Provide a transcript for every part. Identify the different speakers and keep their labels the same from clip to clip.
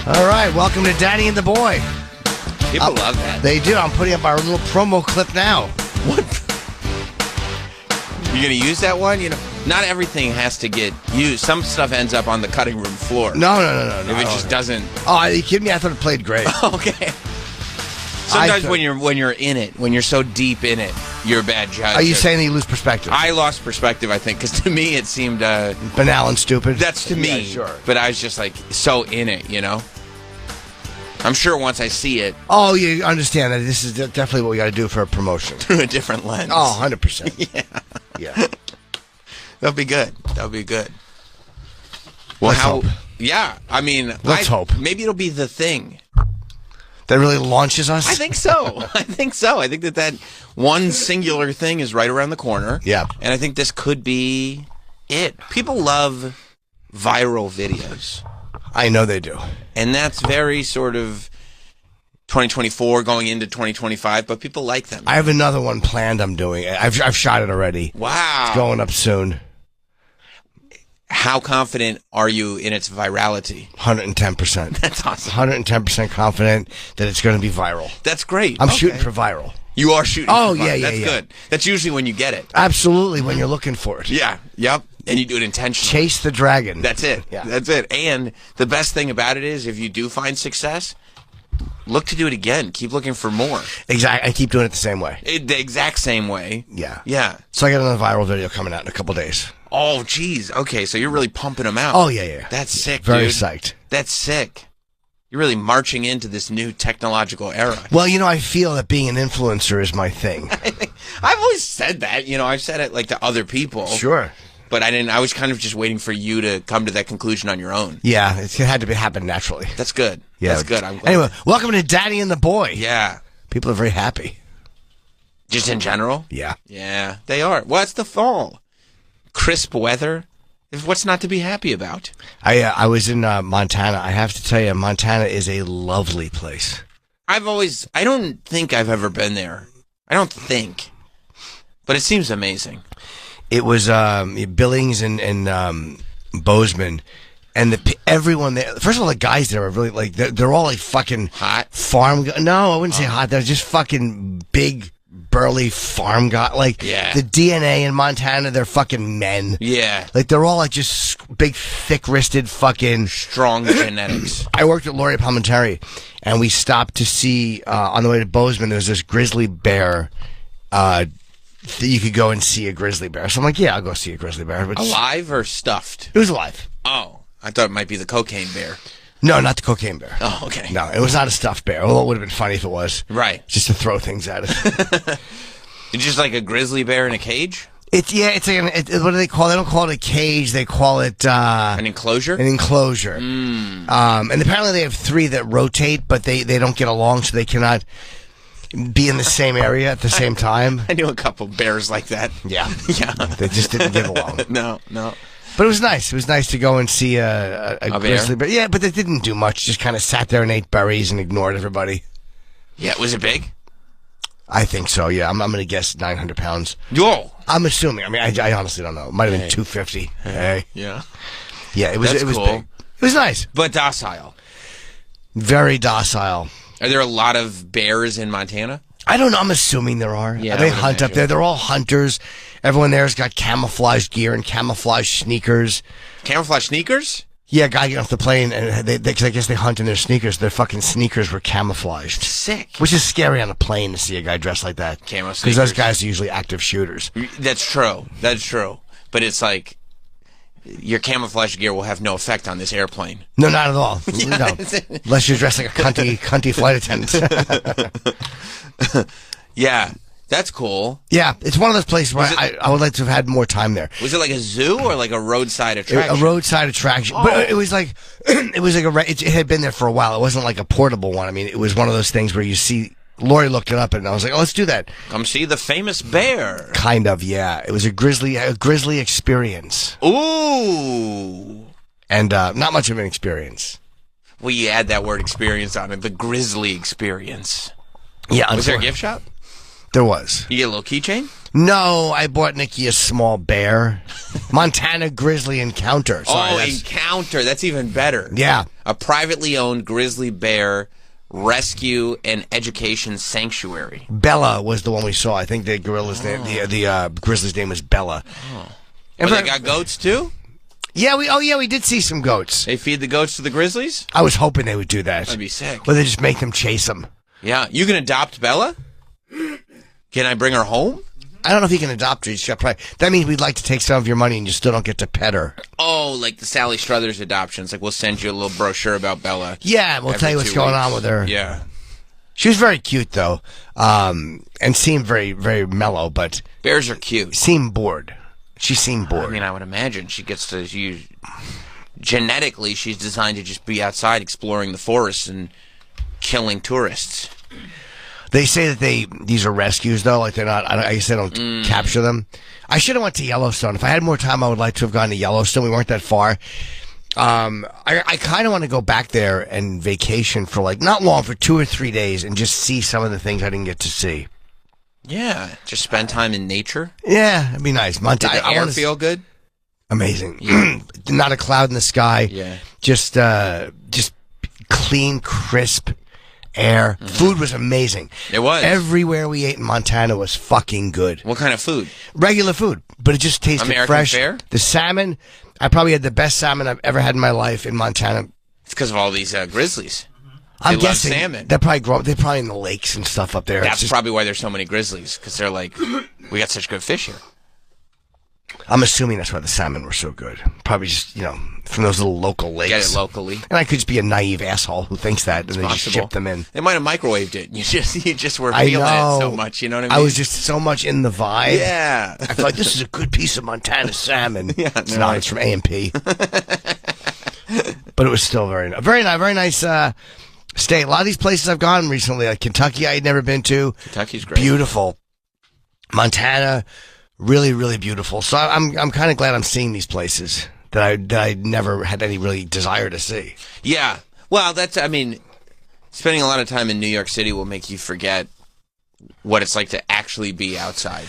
Speaker 1: All right, welcome to Daddy and the Boy.
Speaker 2: People love that.
Speaker 1: They do. I'm putting up our little promo clip now.
Speaker 2: What? You're going to use that one? You know, not everything has to get used. Some stuff ends up on the cutting room floor.
Speaker 1: No.
Speaker 2: If it just doesn't.
Speaker 1: Oh, are you kidding me? I thought it played great.
Speaker 2: Okay. Sometimes when you're in it, when you're so deep in it, you're a bad judge.
Speaker 1: Are you saying that you lose perspective?
Speaker 2: I lost perspective, I think, because to me it seemed
Speaker 1: banal and stupid.
Speaker 2: That's to me.
Speaker 1: Yeah, sure.
Speaker 2: But I was just like so in it, you know. I'm sure once I see it.
Speaker 1: Oh, you understand that this is definitely what we got to do for a promotion.
Speaker 2: Through a different lens.
Speaker 1: Oh, 100%. Yeah.
Speaker 2: That'll be good. Well,
Speaker 1: Let's hope.
Speaker 2: Yeah, I mean,
Speaker 1: let's hope.
Speaker 2: Maybe it'll be the thing
Speaker 1: that really launches us.
Speaker 2: I think so. I think that one singular thing is right around the corner.
Speaker 1: Yeah,
Speaker 2: and I think this could be it. People love viral videos.
Speaker 1: I know they do.
Speaker 2: And that's very sort of 2024 going into 2025, but people like them.
Speaker 1: I have another one planned I'm doing. I've shot it already.
Speaker 2: Wow.
Speaker 1: It's going up soon.
Speaker 2: How confident are you in its virality?
Speaker 1: 110%.
Speaker 2: That's awesome.
Speaker 1: 110% confident that it's going to be viral.
Speaker 2: That's great.
Speaker 1: I'm shooting for viral.
Speaker 2: You are shooting
Speaker 1: for
Speaker 2: viral.
Speaker 1: Yeah.
Speaker 2: That's good. That's usually when you get it.
Speaker 1: Absolutely, when you're looking for it.
Speaker 2: Yeah. Yep. And you do it intentionally.
Speaker 1: Chase the dragon.
Speaker 2: That's it.
Speaker 1: Yeah.
Speaker 2: That's it. And the best thing about it is if you do find success, look to do it again. Keep looking for more.
Speaker 1: Exactly. I keep doing it the same way.
Speaker 2: The exact same way.
Speaker 1: Yeah.
Speaker 2: Yeah.
Speaker 1: So I got another viral video coming out in a couple days.
Speaker 2: Oh, geez. Okay, so you're really pumping them out.
Speaker 1: Oh, yeah.
Speaker 2: That's sick,
Speaker 1: Very
Speaker 2: dude.
Speaker 1: psyched.
Speaker 2: That's sick. You're really marching into this new technological era.
Speaker 1: Well, you know, I feel that being an influencer is my thing.
Speaker 2: I've always said that. You know, I've said it like to other people.
Speaker 1: Sure.
Speaker 2: But I was kind of just waiting for you to come to that conclusion on your own.
Speaker 1: Yeah, it had to happen naturally.
Speaker 2: That's good.
Speaker 1: Yeah.
Speaker 2: That's good. I'm glad.
Speaker 1: Anyway, welcome to Daddy and the Boy.
Speaker 2: Yeah.
Speaker 1: People are very happy.
Speaker 2: Just in general?
Speaker 1: Yeah.
Speaker 2: Yeah, they are. Well, it's the fall. Crisp weather. What's not to be happy about?
Speaker 1: I was in Montana. I have to tell you, Montana is a lovely place.
Speaker 2: I don't think I've ever been there. I don't think. But it seems amazing.
Speaker 1: It was Billings and Bozeman, and everyone there. First of all, the guys there are really like they're all like fucking
Speaker 2: hot
Speaker 1: farm. No, I wouldn't say hot. They're just fucking big, burly farm guy. Like the DNA in Montana, they're fucking men.
Speaker 2: Yeah,
Speaker 1: like they're all like just big, thick-wristed, fucking
Speaker 2: strong genetics.
Speaker 1: I worked at Laurier Palmentary, and we stopped to see on the way to Bozeman. There was this grizzly bear. That you could go and see a grizzly bear. So I'm like, yeah, I'll go see a grizzly bear. But
Speaker 2: alive or stuffed?
Speaker 1: It was alive.
Speaker 2: Oh, I thought it might be the cocaine bear.
Speaker 1: No, not the cocaine bear.
Speaker 2: Oh, okay.
Speaker 1: No, it was not a stuffed bear. Although it would have been funny if it was.
Speaker 2: Right.
Speaker 1: Just to throw things at it.
Speaker 2: It's just like a grizzly bear in a cage?
Speaker 1: It's like what do they call it? They don't call it a cage. They call it
Speaker 2: an enclosure.
Speaker 1: An enclosure. And apparently they have 3 that rotate, but they don't get along, so they cannot be in the same area at the same time.
Speaker 2: I knew a couple bears like that.
Speaker 1: Yeah.
Speaker 2: Yeah.
Speaker 1: They just didn't get along.
Speaker 2: No.
Speaker 1: But it was nice. It was nice to go and see a grizzly bear. Yeah, but they didn't do much. Just kind of sat there and ate berries and ignored everybody.
Speaker 2: Yeah, was it big?
Speaker 1: I think so, yeah. I'm going to guess 900 pounds.
Speaker 2: Yo!
Speaker 1: I'm assuming. I mean, I honestly don't know. It might have been 250. Hey.
Speaker 2: Yeah.
Speaker 1: Yeah, it was
Speaker 2: cool.
Speaker 1: big. It was nice.
Speaker 2: But docile.
Speaker 1: Very docile.
Speaker 2: Are there a lot of bears in Montana?
Speaker 1: I don't know. I'm assuming there are.
Speaker 2: Yeah,
Speaker 1: they hunt up there. They're all hunters. Everyone there has got camouflage gear and camouflage sneakers.
Speaker 2: Camouflage sneakers?
Speaker 1: Yeah, a guy get off the plane, and cause I guess they hunt in their sneakers. Their fucking sneakers were camouflaged.
Speaker 2: Sick.
Speaker 1: Which is scary on a plane to see a guy dressed like that.
Speaker 2: Camo sneakers.
Speaker 1: Because those guys are usually active shooters.
Speaker 2: That's true. But it's like, your camouflage gear will have no effect on this airplane.
Speaker 1: No, not at all. No. Unless you're dressed like a cunty flight attendant.
Speaker 2: Yeah, that's cool.
Speaker 1: Yeah, it's one of those places where I would like to have had more time there.
Speaker 2: Was it like a zoo or like a roadside attraction?
Speaker 1: A roadside attraction. Oh. But it was like, it had been there for a while. It wasn't like a portable one. I mean, it was one of those things where you see, Lori looked it up and I was like, oh, let's do that.
Speaker 2: Come see the famous bear.
Speaker 1: Kind of, yeah. It was a grizzly experience.
Speaker 2: Ooh.
Speaker 1: And not much of an experience.
Speaker 2: Well, you add that word experience on it, the grizzly experience.
Speaker 1: Yeah.
Speaker 2: Was there a gift shop?
Speaker 1: There was.
Speaker 2: You get a little keychain?
Speaker 1: No, I bought Nikki a small bear. Montana Grizzly Encounter. Sorry,
Speaker 2: Encounter. That's even better.
Speaker 1: Yeah.
Speaker 2: A privately owned grizzly bear rescue and education sanctuary.
Speaker 1: Bella was the one we saw. I think the gorilla's name, the grizzly's name was Bella.
Speaker 2: Oh. And they got goats too?
Speaker 1: Yeah, we did see some goats.
Speaker 2: They feed the goats to the grizzlies?
Speaker 1: I was hoping they would do that.
Speaker 2: That'd be sick.
Speaker 1: Or they just make them chase them.
Speaker 2: Yeah. You can adopt Bella? Can I bring her home?
Speaker 1: I don't know if you can adopt her. That means we'd like to take some of your money and you still don't get to pet her.
Speaker 2: Oh, like the Sally Struthers adoptions. Like, we'll send you a little brochure about Bella.
Speaker 1: Yeah, we'll tell you what's going on with her.
Speaker 2: Yeah.
Speaker 1: She was very cute, though, and seemed very, very mellow, but...
Speaker 2: Bears are cute.
Speaker 1: Seemed bored. She seemed bored.
Speaker 2: I mean, I would imagine she gets to use... Genetically, she's designed to just be outside exploring the forests and killing tourists.
Speaker 1: They say that these are rescues, though. Like, they're not... I guess they don't capture them. I should have went to Yellowstone. If I had more time, I would like to have gone to Yellowstone. We weren't that far. I kind of want to go back there and vacation for, like, not long, for 2 or 3 days and just see some of the things I didn't get to see.
Speaker 2: Yeah, just spend time in nature.
Speaker 1: Yeah, it'd be nice.
Speaker 2: Did the air feel good?
Speaker 1: Amazing.
Speaker 2: Yeah.
Speaker 1: Not a cloud in the sky.
Speaker 2: Yeah.
Speaker 1: Just clean, crisp air. Mm-hmm. Food was amazing.
Speaker 2: It was.
Speaker 1: Everywhere we ate in Montana was fucking good.
Speaker 2: What kind of food?
Speaker 1: Regular food, but it just tasted
Speaker 2: American
Speaker 1: fresh.
Speaker 2: fare?
Speaker 1: The salmon, I probably had the best salmon I've ever had in my life in Montana.
Speaker 2: It's because of all these grizzlies.
Speaker 1: I'm
Speaker 2: They love
Speaker 1: guessing
Speaker 2: salmon.
Speaker 1: they're probably in the lakes and stuff up there.
Speaker 2: That's probably why there's so many grizzlies, because they're like, we got such good fish here.
Speaker 1: I'm assuming that's why the salmon were so good. Probably just, from those little local lakes.
Speaker 2: Get it locally.
Speaker 1: And I could just be a naive asshole who thinks that, and they just ship them in.
Speaker 2: They might have microwaved it. You just were feeling it so much. You know what I mean?
Speaker 1: I was just so much in the vibe.
Speaker 2: Yeah.
Speaker 1: I feel like this is a good piece of Montana salmon.
Speaker 2: Yeah,
Speaker 1: it's not. It's from A&P. But it was still very nice stay. A lot of these places I've gone recently, like Kentucky, I had never been to.
Speaker 2: Kentucky's great.
Speaker 1: Beautiful. Montana, really, really beautiful. So I'm kind of glad I'm seeing these places that I never had any really desire to see.
Speaker 2: Yeah. Well, spending a lot of time in New York City will make you forget what it's like to actually be outside.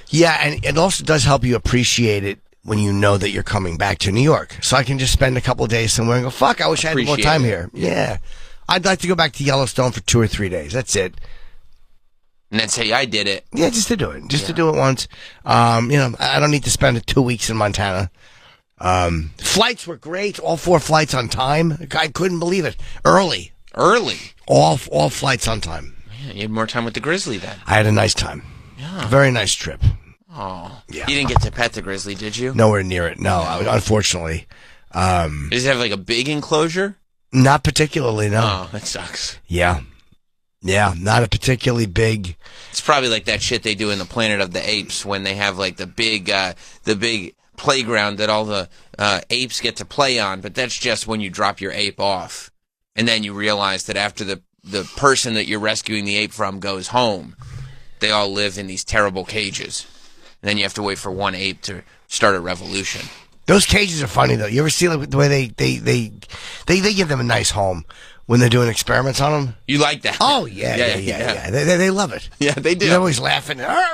Speaker 2: Yeah, and it also does help you appreciate it when you know that you're coming back to New York. So I can just spend a couple of days somewhere and go, fuck, I wish I had more time here. Yeah. I'd like to go back to Yellowstone for 2 or 3 days. That's it. And then say, I did it. Yeah, just to do it. Just to do it once. I don't need to spend 2 weeks in Montana. Flights were great. All 4 flights on time. I couldn't believe it. Early. All flights on time. Yeah, you had more time with the grizzly then. I had a nice time. Yeah. Very nice trip. Oh. Yeah. You didn't get to pet the grizzly, did you? Nowhere near it. No, unfortunately. Does it have like a big enclosure? Not particularly, no. Oh, that sucks. Yeah. Yeah, not a particularly big... It's probably like that shit they do in the Planet of the Apes when they have like the big playground that all the apes get to play on, but that's just when you drop your ape off. And then you realize that after the person that you're rescuing the ape from goes home, they all live in these terrible cages. And then you have to wait for one ape to start a revolution. Those cages are funny, though. You ever see the way they give them a nice home when they're doing experiments on them? You like that? Oh, yeah. They love it. Yeah, they do. They're always laughing. Yeah,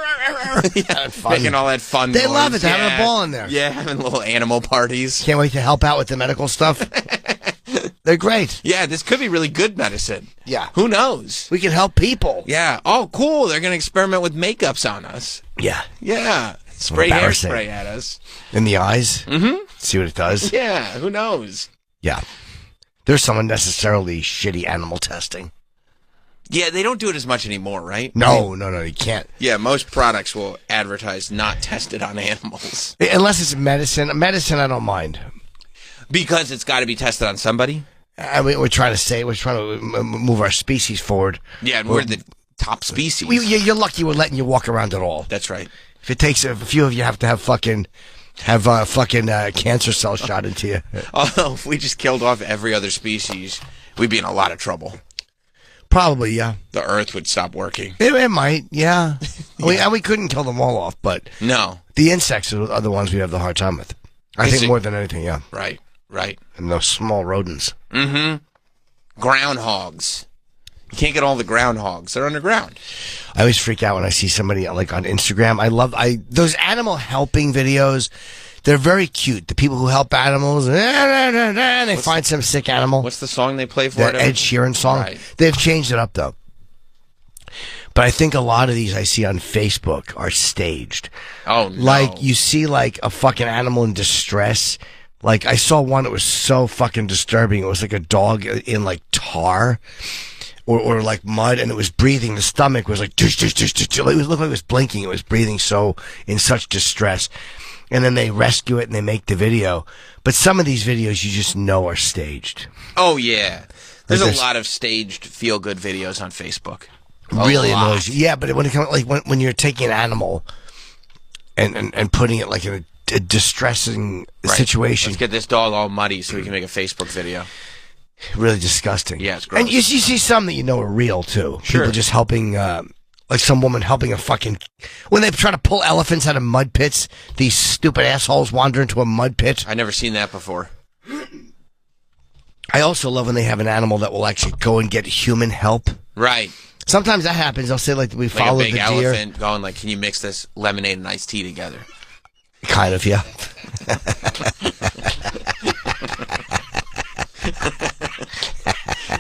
Speaker 2: making all that fun noise. They love it. They're having a ball in there. Yeah, having little animal parties. Can't wait to help out with the medical stuff. They're great. Yeah, this could be really good medicine. Yeah. Who knows? We can help people. Yeah. Oh, cool. They're going to experiment with makeups on us. Yeah. Yeah. Spray hairspray at us. In the eyes? Mm-hmm. See what it does? Yeah, who knows? Yeah. There's some unnecessarily shitty animal testing. Yeah, they don't do it as much anymore, right? No, you can't. Yeah, most products will advertise not tested on animals. Unless it's medicine. Medicine, I don't mind. Because it's got to be tested on somebody? We're trying to move our species forward. Yeah, and we're the top species. You're lucky we're letting you walk around at all. That's right. If it takes a few of you have to have cancer cells shot into you. Although if we just killed off every other species, we'd be in a lot of trouble. Probably, yeah. The Earth would stop working. It might, yeah. Yeah. We couldn't kill them all off, but no, the insects are the ones we have the hard time with. I think more than anything, yeah. Right. And those small rodents. Mm-hmm. Groundhogs. You can't get all the groundhogs. They're underground.
Speaker 1: I always freak out when I see somebody like on Instagram. Those animal helping videos. They're very cute. The people who help animals, and they find some sick animal.
Speaker 2: What's the song they play for it?
Speaker 1: The Ed Sheeran song.
Speaker 2: Right.
Speaker 1: They've changed it up though. But I think a lot of these I see on Facebook are staged.
Speaker 2: Oh, no.
Speaker 1: Like, you see, like, a fucking animal in distress. Like, I saw one that was so fucking disturbing. It was like a dog in, like, tar or like, mud, and it was breathing. The stomach was like, tush, tush, tush, tush, tush. It looked like it was blinking. It was breathing in such distress. And then they rescue it and they make the video. But some of these videos you just know are staged.
Speaker 2: Oh, yeah. There's a lot of staged feel-good videos on Facebook.
Speaker 1: Really annoys you. Yeah, but when it comes like when you're taking an animal and putting it like in a distressing situation.
Speaker 2: Let's get this dog all muddy so we can make a Facebook video.
Speaker 1: Really disgusting.
Speaker 2: Yeah, it's gross.
Speaker 1: And you see some that you know are real too.
Speaker 2: Sure.
Speaker 1: People just helping, like some woman helping when they try to pull elephants out of mud pits. These stupid assholes wander into a mud pit.
Speaker 2: I've never seen that before.
Speaker 1: I also love when they have an animal that will actually go and get human help.
Speaker 2: Right.
Speaker 1: Sometimes that happens. They'll say like we followed the deer.
Speaker 2: Like a big elephant going like, can you mix this lemonade and iced tea together?
Speaker 1: Kind of, yeah.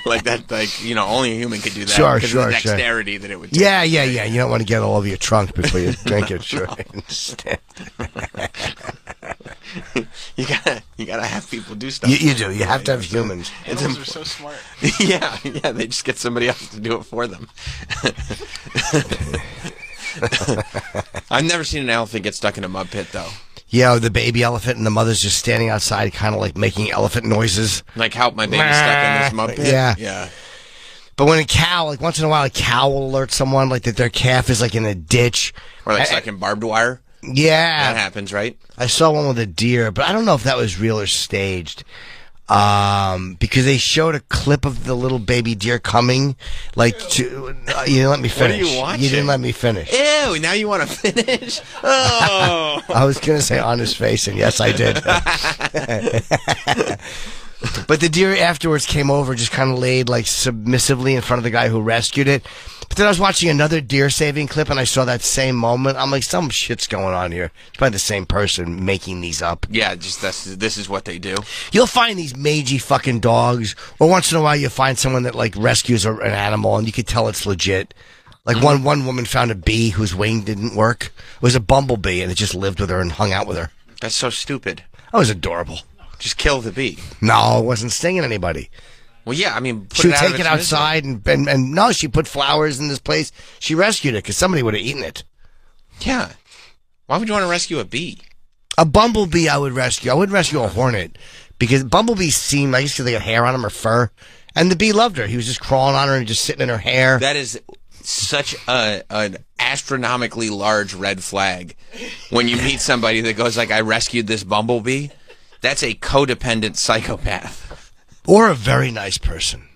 Speaker 2: Like that, like, you know, only a human could do that.
Speaker 1: Sure,
Speaker 2: because of the dexterity that it would take.
Speaker 1: Yeah. You don't want to get all over your trunk before you drink it. Sure.
Speaker 2: You gotta have people do stuff.
Speaker 1: You do. You have to have humans.
Speaker 3: Animals are so smart.
Speaker 2: Yeah. They just get somebody else to do it for them. I've never seen an elephant get stuck in a mud pit, though.
Speaker 1: Yeah, the baby elephant and the mother's just standing outside, kind of like making elephant noises.
Speaker 2: Like, help, my baby's stuck in this mud pit.
Speaker 1: Yeah. But when a cow, like once in a while, a cow will alert someone like that their calf is like in a ditch.
Speaker 2: Or like stuck in barbed wire.
Speaker 1: Yeah.
Speaker 2: That happens, right?
Speaker 1: I saw one with a deer, but I don't know if that was real or staged. Because they showed a clip of the little baby deer coming, like you didn't let me finish.
Speaker 2: What are you watching?
Speaker 1: You didn't let me finish.
Speaker 2: Ew, now you want to finish? Oh.
Speaker 1: I was going to say on his face, and yes, I did. But the deer afterwards came over, just kind of laid like submissively in front of the guy who rescued it. But then I was watching another deer saving clip, and I saw that same moment. I'm like, some shit's going on here. It's probably the same person making these up.
Speaker 2: Yeah, just this is what they do.
Speaker 1: You'll find these mangy fucking dogs, or once in a while you'll find someone that like rescues an animal, and you can tell it's legit. Like one woman found a bee whose wing didn't work. It was a bumblebee, and it just lived with her and hung out with her.
Speaker 2: That's so stupid.
Speaker 1: That was adorable.
Speaker 2: Just kill the bee.
Speaker 1: No, it wasn't stinging anybody.
Speaker 2: Well, yeah, I mean,
Speaker 1: she would take it outside, and no, she put flowers in this place. She rescued it because somebody would have eaten it.
Speaker 2: Yeah. Why would you want to rescue a bee?
Speaker 1: A bumblebee I would rescue. I wouldn't rescue a hornet because bumblebees seem, I guess, they got hair on them or fur. And the bee loved her. He was just crawling on her and just sitting in her hair.
Speaker 2: That is such an astronomically large red flag when you meet somebody that goes like, I rescued this bumblebee. That's a codependent psychopath.
Speaker 1: Or a very nice person.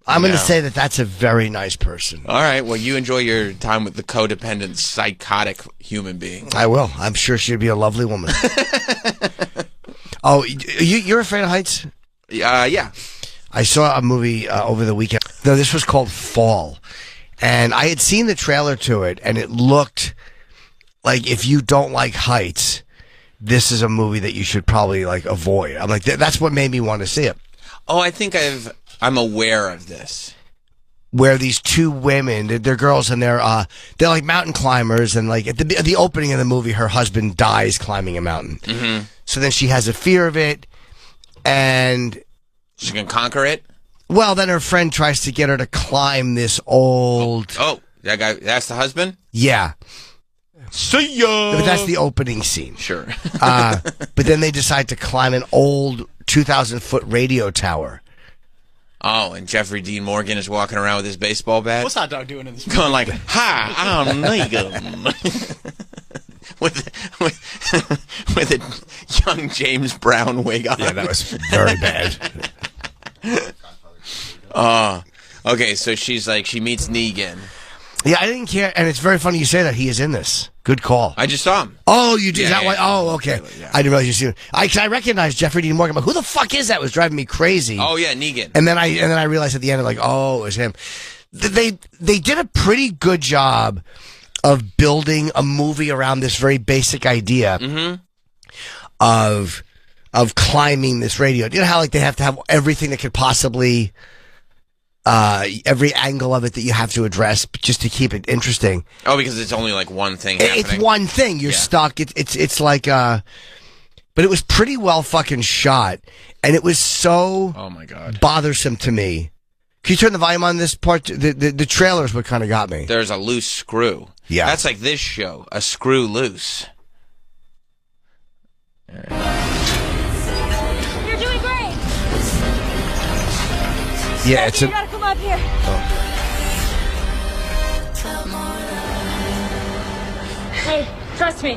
Speaker 1: I'm going to say that that's a very nice person.
Speaker 2: All right. Well, you enjoy your time with the codependent, psychotic human being.
Speaker 1: I will. I'm sure she'd be a lovely woman. Oh, you're afraid of heights?
Speaker 2: Yeah.
Speaker 1: I saw a movie over the weekend. No, this was called Fall. And I had seen the trailer to it, and it looked like if you don't like heights, this is a movie that you should probably like avoid. I'm like, that's what made me want to see it.
Speaker 2: Oh, I think I'm aware of this.
Speaker 1: Where these two women, they're girls, and they're like mountain climbers, and like at the opening of the movie, her husband dies climbing a mountain.
Speaker 2: Mm-hmm. So
Speaker 1: then she has a fear of it, and
Speaker 2: she can conquer it.
Speaker 1: Well, then her friend tries to get her to climb this old.
Speaker 2: Oh, that guy. That's the husband.
Speaker 1: Yeah.
Speaker 2: See ya.
Speaker 1: But that's the opening scene.
Speaker 2: Sure.
Speaker 1: But then they decide to climb an old 2,000-foot radio tower.
Speaker 2: Oh, and Jeffrey Dean Morgan is walking around with his baseball bat.
Speaker 3: What's Hot Dog doing in this movie?
Speaker 2: Going like, "Hi, I'm Negan," with a young James Brown wig on.
Speaker 1: Yeah, that was very bad.
Speaker 2: Okay, so she's like, she meets Negan.
Speaker 1: Yeah, I didn't care, and it's very funny you say that. He is in this. Good call.
Speaker 2: I just saw him.
Speaker 1: Oh, you did?
Speaker 2: Yeah,
Speaker 1: why? Oh, okay.
Speaker 2: Yeah.
Speaker 1: I didn't realize you seen him. I recognized Jeffrey Dean Morgan, but who the fuck is that? It was driving me crazy.
Speaker 2: Oh yeah, Negan.
Speaker 1: And then I realized at the end, like, oh, it was him. they did a pretty good job of building a movie around this very basic idea of climbing this radio. You know how like they have to have everything that could possibly every angle of it that you have to address just to keep it interesting.
Speaker 2: Oh, because it's only like one thing happening.
Speaker 1: It's one thing. You're stuck. It's like but it was pretty well fucking shot, and it was so
Speaker 3: oh my god
Speaker 1: bothersome to me. Can you turn the volume on this part? The trailer's what kind of got me.
Speaker 2: There's a loose screw. Yeah. That's like this show, a screw loose.
Speaker 4: You're doing great.
Speaker 1: Yeah, it's
Speaker 4: you gotta come up here. Hey, trust me.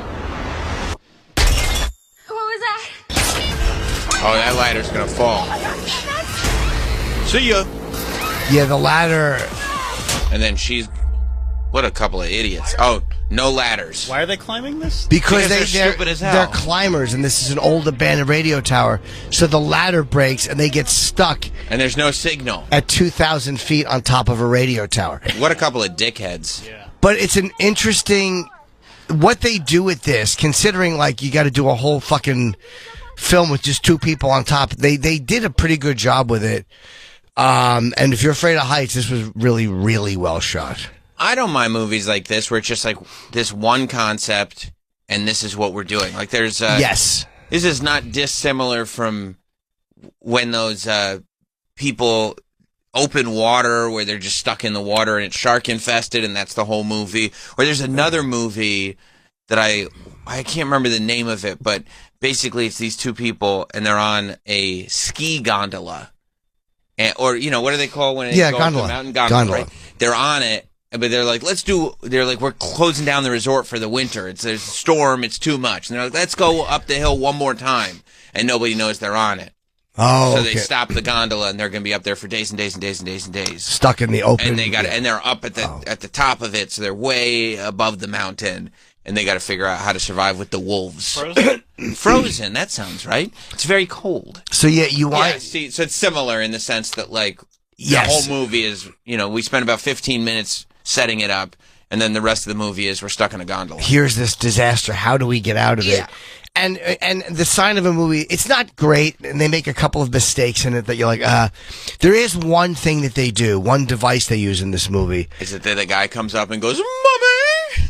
Speaker 4: What was that?
Speaker 2: Oh, that ladder's gonna fall. See ya.
Speaker 1: Yeah, the ladder.
Speaker 2: And then she's... What a couple of idiots. Oh, no ladders.
Speaker 3: Why are they climbing this?
Speaker 1: Because
Speaker 2: they're stupid as hell.
Speaker 1: They're climbers, and this is an old abandoned radio tower. So the ladder breaks, and they get stuck.
Speaker 2: And there's no signal.
Speaker 1: At 2,000 feet on top of a radio tower.
Speaker 2: What a couple of dickheads.
Speaker 3: Yeah.
Speaker 1: But it's an interesting... What they do with this, considering, like, you got to do a whole fucking film with just two people on top. They did a pretty good job with it. And if you're afraid of heights, this was really, really well shot.
Speaker 2: I don't mind movies like this where it's just like this one concept and this is what we're doing. Like there's
Speaker 1: yes.
Speaker 2: This is not dissimilar from when those people open water where they're just stuck in the water and it's shark infested and that's the whole movie. Or there's another movie that I can't remember the name of it, but basically it's these two people and they're on a ski gondola. Or, you know, what do they call when it goes
Speaker 1: gondola.
Speaker 2: to the mountain? Gondola. Right? They're on it, but they're like, we're closing down the resort for the winter. There's a storm, it's too much. And they're like, let's go up the hill one more time. And nobody knows they're on it.
Speaker 1: Oh,
Speaker 2: so they stop the gondola and they're going to be up there for days and days and days and days and days.
Speaker 1: Stuck in the open.
Speaker 2: And and they're up at the top of it, so they're way above the mountain. And they got to figure out how to survive with the wolves.
Speaker 3: Frozen?
Speaker 2: Frozen, that sounds right. It's very cold.
Speaker 1: So yeah,
Speaker 2: so it's similar in the sense that like the
Speaker 1: yes.
Speaker 2: whole movie is, you know, we spend about 15 minutes setting it up, and then the rest of the movie is we're stuck in a gondola.
Speaker 1: Here's this disaster. How do we get out of it? And the sign of a movie, it's not great, and they make a couple of mistakes in it that you're like, there is one thing that they do, one device they use in this movie.
Speaker 2: Is it that the guy comes up and goes, "Mommy"?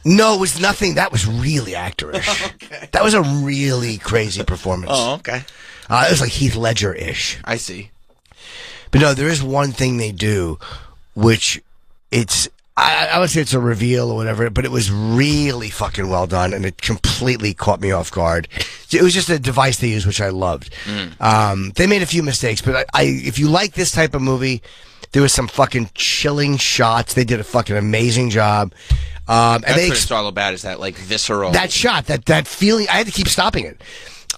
Speaker 1: No, it was nothing. That was really actorish. Okay. That was a really crazy performance.
Speaker 2: Oh, okay.
Speaker 1: It was like Heath Ledger-ish.
Speaker 2: I see.
Speaker 1: But no, there is one thing they do, which it's, I would say it's a reveal or whatever, but it was really fucking well done, and it completely caught me off guard. It was just a device they used, which I loved. They made a few mistakes, but if you like this type of movie, there was some fucking chilling shots. They did a fucking amazing job.
Speaker 2: That's what it's all about, is that like visceral.
Speaker 1: That shot, that feeling, I had to keep stopping it.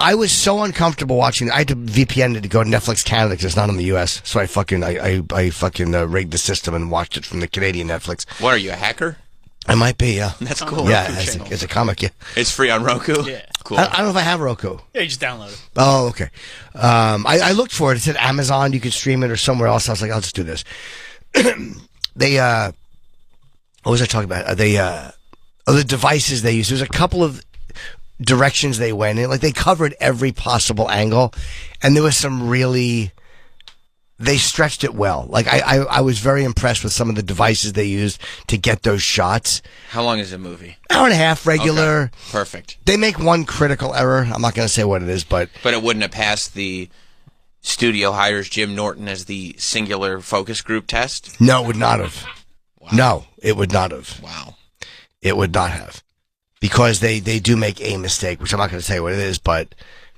Speaker 1: I was so uncomfortable watching it. I had to VPN it to go to Netflix Canada because it's not in the U.S. So I fucking rigged the system and watched it from the Canadian Netflix.
Speaker 2: What, are you a hacker?
Speaker 1: I might be, yeah.
Speaker 2: That's cool.
Speaker 1: Yeah, as a comic, yeah.
Speaker 2: It's free on Roku?
Speaker 3: Yeah.
Speaker 2: Cool.
Speaker 1: I don't know if I have Roku.
Speaker 3: Yeah, you just download it.
Speaker 1: Oh, okay. I looked for it. It said Amazon, you could stream it or somewhere else. I was like, I'll just do this. What was I talking about? The devices they used. There's a couple of directions they went in. Like, they covered every possible angle, and there was some really... They stretched it well. Like, I was very impressed with some of the devices they used to get those shots.
Speaker 2: How long is the movie?
Speaker 1: Hour and a half, regular.
Speaker 2: Okay. Perfect.
Speaker 1: They make one critical error. I'm not going to say what it is, but...
Speaker 2: But it wouldn't have passed the studio hires Jim Norton as the singular focus group test?
Speaker 1: No, it would not have. Wow. No, it would not have.
Speaker 2: Wow.
Speaker 1: It would not have. Because they do make a mistake, which I'm not going to say what it is, but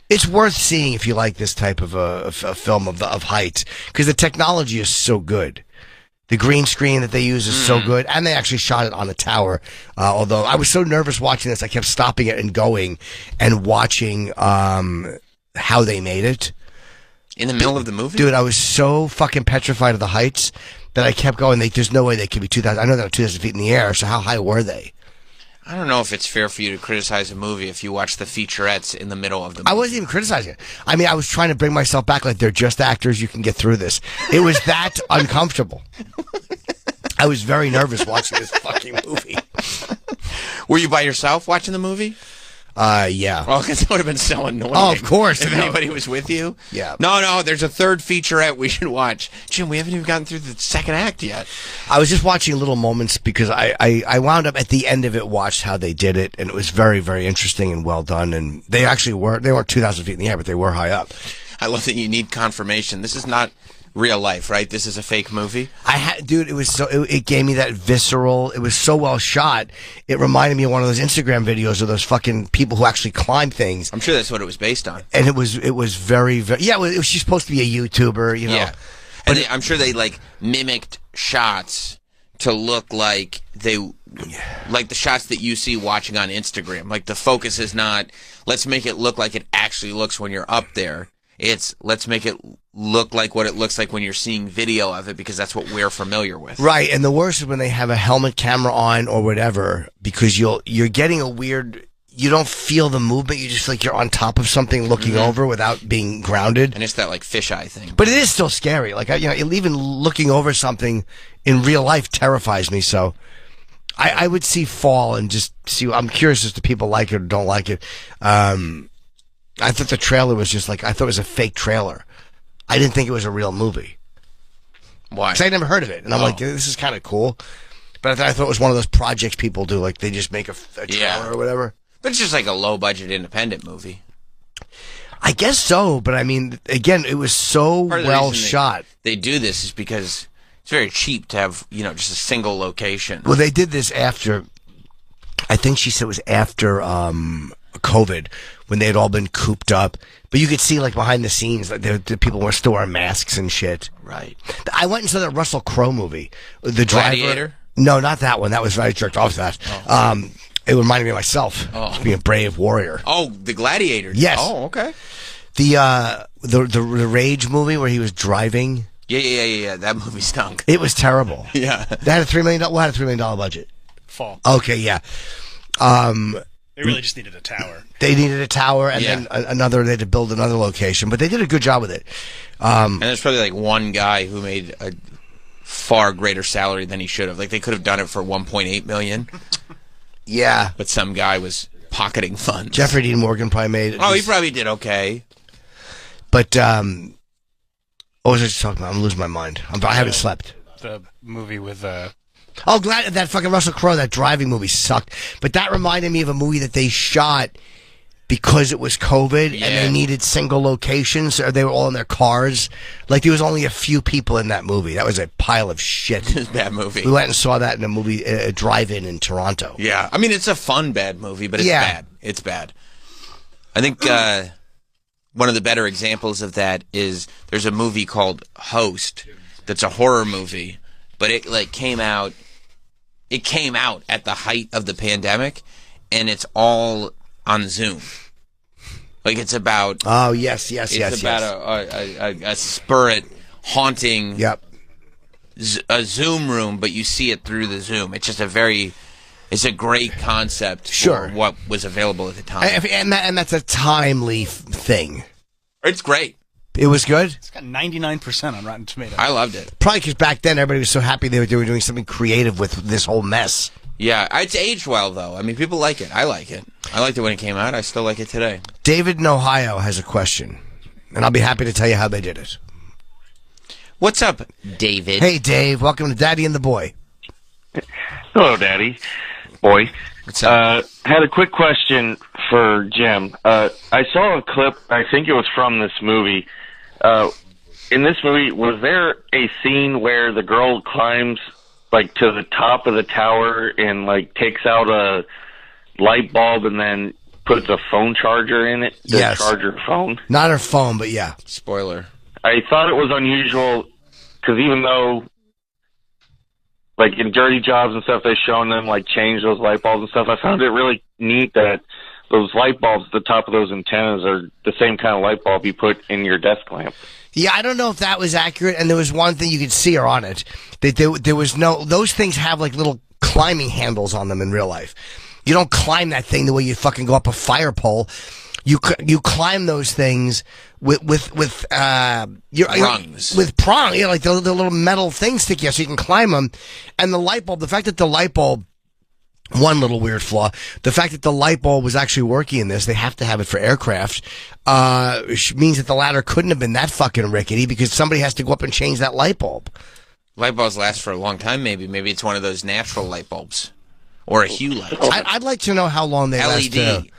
Speaker 1: it's worth seeing if you like this type of a film of heights, because the technology is so good. The green screen that they use is so good, and they actually shot it on a tower. Although I was so nervous watching this, I kept stopping it and going and watching how they made it.
Speaker 2: In the middle of the movie?
Speaker 1: Dude, I was so fucking petrified of the heights that I kept going. There's no way they could be 2,000. I know they're 2,000 feet in the air, so how high were they?
Speaker 2: I don't know if it's fair for you to criticize a movie if you watch the featurettes in the middle of the movie.
Speaker 1: I wasn't even criticizing it. I mean, I was trying to bring myself back like they're just actors. You can get through this. It was that uncomfortable. I was very nervous watching this fucking movie.
Speaker 2: Were you by yourself watching the movie?
Speaker 1: Yeah.
Speaker 2: Well, because it would have been so annoying.
Speaker 1: Oh, of course.
Speaker 2: If anybody was with you.
Speaker 1: Yeah.
Speaker 2: No, there's a third featurette we should watch. Jim, we haven't even gotten through the second act yet.
Speaker 1: I was just watching little moments because I wound up at the end of it, watched how they did it, and it was very, very interesting and well done. And they weren't 2,000 feet in the air, but they were high up.
Speaker 2: I love that you need confirmation. This is not real life, right? This is a fake movie.
Speaker 1: Dude, it was it gave me that visceral. It was so well shot. It reminded me of one of those Instagram videos of those fucking people who actually climb things.
Speaker 2: I'm sure that's what it was based on.
Speaker 1: And it was very, very, yeah. She's supposed to be a YouTuber, you know.
Speaker 2: Yeah. And I'm sure they like mimicked shots to look like like the shots that you see watching on Instagram. Like the focus is not, let's make it look like it actually looks when you're up there. It's, let's make it look like what it looks like when you're seeing video of it, because that's what we're familiar with.
Speaker 1: Right, and the worst is when they have a helmet camera on or whatever, because you're getting a weird, you don't feel the movement, you just feel like you're on top of something looking over without being grounded.
Speaker 2: And it's that like fisheye thing.
Speaker 1: But it is still scary. Like, even looking over something in real life terrifies me, so I would see Fall and just see, I'm curious as to people like it or don't like it. I thought the trailer was just like, I thought it was a fake trailer. I didn't think it was a real movie.
Speaker 2: Why?
Speaker 1: Because I never heard of it. And I'm like, this is kind of cool. But I thought it was one of those projects people do. Like, they just make a trailer or whatever.
Speaker 2: But it's just like a low-budget independent movie.
Speaker 1: I guess so. But, I mean, again, it was so well shot.
Speaker 2: They do this is because it's very cheap to have, just a single location.
Speaker 1: Well, they did this after, I think she said it was after COVID, when they had all been cooped up. But you could see, like, behind the scenes, like, the people were still wearing masks and shit.
Speaker 2: Right.
Speaker 1: I went and saw that Russell Crowe movie. The
Speaker 2: Gladiator?
Speaker 1: Driver. No, not that one. That was, I jerked off to that. Oh. It reminded me of myself. Being a brave warrior.
Speaker 2: Oh, the Gladiator.
Speaker 1: Yes.
Speaker 2: Oh, okay.
Speaker 1: The Rage movie where he was driving.
Speaker 2: Yeah. That movie stunk.
Speaker 1: It was terrible.
Speaker 2: Yeah.
Speaker 1: They had a $3 million, what had a $3 million budget?
Speaker 3: Fall.
Speaker 1: Okay, yeah.
Speaker 3: They really just needed a tower.
Speaker 1: They needed a tower, and then they had to build another location. But they did a good job with it.
Speaker 2: And there's probably like one guy who made a far greater salary than he should have. Like they could have done it for $1.8 million.
Speaker 1: Yeah,
Speaker 2: but some guy was pocketing funds.
Speaker 1: Jeffrey Dean Morgan probably made it.
Speaker 2: Oh, he probably did okay.
Speaker 1: But what was I just talking about? I'm losing my mind. I haven't slept.
Speaker 3: The movie with
Speaker 1: glad that fucking Russell Crowe, that driving movie sucked. But that reminded me of a movie that they shot because it was COVID and they needed single locations, or they were all in their cars. Like there was only a few people in that movie. That was a pile of shit.
Speaker 2: It was a bad movie.
Speaker 1: We went and saw that in a movie, a drive-in in Toronto.
Speaker 2: Yeah, I mean it's a fun bad movie, but it's bad. It's bad. I think one of the better examples of that is there's a movie called Host that's a horror movie, but it like came out at the height of the pandemic, and it's all on Zoom. Like it's about
Speaker 1: yes.
Speaker 2: It's about a spirit haunting a Zoom room, but you see it through the Zoom. It's just it's a great concept for what was available at the time.
Speaker 1: And that's a timely thing.
Speaker 2: It's great.
Speaker 1: It was good?
Speaker 3: It's got 99% on Rotten Tomatoes.
Speaker 2: I loved it.
Speaker 1: Probably because back then everybody was so happy they were doing something creative with this whole mess.
Speaker 2: Yeah, it's aged well, though. I mean, people like it. I like it. I liked it when it came out. I still like it today.
Speaker 1: David in Ohio has a question, and I'll be happy to tell you how they did it.
Speaker 2: What's up, David?
Speaker 1: Hey, Dave. Welcome to Daddy and the Boy.
Speaker 5: Hello, Daddy. Boy.
Speaker 2: What's up?
Speaker 5: Had a quick question for Jim. I saw a clip, I think it was from this movie. In this movie, was there a scene where the girl climbs like to the top of the tower and like takes out a light bulb and then puts a phone charger in it to charge her phone?
Speaker 1: Not her phone, but yeah.
Speaker 2: Spoiler.
Speaker 5: I thought it was unusual because even though like in Dirty Jobs and stuff, they've shown them like change those light bulbs and stuff, I found it really neat that those light bulbs at the top of those antennas are the same kind of light bulb you put in your desk lamp.
Speaker 1: Yeah, I don't know if that was accurate, and there was one thing you could see her on it. There was no, those things have like little climbing handles on them in real life. You don't climb that thing the way you fucking go up a fire pole. You climb those things with
Speaker 2: rungs.
Speaker 1: With prong, like the little metal things sticky out so you can climb them. And the light bulb, the fact that the light bulb, one little weird flaw, the fact that the light bulb was actually working in this, they have to have it for aircraft, means that the ladder couldn't have been that fucking rickety because somebody has to go up and change that light bulb.
Speaker 2: Light bulbs last for a long time, maybe. Maybe it's one of those natural light bulbs. Or a hue light.
Speaker 1: I'd like to know how long they last.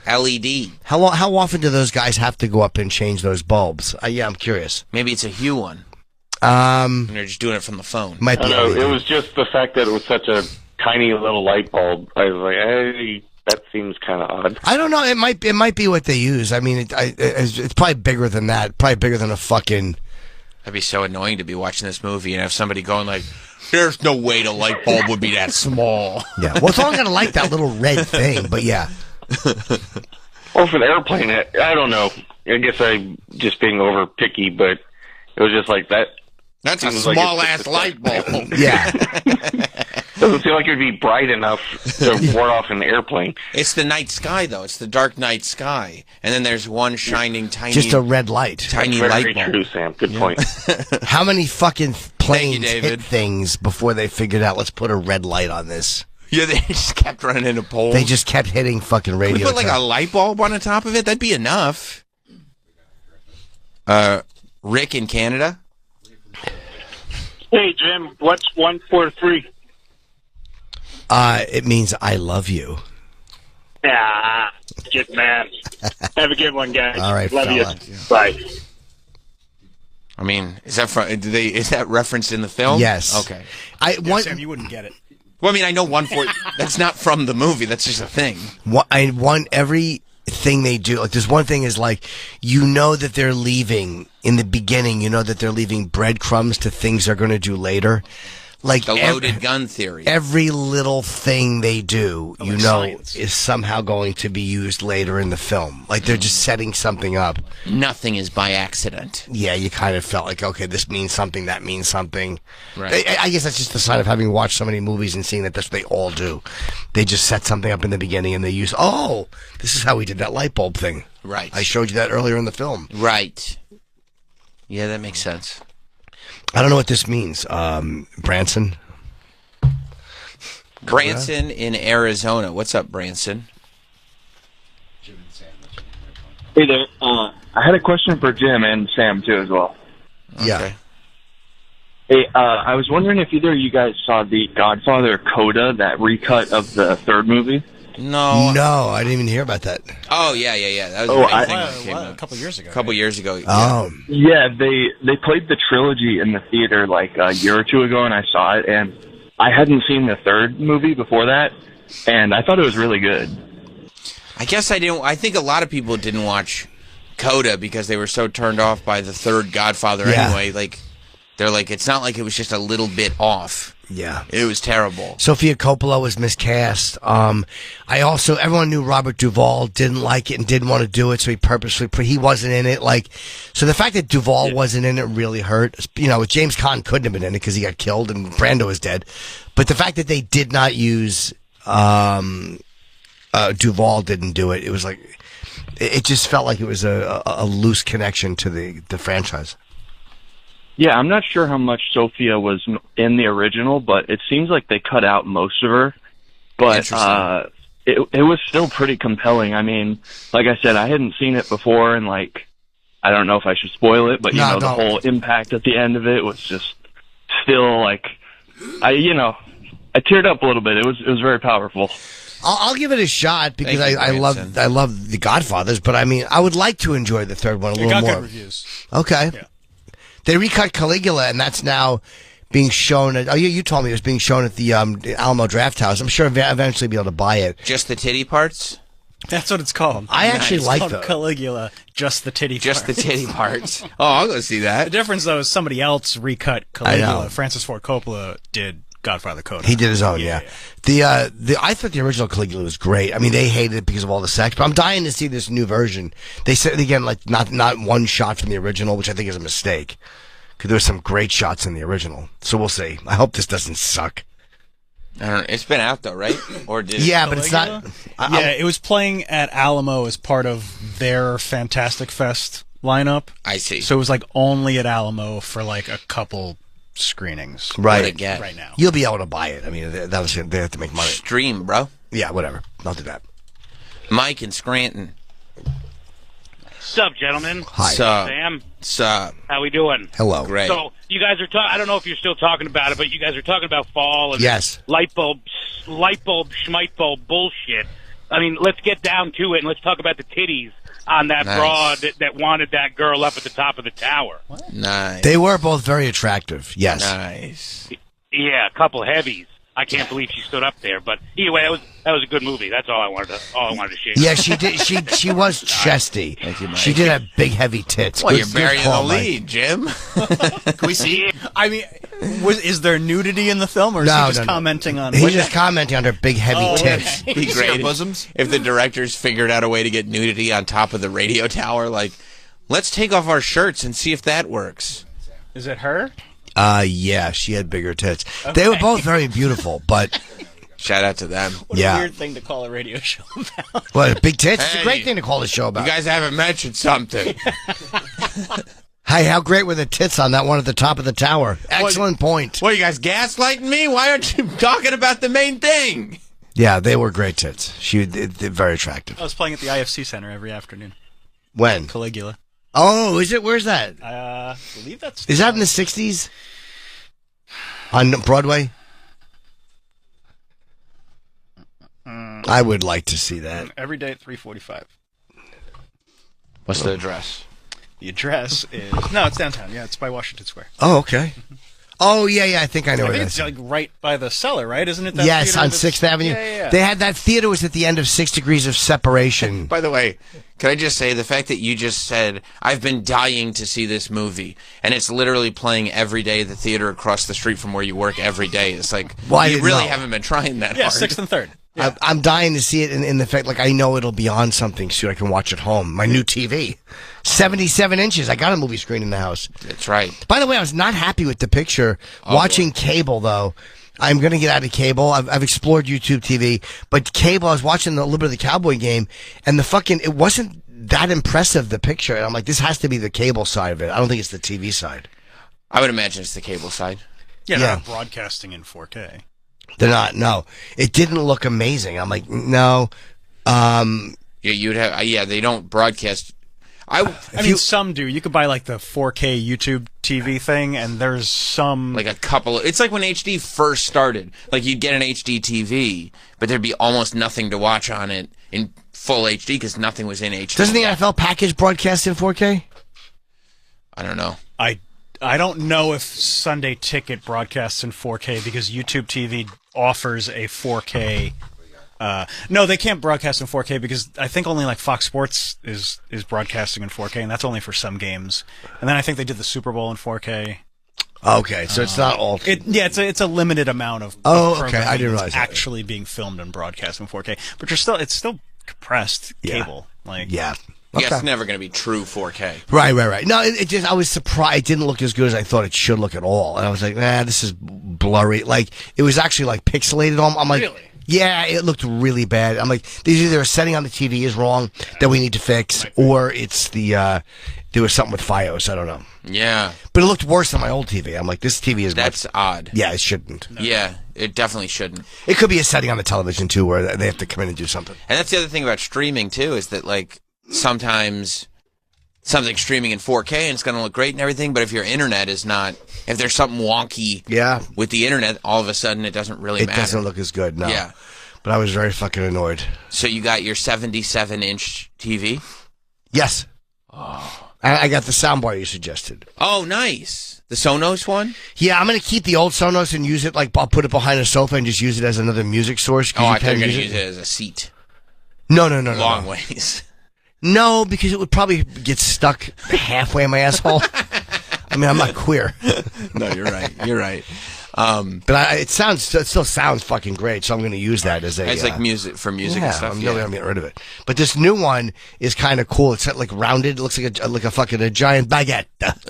Speaker 2: LED.
Speaker 1: How often do those guys have to go up and change those bulbs? Yeah, I'm curious.
Speaker 2: Maybe it's a hue one. And they're just doing it from the phone.
Speaker 1: Might be.
Speaker 5: It was just the fact that it was such a tiny little light bulb. I was like, hey, that seems kind of odd.
Speaker 1: I don't know. It might be what they use. I mean, it's probably bigger than that. Probably bigger than a fucking.
Speaker 2: That'd be so annoying to be watching this movie and have somebody going like, there's no way the light bulb would be that small.
Speaker 1: Yeah, well, it's only going to light that little red thing, but yeah.
Speaker 5: Well, for the airplane, I don't know. I guess I'm just being over picky, but it was just like that.
Speaker 2: That's a small-ass light bulb.
Speaker 1: Yeah.
Speaker 5: Doesn't seem like it would be bright enough to ward off an airplane.
Speaker 2: It's the night sky, though. It's the dark night sky. And then there's one shining tiny...
Speaker 1: Just a red light.
Speaker 2: Tiny light bulb.
Speaker 5: Very true, Sam. Good point.
Speaker 1: How many fucking planes hit things before they figured out, let's put a red light on this?
Speaker 2: Yeah, they just kept running into poles.
Speaker 1: They just kept hitting fucking radio.
Speaker 2: Could we put like a light bulb on the top of it? That'd be enough. Rick in Canada?
Speaker 6: Hey, Jim, what's 143?
Speaker 1: It means I love you.
Speaker 6: Ah, good man. Have a good one, guys.
Speaker 1: All right,
Speaker 6: love
Speaker 1: fella.
Speaker 6: you. Bye.
Speaker 2: I mean, is that referenced in the film?
Speaker 1: Yes.
Speaker 2: Okay.
Speaker 3: Sam, you wouldn't get it.
Speaker 2: Well, I mean, I know 140. That's not from the movie. That's just a thing.
Speaker 1: Everything they do, like there's one thing is like, you know that they're leaving in the beginning. You know that they're leaving breadcrumbs to things they're going to do later. Like
Speaker 2: the loaded gun theory.
Speaker 1: Every little thing they do,
Speaker 3: science.
Speaker 1: is somehow going to be used later in the film. Like they're just setting something up.
Speaker 2: Nothing is by accident.
Speaker 1: Yeah, you kind of felt like, okay, this means something, that means something.
Speaker 2: Right.
Speaker 1: I guess that's just the sign of having watched so many movies and seeing that that's what they all do. They just set something up in the beginning and they use, this is how we did that light bulb thing.
Speaker 2: Right.
Speaker 1: I showed you that earlier in the film.
Speaker 2: Right. Yeah, that makes sense.
Speaker 1: I don't know what this means. Branson?
Speaker 2: Branson in Arizona. What's up, Branson?
Speaker 7: Hey there. I had a question for Jim and Sam, too, as well.
Speaker 1: Yeah.
Speaker 2: Okay.
Speaker 7: Hey, I was wondering if either of you guys saw the Godfather Coda, that recut of the third movie?
Speaker 1: No, I didn't even hear about that.
Speaker 2: Oh, yeah. That was a big thing when it came out.
Speaker 3: A couple years ago.
Speaker 7: Yeah, they played the trilogy in the theater like a year or two ago, and I saw it, and I hadn't seen the third movie before that, and I thought it was really good.
Speaker 2: I guess I didn't. I think a lot of people didn't watch Coda because they were so turned off by the third Godfather anyway. Like, they're like, it's not like it was just a little bit off.
Speaker 1: Yeah.
Speaker 2: It was terrible.
Speaker 1: Sofia Coppola was miscast. Everyone knew Robert Duvall didn't like it and didn't want to do it, so he wasn't in it. So the fact that Duvall wasn't in it really hurt. James Caan couldn't have been in it because he got killed and Brando was dead. But the fact that they did not use, Duvall didn't do it, it was like, it just felt like it was a loose connection to the franchise.
Speaker 7: Yeah, I'm not sure how much Sophia was in the original, but it seems like they cut out most of her. But it was still pretty compelling. I mean, like I said, I hadn't seen it before, and I don't know if I should spoil it, but the whole impact at the end of it was just still I teared up a little bit. It was very powerful.
Speaker 1: I'll give it a shot because I love the Godfathers, but I mean, I would like to enjoy the third one a little more.
Speaker 3: Good reviews.
Speaker 1: Okay.
Speaker 3: Yeah.
Speaker 1: They recut Caligula, and that's now being shown at... you told me it was being shown at the Alamo Draft House. I'm sure eventually be able to buy it.
Speaker 2: Just the titty parts?
Speaker 3: That's what it's called.
Speaker 1: I actually like
Speaker 3: that. Caligula, just the titty parts.
Speaker 2: Just the titty parts. Oh, I'll go see that.
Speaker 3: The difference, though, is somebody else recut Caligula. Francis Ford Coppola did Godfather Coda.
Speaker 1: He did his own, yeah. I thought the original Caligula was great. I mean, they hated it because of all the sex, but I'm dying to see this new version. They said, again, not one shot from the original, which I think is a mistake. Because there were some great shots in the original. So we'll see. I hope this doesn't suck.
Speaker 2: I don't know. It's been out though, right? Or did
Speaker 1: Yeah, but it's not.
Speaker 3: Yeah, it was playing at Alamo as part of their Fantastic Fest lineup.
Speaker 2: I see.
Speaker 3: So it was like only at Alamo for like a couple screenings.
Speaker 2: What a get.
Speaker 3: Right now.
Speaker 1: You'll be able to buy it. I mean, they have to make money.
Speaker 2: Stream, bro.
Speaker 1: Yeah, whatever. I'll do that.
Speaker 2: Mike in Scranton.
Speaker 6: Sup, gentlemen?
Speaker 1: Hi.
Speaker 2: Sup.
Speaker 6: Sam?
Speaker 2: Sup.
Speaker 6: How we doing?
Speaker 1: Hello.
Speaker 2: Great.
Speaker 6: So, you guys are talking, I don't know if you're still talking about it, but you guys are talking about fall and
Speaker 1: Yes.
Speaker 6: light bulb, schmite bulb bullshit. I mean, let's get down to it and let's talk about the titties on that
Speaker 2: Nice.
Speaker 6: broad that wanted that girl up at the top of the tower.
Speaker 2: Nice.
Speaker 1: They were both very attractive. Yes.
Speaker 2: Nice.
Speaker 6: Yeah, a couple heavies. I can't believe she stood up there, but anyway, that was a good movie. That's all I wanted to share.
Speaker 1: Yeah, she did. She was chesty.
Speaker 2: Thank you, Mike.
Speaker 1: She did have big, heavy tits.
Speaker 2: Well,
Speaker 1: Good-
Speaker 2: you're
Speaker 1: good
Speaker 2: burying
Speaker 1: call,
Speaker 2: the
Speaker 1: Mike.
Speaker 2: lead, Jim.
Speaker 1: Can we see?
Speaker 3: I mean, is there nudity in the film, or is
Speaker 1: No,
Speaker 3: he just
Speaker 1: no.
Speaker 3: commenting on?
Speaker 1: He's just commenting on her big, heavy tits.
Speaker 2: Be great if the directors figured out a way to get nudity on top of the radio tower. Like, let's take off our shirts and see if that works.
Speaker 3: Is it her?
Speaker 1: Yeah, she had bigger tits. They were both very beautiful, but
Speaker 2: Shout out to them.
Speaker 3: What
Speaker 1: Yeah.
Speaker 3: a weird thing to call a radio show about.
Speaker 1: well, big tits. It's a
Speaker 2: Hey,
Speaker 1: great thing to call the show
Speaker 2: You
Speaker 1: about.
Speaker 2: guys haven't mentioned something.
Speaker 1: Hey, how great were the tits on that one at the top of the tower? Excellent point.
Speaker 2: What, you guys gaslighting me? Why aren't you talking about the main thing?
Speaker 1: Yeah, they were great tits. They're very attractive.
Speaker 3: I was playing at the IFC Center every afternoon.
Speaker 1: When?
Speaker 3: Caligula.
Speaker 1: Oh, is it? Where's that?
Speaker 3: I believe that's.
Speaker 1: Is that in the 60s? On Broadway? I would like to see that.
Speaker 3: Every day at 3:45.
Speaker 2: What's the address?
Speaker 3: The address is it's downtown. Yeah, it's by Washington Square.
Speaker 1: Oh, okay. Oh, yeah, I think I know
Speaker 3: I
Speaker 1: where
Speaker 3: think
Speaker 1: that
Speaker 3: it's
Speaker 1: is.
Speaker 3: like right by the cellar, right? Isn't it? That
Speaker 1: Yes,
Speaker 3: theater
Speaker 1: on
Speaker 3: that's-
Speaker 1: 6th Avenue.
Speaker 3: Yeah.
Speaker 1: They had that theater was at the end of 6 Degrees of Separation.
Speaker 2: By the way, can I just say the fact that you just said, I've been dying to see this movie, and it's literally playing every day at the theater across the street from where you work every day. It's like,
Speaker 1: Well, I
Speaker 2: you
Speaker 1: didn't
Speaker 2: really
Speaker 1: know.
Speaker 2: haven't been trying that
Speaker 3: Yeah,
Speaker 2: hard.
Speaker 3: 6th and 3rd. Yeah.
Speaker 1: I'm dying to see it in the fact, like, I know it'll be on something soon. I can watch at home. My new TV. 77 inches. I got a movie screen in the house.
Speaker 2: That's right.
Speaker 1: By the way, I was not happy with the picture. Watching cable, though. I'm going to get out of cable. I've explored YouTube TV. But cable, I was watching the Liberty Cowboy game, and it wasn't that impressive, the picture. And I'm like, this has to be the cable side of it. I don't think it's the TV side.
Speaker 2: I would imagine it's the cable side.
Speaker 3: Yeah,
Speaker 1: Yeah.
Speaker 3: they're not broadcasting in 4K.
Speaker 1: They're not. No. It didn't look amazing. I'm like, no.
Speaker 2: Yeah, you'd have. Yeah, they don't broadcast.
Speaker 3: I mean, some do. You could buy like the 4K YouTube TV thing, and there's some
Speaker 2: like a couple. It's like when HD first started. Like you'd get an HD TV, but there'd be almost nothing to watch on it in full HD because nothing was in HD.
Speaker 1: Doesn't the NFL package broadcast in 4K?
Speaker 2: I don't know.
Speaker 3: I don't know if Sunday Ticket broadcasts in 4K because YouTube TV offers a 4K. No, they can't broadcast in 4K because I think only like Fox Sports is broadcasting in 4K, and that's only for some games. And then I think they did the Super Bowl in 4K.
Speaker 1: Okay, so it's not all.
Speaker 3: It's a limited amount of.
Speaker 1: Oh,
Speaker 3: of
Speaker 1: okay, I didn't
Speaker 3: programming
Speaker 1: realize
Speaker 3: that's
Speaker 1: that.
Speaker 3: actually being filmed and broadcast in 4K, but it's still compressed cable. Like
Speaker 1: Yeah.
Speaker 2: Yeah,
Speaker 1: Okay.
Speaker 2: it's never going to be true 4K.
Speaker 1: Right. No, it just, I was surprised. It didn't look as good as I thought it should look at all. And I was like, this is blurry. Like, it was actually like pixelated. I'm like,
Speaker 3: Really?
Speaker 1: yeah, it looked really bad. I'm like, there's either a setting on the TV is wrong that we need to fix, or it's there was something with FiOS. I don't know.
Speaker 2: Yeah,
Speaker 1: But it looked worse than my old TV. I'm like, this TV is
Speaker 2: that's odd.
Speaker 1: Yeah, it shouldn't.
Speaker 2: Yeah, it definitely shouldn't.
Speaker 1: It could be a setting on the television, too, where they have to come in and do something.
Speaker 2: And that's the other thing about streaming too, is that like sometimes something streaming in 4K and it's going to look great and everything, but if your internet is not, if there's something wonky with the internet, all of a sudden it doesn't really matter.
Speaker 1: It doesn't look as good, no.
Speaker 2: Yeah.
Speaker 1: But I was very fucking annoyed.
Speaker 2: So you got your 77-inch TV?
Speaker 1: Yes. Oh. I got the soundbar you suggested.
Speaker 2: Oh, nice. The Sonos one?
Speaker 1: Yeah, I'm going to keep the old Sonos and use it, like, I'll put it behind a sofa and just use it as another music source.
Speaker 2: Oh, I thought you were going to use it as a seat.
Speaker 1: No.
Speaker 2: Long ways.
Speaker 1: No, because it would probably get stuck halfway in my asshole. I mean, I'm not queer.
Speaker 2: No, you're right.
Speaker 1: But it still sounds fucking great, so I'm going to use that as a...
Speaker 2: It's like music, for music and stuff.
Speaker 1: I'm getting rid of it. But this new one is kind of cool. It's like rounded. It looks like a giant baguette.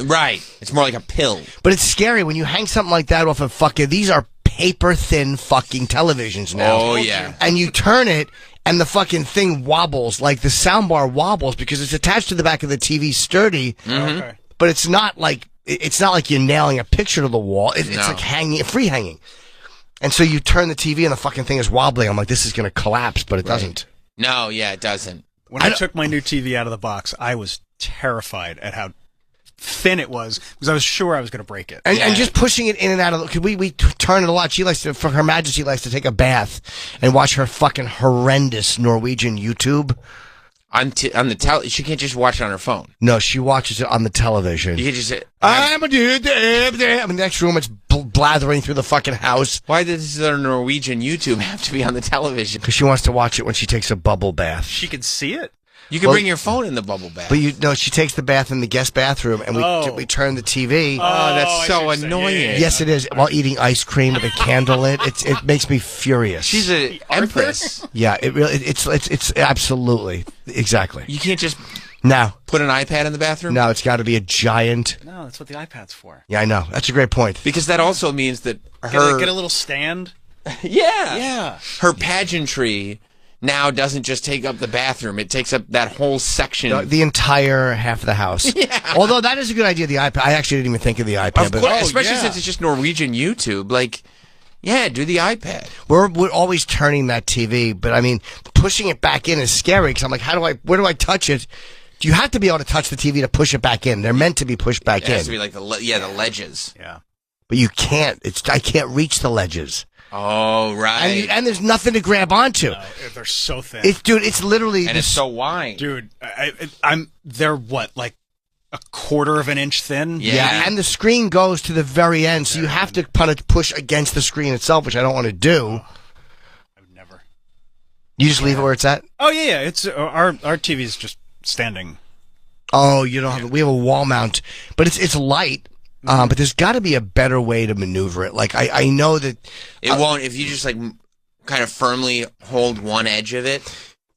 Speaker 2: Right. It's more like a pill.
Speaker 1: But it's scary when you hang something like that off of fucking... These are paper-thin fucking televisions now.
Speaker 2: Oh, yeah.
Speaker 1: And you turn it, and the fucking thing wobbles, like the soundbar wobbles, because it's attached to the back of the TV sturdy,
Speaker 3: Okay.
Speaker 1: but it's not like you're nailing a picture to the wall. It's
Speaker 2: No.
Speaker 1: like free hanging. And so you turn the TV, and the fucking thing is wobbling. I'm like, this is going to collapse, but it doesn't.
Speaker 2: No, yeah, it doesn't.
Speaker 3: When I took my new TV out of the box, I was terrified at how thin it was because I was sure I was going to break it.
Speaker 1: And just pushing it in and out of because we turn it a lot. She likes to, for Her Majesty likes to take a bath and watch her fucking horrendous Norwegian YouTube.
Speaker 2: On the she can't just watch it on her phone.
Speaker 1: No, she watches it on the television.
Speaker 2: You can just say,
Speaker 1: I'm a dude. I'm in the next room. It's blathering through the fucking house.
Speaker 2: why does the Norwegian YouTube have to be on the television?
Speaker 1: Because she wants to watch it when she takes a bubble bath.
Speaker 3: She could see it.
Speaker 2: You can bring your phone in the bubble bath.
Speaker 1: But she takes the bath in the guest bathroom, and we turn the TV.
Speaker 2: Oh, that's so annoying.
Speaker 1: Yes, it is. While eating ice cream with a candle lit, it makes me furious.
Speaker 2: She's an empress.
Speaker 1: Yeah, it really it's absolutely exactly.
Speaker 2: You can't just
Speaker 1: No,
Speaker 2: put an iPad in the bathroom?
Speaker 1: no, it's got to be a giant.
Speaker 3: No, that's what the iPad's for.
Speaker 1: Yeah, I know. That's a great point.
Speaker 2: Because that also means that
Speaker 3: Get a little stand.
Speaker 2: Yeah. Her pageantry now doesn't just take up the bathroom. It takes up that whole section.
Speaker 1: The entire half of the house.
Speaker 2: Yeah.
Speaker 1: Although that is a good idea, the iPad. I actually didn't even think of the iPad.
Speaker 2: Of course, especially since it's just Norwegian YouTube. Like, yeah, do the iPad.
Speaker 1: We're always turning that TV, but I mean, pushing it back in is scary because I'm like, where do I touch it? You have to be able to touch the TV to push it back in. They're meant to be pushed back
Speaker 2: It
Speaker 1: in.
Speaker 2: has to be like the ledges.
Speaker 3: Yeah.
Speaker 1: But you can't. I can't reach the ledges.
Speaker 2: Oh, right.
Speaker 1: And there's nothing to grab onto.
Speaker 3: They're so thin.
Speaker 1: It's literally.
Speaker 2: And it's so wide.
Speaker 3: Dude, they're what, like a quarter of an inch thin?
Speaker 1: Yeah, and the screen goes to the very end, so you have to kind of push against the screen itself, which I don't want to do.
Speaker 3: I would never.
Speaker 1: You just leave it where it's at?
Speaker 3: Oh, yeah. It's our TV's just standing.
Speaker 1: Oh, you don't have. We have a wall mount, but it's light. But there's got to be a better way to maneuver it. Like I know that
Speaker 2: it won't. If you just like kind of firmly hold one edge of it,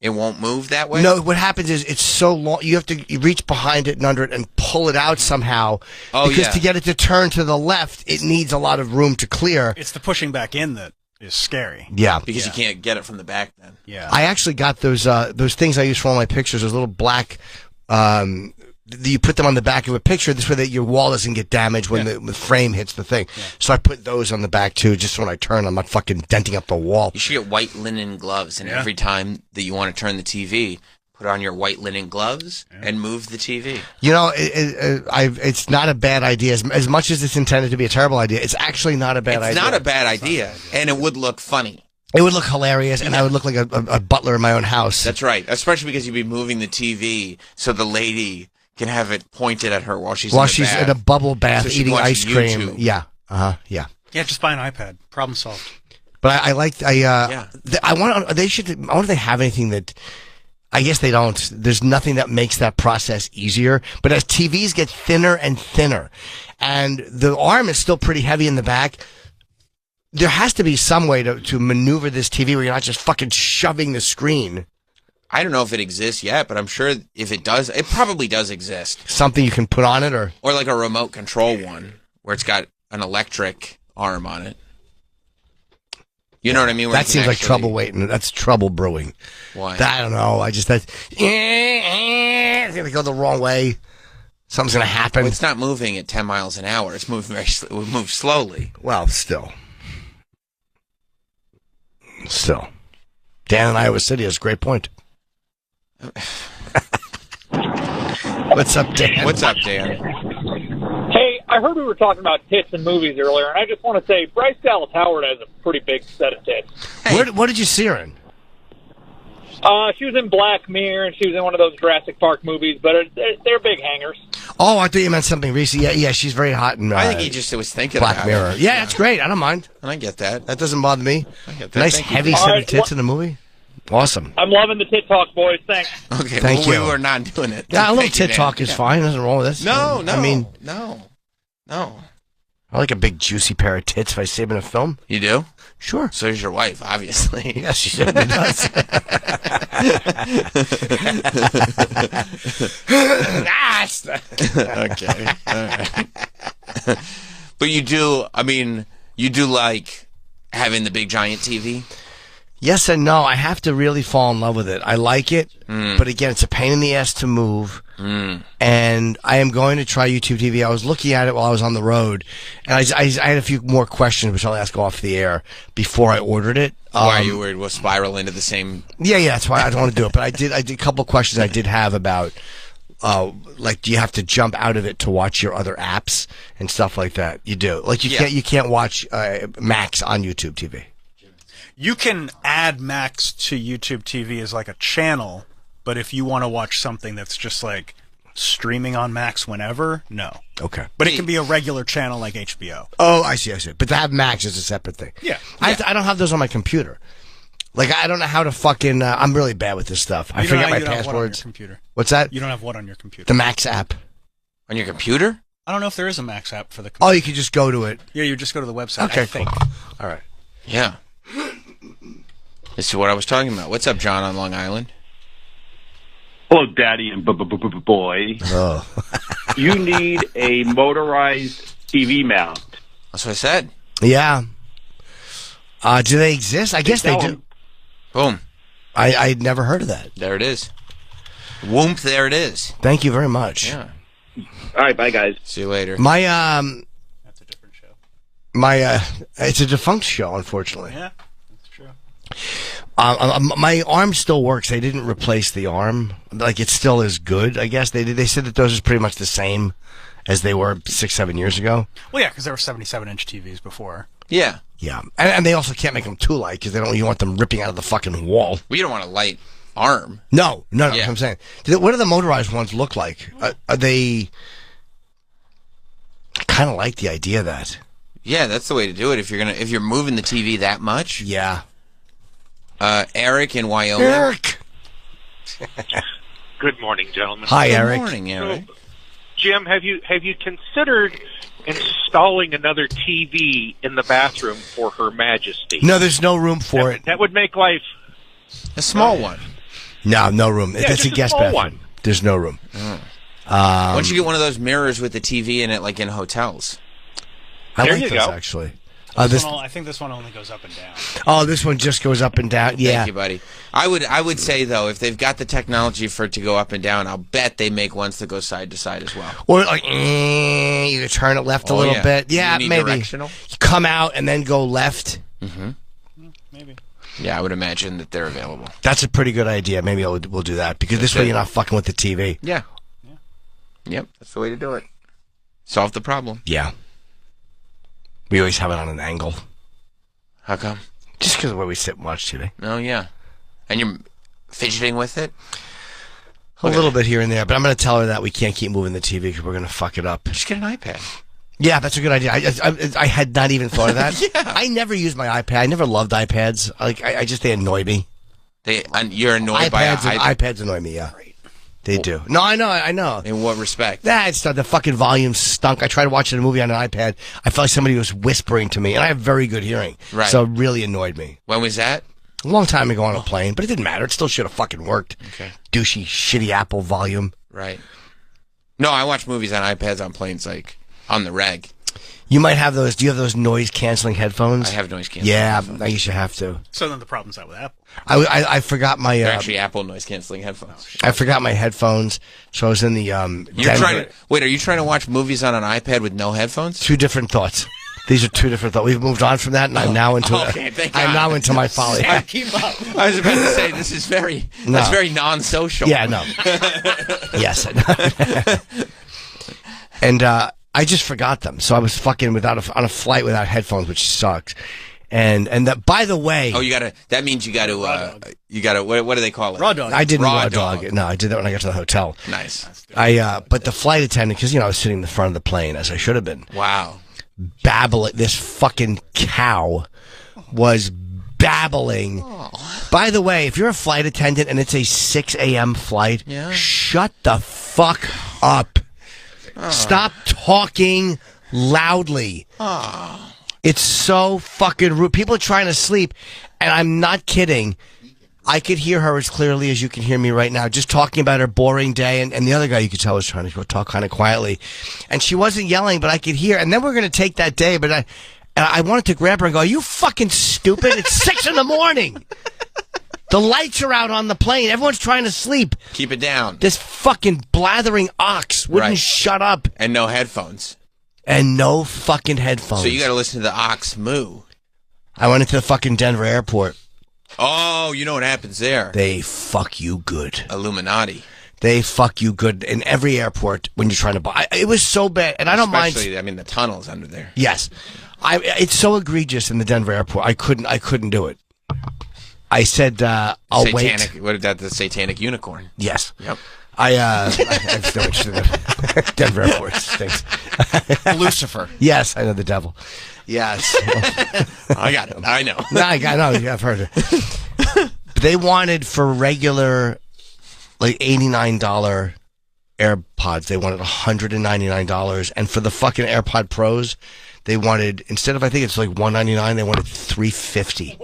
Speaker 2: it won't move that way.
Speaker 1: No, what happens is it's so long. You have to reach behind it and under it and pull it out somehow.
Speaker 2: Oh,
Speaker 1: because to get it to turn to the left, it needs a lot of room to clear.
Speaker 3: It's the pushing back in that is scary.
Speaker 1: Yeah,
Speaker 2: because you can't get it from the back then.
Speaker 3: Yeah,
Speaker 1: I actually got those things I use for all my pictures. Those little black. You put them on the back of a picture this way that your wall doesn't get damaged when the frame hits the thing. Yeah. So I put those on the back too, just so when I turn, I'm not fucking denting up the wall.
Speaker 2: You should get white linen gloves, and every time that you want to turn the TV, put on your white linen gloves and move the TV.
Speaker 1: You know, it's not a bad idea. As much as it's intended to be a terrible idea, it's actually not a bad idea.
Speaker 2: It's not a bad idea, and it would look funny.
Speaker 1: It would look hilarious, and I would look like a butler in my own house.
Speaker 2: That's right, especially because you'd be moving the TV so the lady can have it pointed at her while she's
Speaker 1: in a bubble bath
Speaker 2: so
Speaker 1: eating ice cream.
Speaker 2: YouTube.
Speaker 1: Yeah, yeah.
Speaker 3: Yeah, just buy an iPad. Problem solved.
Speaker 1: But I wonder if they have anything that. I guess they don't. There's nothing that makes that process easier. But as TVs get thinner and thinner, and the arm is still pretty heavy in the back, there has to be some way to maneuver this TV where you're not just fucking shoving the screen.
Speaker 2: I don't know if it exists yet, but I'm sure if it does, it probably does exist.
Speaker 1: Something you can put on it, or
Speaker 2: like a remote control one where it's got an electric arm on it. You know what I mean?
Speaker 1: That seems like trouble waiting. That's trouble brewing.
Speaker 2: Why?
Speaker 1: I don't know. It's gonna go the wrong way. Something's gonna happen.
Speaker 2: Well, it's not moving at 10 miles an hour. It's moving it moves slowly.
Speaker 1: Well, still. Dan in Iowa City has a great point. What's up, Dan?
Speaker 2: What's up, Dan?
Speaker 8: Hey, I heard we were talking about tits in movies earlier, and I just want to say Bryce Dallas Howard has a pretty big set of tits.
Speaker 1: Hey. What did you see her in?
Speaker 8: She was in Black Mirror, and she was in one of those Jurassic Park movies, but they're big hangers.
Speaker 1: Oh, I thought you meant something recent. Yeah, she's very hot in
Speaker 2: I think he just was thinking
Speaker 1: Black
Speaker 2: about
Speaker 1: Mirror.
Speaker 2: it.
Speaker 1: Yeah, that's great. I don't mind.
Speaker 2: And I get that.
Speaker 1: That doesn't bother me.
Speaker 2: I get that.
Speaker 1: Nice heavy set of tits in the movie. Awesome.
Speaker 8: I'm loving the tit talk, boys. Thanks.
Speaker 2: Okay,
Speaker 1: Thank you.
Speaker 2: We were not doing it.
Speaker 1: Yeah, a little tit talk is fine. Nothing wrong with this.
Speaker 2: No.
Speaker 1: I mean,
Speaker 2: no.
Speaker 1: I like a big juicy pair of tits if I see them in a film.
Speaker 2: You do?
Speaker 1: Sure.
Speaker 2: So is your wife, obviously.
Speaker 1: Yes, she certainly does.
Speaker 2: Okay. All right. But you do. I mean, you do like having the big giant TV?
Speaker 1: Yes and no. I have to really fall in love with it. I like it, but again, it's a pain in the ass to move. And I am going to try YouTube TV. I was looking at it while I was on the road, and I had a few more questions, which I'll ask off the air before I ordered it.
Speaker 2: Why are you worried we'll spiral into the same?
Speaker 1: Yeah, that's why I don't want to do it. But I did a couple of questions I did have about, like, do you have to jump out of it to watch your other apps and stuff like that? You do. Like, you can't watch Max on YouTube TV.
Speaker 3: You can add Max to YouTube TV as like a channel, but if you want to watch something that's just like streaming on Max whenever, no.
Speaker 1: Okay.
Speaker 3: But it can be a regular channel like HBO.
Speaker 1: Oh, I see. But to have Max is a separate thing.
Speaker 3: Yeah.
Speaker 1: I don't have those on my computer. Like, I don't know how to fucking... I'm really bad with this stuff. I forget my passwords.
Speaker 3: What on your computer?
Speaker 1: What's that?
Speaker 3: You don't have what on your computer?
Speaker 1: The Max app.
Speaker 2: On your computer?
Speaker 3: I don't know if there is a Max app for the computer.
Speaker 1: Oh, you could just go to it.
Speaker 3: Yeah, you just go to the website.
Speaker 1: Okay,
Speaker 3: I think.
Speaker 1: cool. All right.
Speaker 2: Yeah. This is what I was talking about. What's up, John on Long Island?
Speaker 9: Hello, Daddy and boy.
Speaker 1: Oh.
Speaker 9: You need a motorized TV mount.
Speaker 2: That's what I said.
Speaker 1: Yeah. Do they exist? I guess they do.
Speaker 2: Boom.
Speaker 1: I'd never heard of that.
Speaker 2: There it is. Whoomp, there it is.
Speaker 1: Thank you very much.
Speaker 2: Yeah.
Speaker 9: All right, bye, guys.
Speaker 2: See you later.
Speaker 1: My,
Speaker 3: That's a different show.
Speaker 1: it's a defunct show, unfortunately.
Speaker 3: Yeah, that's true.
Speaker 1: My arm still works. They didn't replace the arm. Like, it still is good, I guess. They said that those are pretty much the same as they were 6-7 years ago.
Speaker 3: Well, yeah, because there were 77-inch TVs before.
Speaker 2: Yeah.
Speaker 1: Yeah. And they also can't make them too light because you want them ripping out of the fucking wall.
Speaker 2: We don't want a light arm.
Speaker 1: No,
Speaker 2: Yeah.
Speaker 1: That's what I'm saying. What do the motorized ones look like? Are they... I kind of like the idea of that.
Speaker 2: Yeah, that's the way to do it. If you're moving the TV that much.
Speaker 1: Yeah.
Speaker 2: Eric in Wyoming.
Speaker 1: Eric!
Speaker 10: Good morning, gentlemen.
Speaker 1: Hi, Eric.
Speaker 2: Good morning, Eric.
Speaker 10: So, Jim, have you considered installing another TV in the bathroom for Her Majesty?
Speaker 1: No, there's no room for it.
Speaker 10: That would make life
Speaker 2: A small one.
Speaker 1: No room.
Speaker 10: Yeah,
Speaker 1: That's
Speaker 10: just
Speaker 1: a guest
Speaker 10: small
Speaker 1: bathroom.
Speaker 10: one.
Speaker 1: There's no room.
Speaker 2: Why don't you get one of those mirrors with the TV in it, like in hotels?
Speaker 1: I
Speaker 10: There
Speaker 1: like
Speaker 10: you
Speaker 1: those,
Speaker 10: go.
Speaker 1: actually.
Speaker 3: I think this one only goes up and down.
Speaker 1: Oh, this one just goes up and down. Yeah.
Speaker 2: Thank you, buddy. I would say though, if they've got the technology for it to go up and down, I'll bet they make ones that go side to side as well.
Speaker 1: Or like, you can turn it left a little bit. Yeah, maybe.
Speaker 2: Directional?
Speaker 1: You come out and then go left.
Speaker 3: Maybe.
Speaker 2: Yeah, I would imagine that they're available.
Speaker 1: That's a pretty good idea. Maybe we'll do that because this way you're not fucking with the TV.
Speaker 2: Yeah. Yep, that's the way to do it. Solve the problem.
Speaker 1: Yeah. We always have it on an angle.
Speaker 2: How come?
Speaker 1: Just because of where we sit and watch TV.
Speaker 2: Oh, yeah. And you're fidgeting with it?
Speaker 1: A little bit here and there, but I'm going to tell her that we can't keep moving the TV because we're going to fuck it up.
Speaker 2: Just get an iPad.
Speaker 1: Yeah, that's a good idea. I had not even thought of that.
Speaker 2: Yeah.
Speaker 1: I never used my iPad. I never loved iPads. Like, they annoy me.
Speaker 2: You're annoyed by
Speaker 1: iPads annoy me, yeah. They do. No, I know.
Speaker 2: In what respect?
Speaker 1: The fucking volume stunk. I tried watching a movie on an iPad. I felt like somebody was whispering to me, and I have very good hearing.
Speaker 2: Right.
Speaker 1: So it really annoyed me.
Speaker 2: When was that?
Speaker 1: A long time ago on a plane, but it didn't matter. It still should have fucking worked.
Speaker 2: Okay.
Speaker 1: Douchey, shitty Apple volume.
Speaker 2: Right. No, I watch movies on iPads on planes, like, on the reg.
Speaker 1: You might have those. Do you have those noise-canceling headphones?
Speaker 2: I have noise-canceling
Speaker 1: headphones. Yeah, I used to have to.
Speaker 3: So then the problem's not with Apple.
Speaker 1: I forgot my...
Speaker 2: They're actually Apple noise-canceling headphones.
Speaker 1: I forgot my headphones, so I was in the...
Speaker 2: Wait, are you trying to watch movies on an iPad with no headphones?
Speaker 1: Two different thoughts. These are two different thoughts. We've moved on from that, and I'm now into... I'm now into my folly.
Speaker 2: Keep up. I was about to say, this is that's very non-social.
Speaker 1: Yeah, no. Yes. And I just forgot them, so I was fucking on a flight without headphones, which sucks. And that, by the way,
Speaker 2: that means you gotta what do they call it?
Speaker 3: Raw dog.
Speaker 1: I didn't raw dog. No, I did that when I got to the hotel.
Speaker 2: Nice.
Speaker 1: But the flight attendant, because I was sitting in the front of the plane as I should have been.
Speaker 2: Wow.
Speaker 1: This fucking cow was babbling. Oh. By the way, if you're a flight attendant and it's a 6 a.m. flight, shut the fuck up. Oh. Stop talking loudly.
Speaker 2: Oh.
Speaker 1: It's so fucking rude. People are trying to sleep, and I'm not kidding. I could hear her as clearly as you can hear me right now, just talking about her boring day, and the other guy you could tell was trying to talk kind of quietly. And she wasn't yelling, but I could hear. And then we're going to take that day, but And I wanted to grab her and go, "Are you fucking stupid? It's 6 in the morning. The lights are out on the plane. Everyone's trying to sleep.
Speaker 2: Keep it down."
Speaker 1: This fucking blathering ox wouldn't shut up.
Speaker 2: And no headphones.
Speaker 1: And no fucking headphones.
Speaker 2: So you got to listen to the ox moo.
Speaker 1: I went into the fucking Denver airport.
Speaker 2: Oh, you know what happens there.
Speaker 1: They fuck you good.
Speaker 2: Illuminati.
Speaker 1: They fuck you good in every airport when you're trying to buy. It was so bad, and I don't mind.
Speaker 2: Especially, I mean, the tunnels under there.
Speaker 1: Yes, it's so egregious in the Denver airport. I couldn't do it. I said, "I'll wait."
Speaker 2: What is that? The satanic unicorn.
Speaker 1: Yes.
Speaker 2: Yep.
Speaker 1: I'm still interested in Denver airport stinks.
Speaker 11: Lucifer.
Speaker 1: Yes, I know the devil. Yes.
Speaker 2: I got it. I know.
Speaker 1: No, I've heard it. They wanted for regular, like $89 AirPods, they wanted $199, and for the fucking AirPod Pros, they wanted, instead of, I think it's like $199, they wanted $350.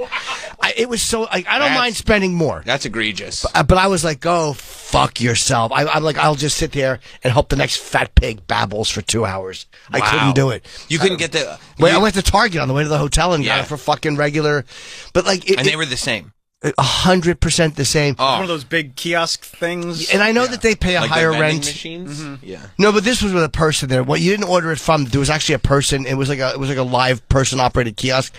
Speaker 1: It was so, like, I don't mind spending more.
Speaker 2: That's egregious.
Speaker 1: But I was like, go fuck yourself. I'm like, I'll just sit there and hope the next fat pig babbles for 2 hours.
Speaker 2: Wow.
Speaker 1: I couldn't do it.
Speaker 2: You couldn't get the...
Speaker 1: I went to Target on the way to the hotel and got it for fucking regular, but like...
Speaker 2: and they were the same.
Speaker 1: 100% the same.
Speaker 3: One of those big kiosk things.
Speaker 1: And I know that they pay a
Speaker 2: like
Speaker 1: higher
Speaker 2: the vending
Speaker 1: rent.
Speaker 2: Machines? Mm-hmm. Yeah.
Speaker 1: No, but this was with a person there. What you didn't order it from, there was actually a person. It was like a live person operated kiosk.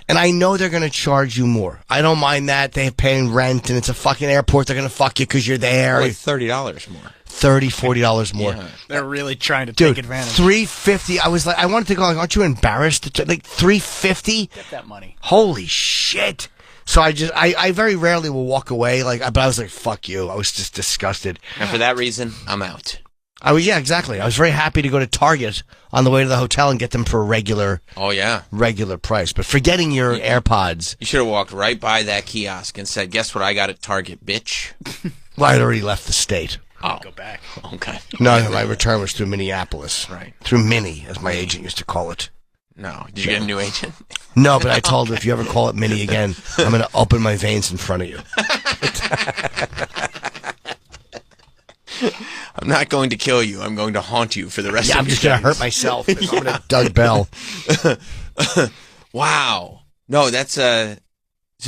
Speaker 1: And I know they're going to charge you more. I don't mind that. They're paying rent and it's a fucking airport. They're going to fuck you because you're there.
Speaker 2: Like $30 more.
Speaker 1: $30, $40 more.
Speaker 3: Yeah. They're really trying to take advantage.
Speaker 1: $350. I was like, I wanted to go, like, aren't you embarrassed? Like $350?
Speaker 3: Get that money.
Speaker 1: Holy shit. So I very rarely will walk away, but I was like, fuck you. I was just disgusted.
Speaker 2: And for that reason, I'm out.
Speaker 1: Yeah, exactly. I was very happy to go to Target on the way to the hotel and get them for a regular price. But forgetting your AirPods.
Speaker 2: You should have walked right by that kiosk and said, guess what I got at Target, bitch?
Speaker 1: Well, I'd already left the state.
Speaker 2: Oh.
Speaker 3: Go back.
Speaker 2: Okay.
Speaker 1: No, my return was through Minneapolis.
Speaker 2: Right.
Speaker 1: Through Minnie, as my agent used to call it.
Speaker 2: No. Did you get a new agent?
Speaker 1: No, but I told her, if you ever call it Minnie again, I'm going to open my veins in front of you.
Speaker 2: I'm not going to kill you. I'm going to haunt you for the rest of your
Speaker 1: I'm just going to hurt myself. I'm going to Doug Bell.
Speaker 2: Wow. No, that's so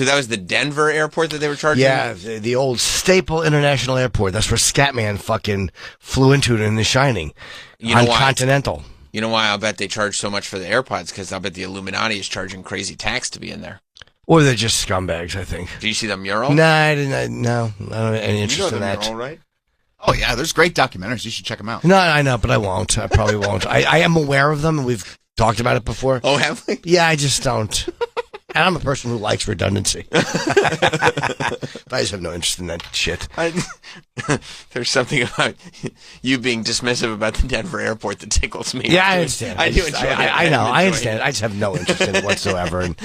Speaker 2: that was the Denver airport that they were charging?
Speaker 1: Yeah, the old Staple International Airport. That's where Scatman fucking flew into it in The Shining. On Continental.
Speaker 2: You know why I'll bet they charge so much for the AirPods? Because I'll bet the Illuminati is charging crazy tax to be in there.
Speaker 1: Or they're just scumbags, I think.
Speaker 2: Did you see the mural?
Speaker 1: No, I didn't. No, I don't have any interest in that.
Speaker 2: Mural, right?
Speaker 11: Oh, yeah, there's great documentaries. You should check them out.
Speaker 1: No, I know, but I won't. I probably won't. I am aware of them, and we've talked about it before.
Speaker 2: Oh, have we?
Speaker 1: Yeah, I just don't. And I'm a person who likes redundancy. But I just have no interest in that shit.
Speaker 2: There's something about you being dismissive about the Denver airport that tickles me.
Speaker 1: Yeah, I understand.
Speaker 2: I do enjoy it.
Speaker 1: I know. I understand. I just have no interest in it whatsoever. And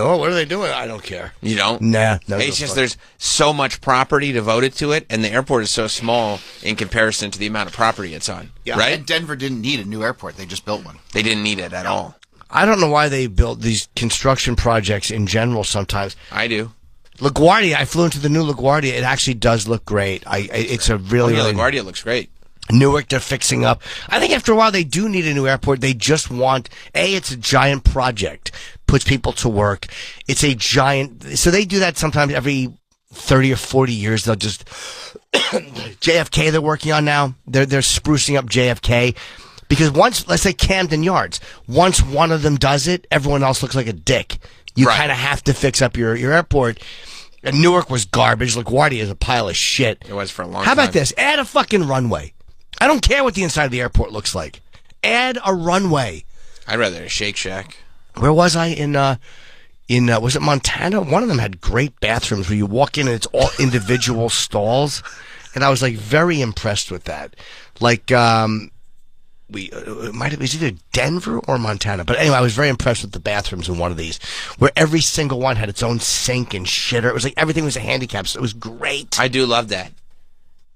Speaker 1: what are they doing? I don't care.
Speaker 2: You don't?
Speaker 1: Nah. No,
Speaker 2: it's just there's so much property devoted to it, and the airport is so small in comparison to the amount of property it's on.
Speaker 11: Yeah,
Speaker 2: right?
Speaker 11: And Denver didn't need a new airport. They just built one.
Speaker 2: They didn't need it at all.
Speaker 1: I don't know why they build these construction projects in general sometimes.
Speaker 2: I do.
Speaker 1: LaGuardia, I flew into the new LaGuardia. It actually does look great. It's a really...
Speaker 2: LaGuardia looks great.
Speaker 1: Newark, they're fixing up. I think after a while they do need a new airport. They just want... it's a giant project. Puts people to work. It's a giant... So they do that sometimes every 30 or 40 years. They'll just... JFK they're working on now. They're sprucing up JFK. Because once, let's say Camden Yards, once one of them does it, everyone else looks like a dick. You kind of have to fix up your airport. And Newark was garbage. LaGuardia is a pile of shit.
Speaker 2: It was for a long time.
Speaker 1: How about this? Add a fucking runway. I don't care what the inside of the airport looks like. Add a runway.
Speaker 2: I'd rather a Shake Shack.
Speaker 1: Where was I? Was it Montana? One of them had great bathrooms where you walk in and it's all individual stalls. And I was like very impressed with that. Like, it was either Denver or Montana. But anyway, I was very impressed with the bathrooms in one of these, where every single one had its own sink and shitter. It was like everything was a handicap, so it was great.
Speaker 2: I do love that.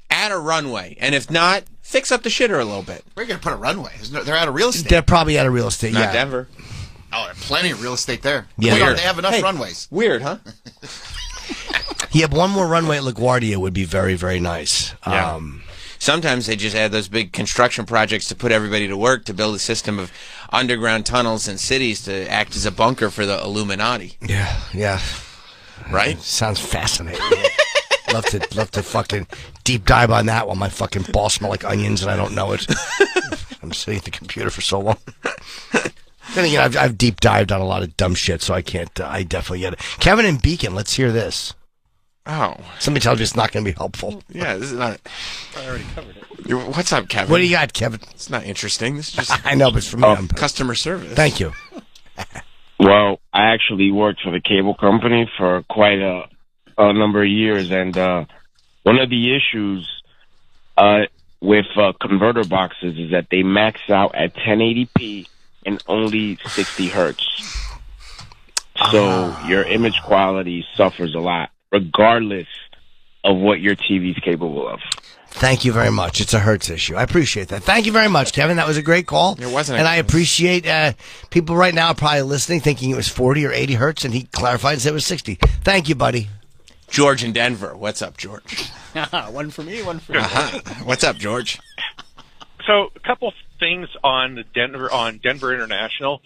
Speaker 2: Add a runway, and if not, fix up the shitter a little bit.
Speaker 11: Where are you going to put a runway? They're out of real estate.
Speaker 1: They're probably out of real estate,
Speaker 2: Not Denver.
Speaker 11: Oh, there's plenty of real estate there.
Speaker 1: Yeah.
Speaker 11: They have enough runways.
Speaker 2: Weird, huh?
Speaker 1: Yeah, one more runway at LaGuardia would be very, very nice.
Speaker 2: Yeah. Sometimes they just add those big construction projects to put everybody to work to build a system of underground tunnels and cities to act as a bunker for the Illuminati.
Speaker 1: Yeah.
Speaker 2: Right?
Speaker 1: Sounds fascinating. love to fucking deep dive on that while my fucking balls smell like onions and I don't know it. I'm sitting at the computer for so long. Then again, I've deep dived on a lot of dumb shit, so I can't. I definitely get it. Kevin and Beacon, let's hear this.
Speaker 2: Oh,
Speaker 1: somebody tells me it's not going to be helpful.
Speaker 2: Yeah, this is not.
Speaker 3: I already covered it.
Speaker 2: What's up, Kevin?
Speaker 1: What do you got, Kevin?
Speaker 2: It's not interesting. This is just.
Speaker 1: I know, but it's from me.
Speaker 2: Customer service.
Speaker 1: Thank you.
Speaker 12: Well, I actually worked for the cable company for quite a number of years, and one of the issues with converter boxes is that they max out at 1080p and only 60 hertz. So your image quality suffers a lot, regardless of what your TV is capable of.
Speaker 1: Thank you very much. It's a hertz issue. I appreciate that. Thank you very much, Kevin. That was a great call.
Speaker 2: It wasn't.
Speaker 1: And I appreciate people right now probably listening thinking it was 40 or 80 hertz, and he clarified and said it was 60. Thank you, buddy.
Speaker 2: George in Denver. What's up, George?
Speaker 3: One for me, one for you.
Speaker 2: What's up, George?
Speaker 10: So, a couple things on Denver International.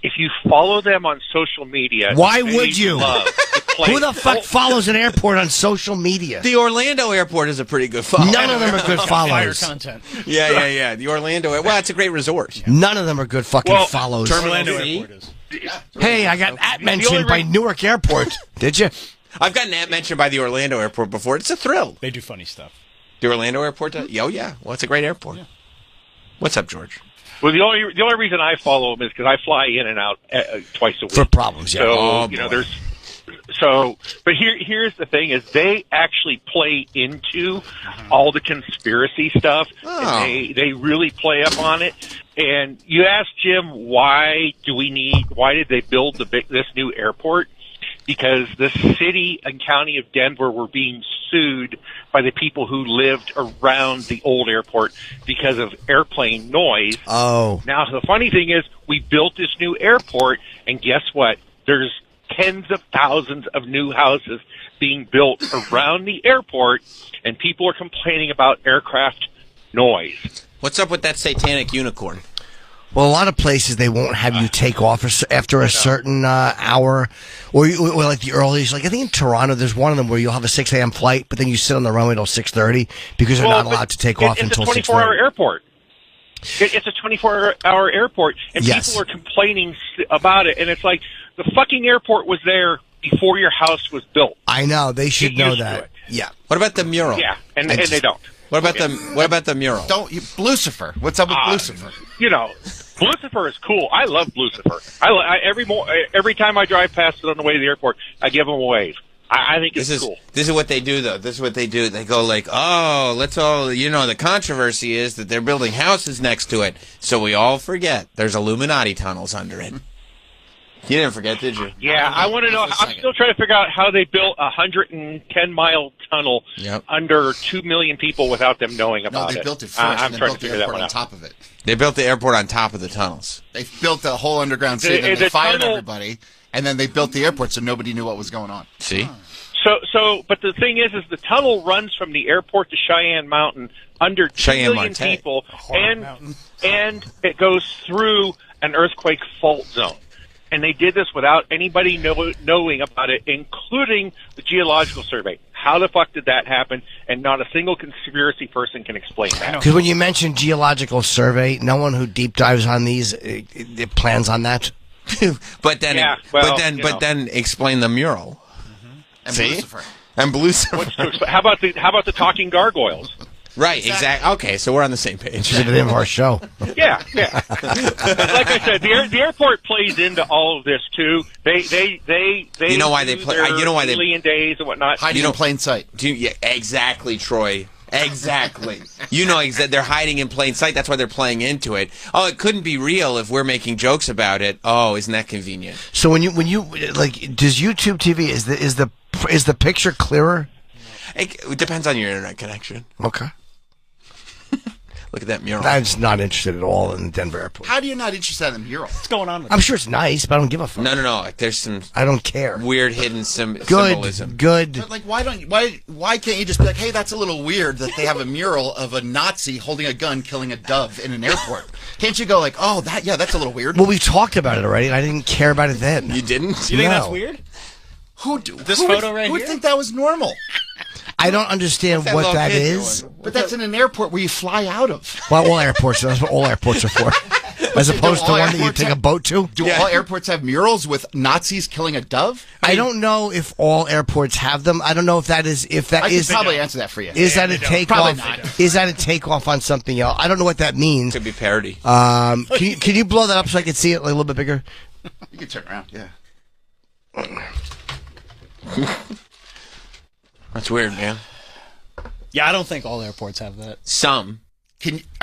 Speaker 10: If you follow them on social media,
Speaker 1: why would you?
Speaker 10: Who
Speaker 1: the fuck follows an airport on social media?
Speaker 2: The Orlando airport is a pretty good follow.
Speaker 1: None of them are good follows.
Speaker 3: Fire content.
Speaker 2: Yeah. The Orlando. Well, it's a great resort.
Speaker 1: None of them are good fucking follows.
Speaker 3: Orlando Airport is.
Speaker 1: Hey, I got mentioned by Newark Airport. Did you?
Speaker 2: I've gotten mentioned by the Orlando Airport before. It's a thrill.
Speaker 3: They do funny stuff.
Speaker 2: The Orlando Airport does? Oh, yeah. Well, it's a great airport. Yeah. What's up, George?
Speaker 10: Well, the only reason I follow them is because I fly in and out twice a week
Speaker 1: for problems. Yeah.
Speaker 10: So but here's the thing: is they actually play into all the conspiracy stuff.
Speaker 2: Oh.
Speaker 10: And they really play up on it. And you ask Jim, why did they build this new airport? Because the city and county of Denver were being sued by the people who lived around the old airport because of airplane noise.
Speaker 1: Oh.
Speaker 10: Now, the funny thing is, we built this new airport, and guess what? There's tens of thousands of new houses being built around the airport, and people are complaining about aircraft noise.
Speaker 2: What's up with that satanic unicorn?
Speaker 1: Well, a lot of places they won't have you take off after a certain hour, or like the earliest. Like I think in Toronto, there's one of them where you'll have a 6 a.m. flight, but then you sit on the runway until 6:30 because they're not allowed to take off until 6:30.
Speaker 10: It's a 24-hour airport. It's a 24-hour airport, and
Speaker 1: yes.
Speaker 10: People are complaining about it. And it's like the fucking airport was there before your house was built.
Speaker 1: I know they should know that. Yeah.
Speaker 2: What about the mural?
Speaker 10: Yeah, and they don't.
Speaker 2: What about the mural?
Speaker 11: Lucifer. What's up with Lucifer?
Speaker 10: Lucifer is cool. I love Lucifer. Every time I drive past it on the way to the airport, I give them a wave. I think it's cool.
Speaker 2: This is what they do, though. This is what they do. They go like, oh, let's all, the controversy is that they're building houses next to it, so we all forget there's Illuminati tunnels under it. You didn't forget, did you?
Speaker 10: Yeah, I want to know. I'm still trying to figure out how they built a 110-mile tunnel under 2 million people without them knowing about it.
Speaker 11: No, they built it first. I'm trying to figure that one out. On top of it.
Speaker 2: They built the airport on top of the tunnels.
Speaker 11: They built the whole underground city, and they fired everybody, and then they built the airport so nobody knew what was going on.
Speaker 2: See?
Speaker 10: But the thing is the tunnel runs from the airport to Cheyenne Mountain under 2 million people, and it goes through an earthquake fault zone. And they did this without anybody knowing about it, including the Geological Survey. How the fuck did that happen? And not a single conspiracy person can explain that.
Speaker 1: Because when you mention Geological Survey, no one who deep dives on these it plans on that.
Speaker 2: but then explain the mural.
Speaker 11: Mm-hmm. And Lucifer.
Speaker 2: And Lucifer.
Speaker 10: How about the talking gargoyles?
Speaker 2: Right, exactly. Okay, so we're on the same page.
Speaker 1: Which is the name of our show.
Speaker 10: Yeah. Like I said, the airport plays into all of this too. They
Speaker 2: you know why they play? You know why they
Speaker 10: alien days and whatnot.
Speaker 11: Hiding in plain sight.
Speaker 2: Exactly, Troy. Exactly. They're hiding in plain sight. That's why they're playing into it. Oh, it couldn't be real if we're making jokes about it. Oh, isn't that convenient?
Speaker 1: So when you like, does YouTube TV is the picture clearer?
Speaker 2: It depends on your internet connection.
Speaker 1: Okay.
Speaker 2: Look at that mural.
Speaker 1: I'm just not interested at all in the Denver airport.
Speaker 11: How do you not interested in the mural?
Speaker 3: What's going on with
Speaker 1: I'm sure it's nice, but I don't give a fuck.
Speaker 2: No. Like, there's some.
Speaker 1: I don't care.
Speaker 2: Weird hidden symbolism.
Speaker 1: Good.
Speaker 11: But like, why can't you just be like, hey, that's a little weird that they have a mural of a Nazi holding a gun killing a dove in an airport? Can't you go like, oh, that's a little weird?
Speaker 1: Well, we talked about it already, and I didn't care about it then.
Speaker 2: You didn't?
Speaker 3: You think that's weird?
Speaker 11: Who would think that was normal?
Speaker 1: I don't understand what that is.
Speaker 11: But that's in an airport where you fly out of.
Speaker 1: Well, all airports. That's what all airports are for. As opposed to one that you take a boat to.
Speaker 11: Do all airports have murals with Nazis killing a dove?
Speaker 1: I don't know if all airports have them. I don't know if that is.
Speaker 11: I can probably answer that for you.
Speaker 1: Is that a takeoff? Is that a takeoff on something else? I don't know what that means.
Speaker 2: Could be parody.
Speaker 1: Can you blow that up so I can see it a little bit bigger?
Speaker 11: You can turn around. Yeah.
Speaker 2: That's weird, man.
Speaker 3: Yeah, I don't think all airports have that.
Speaker 2: Some.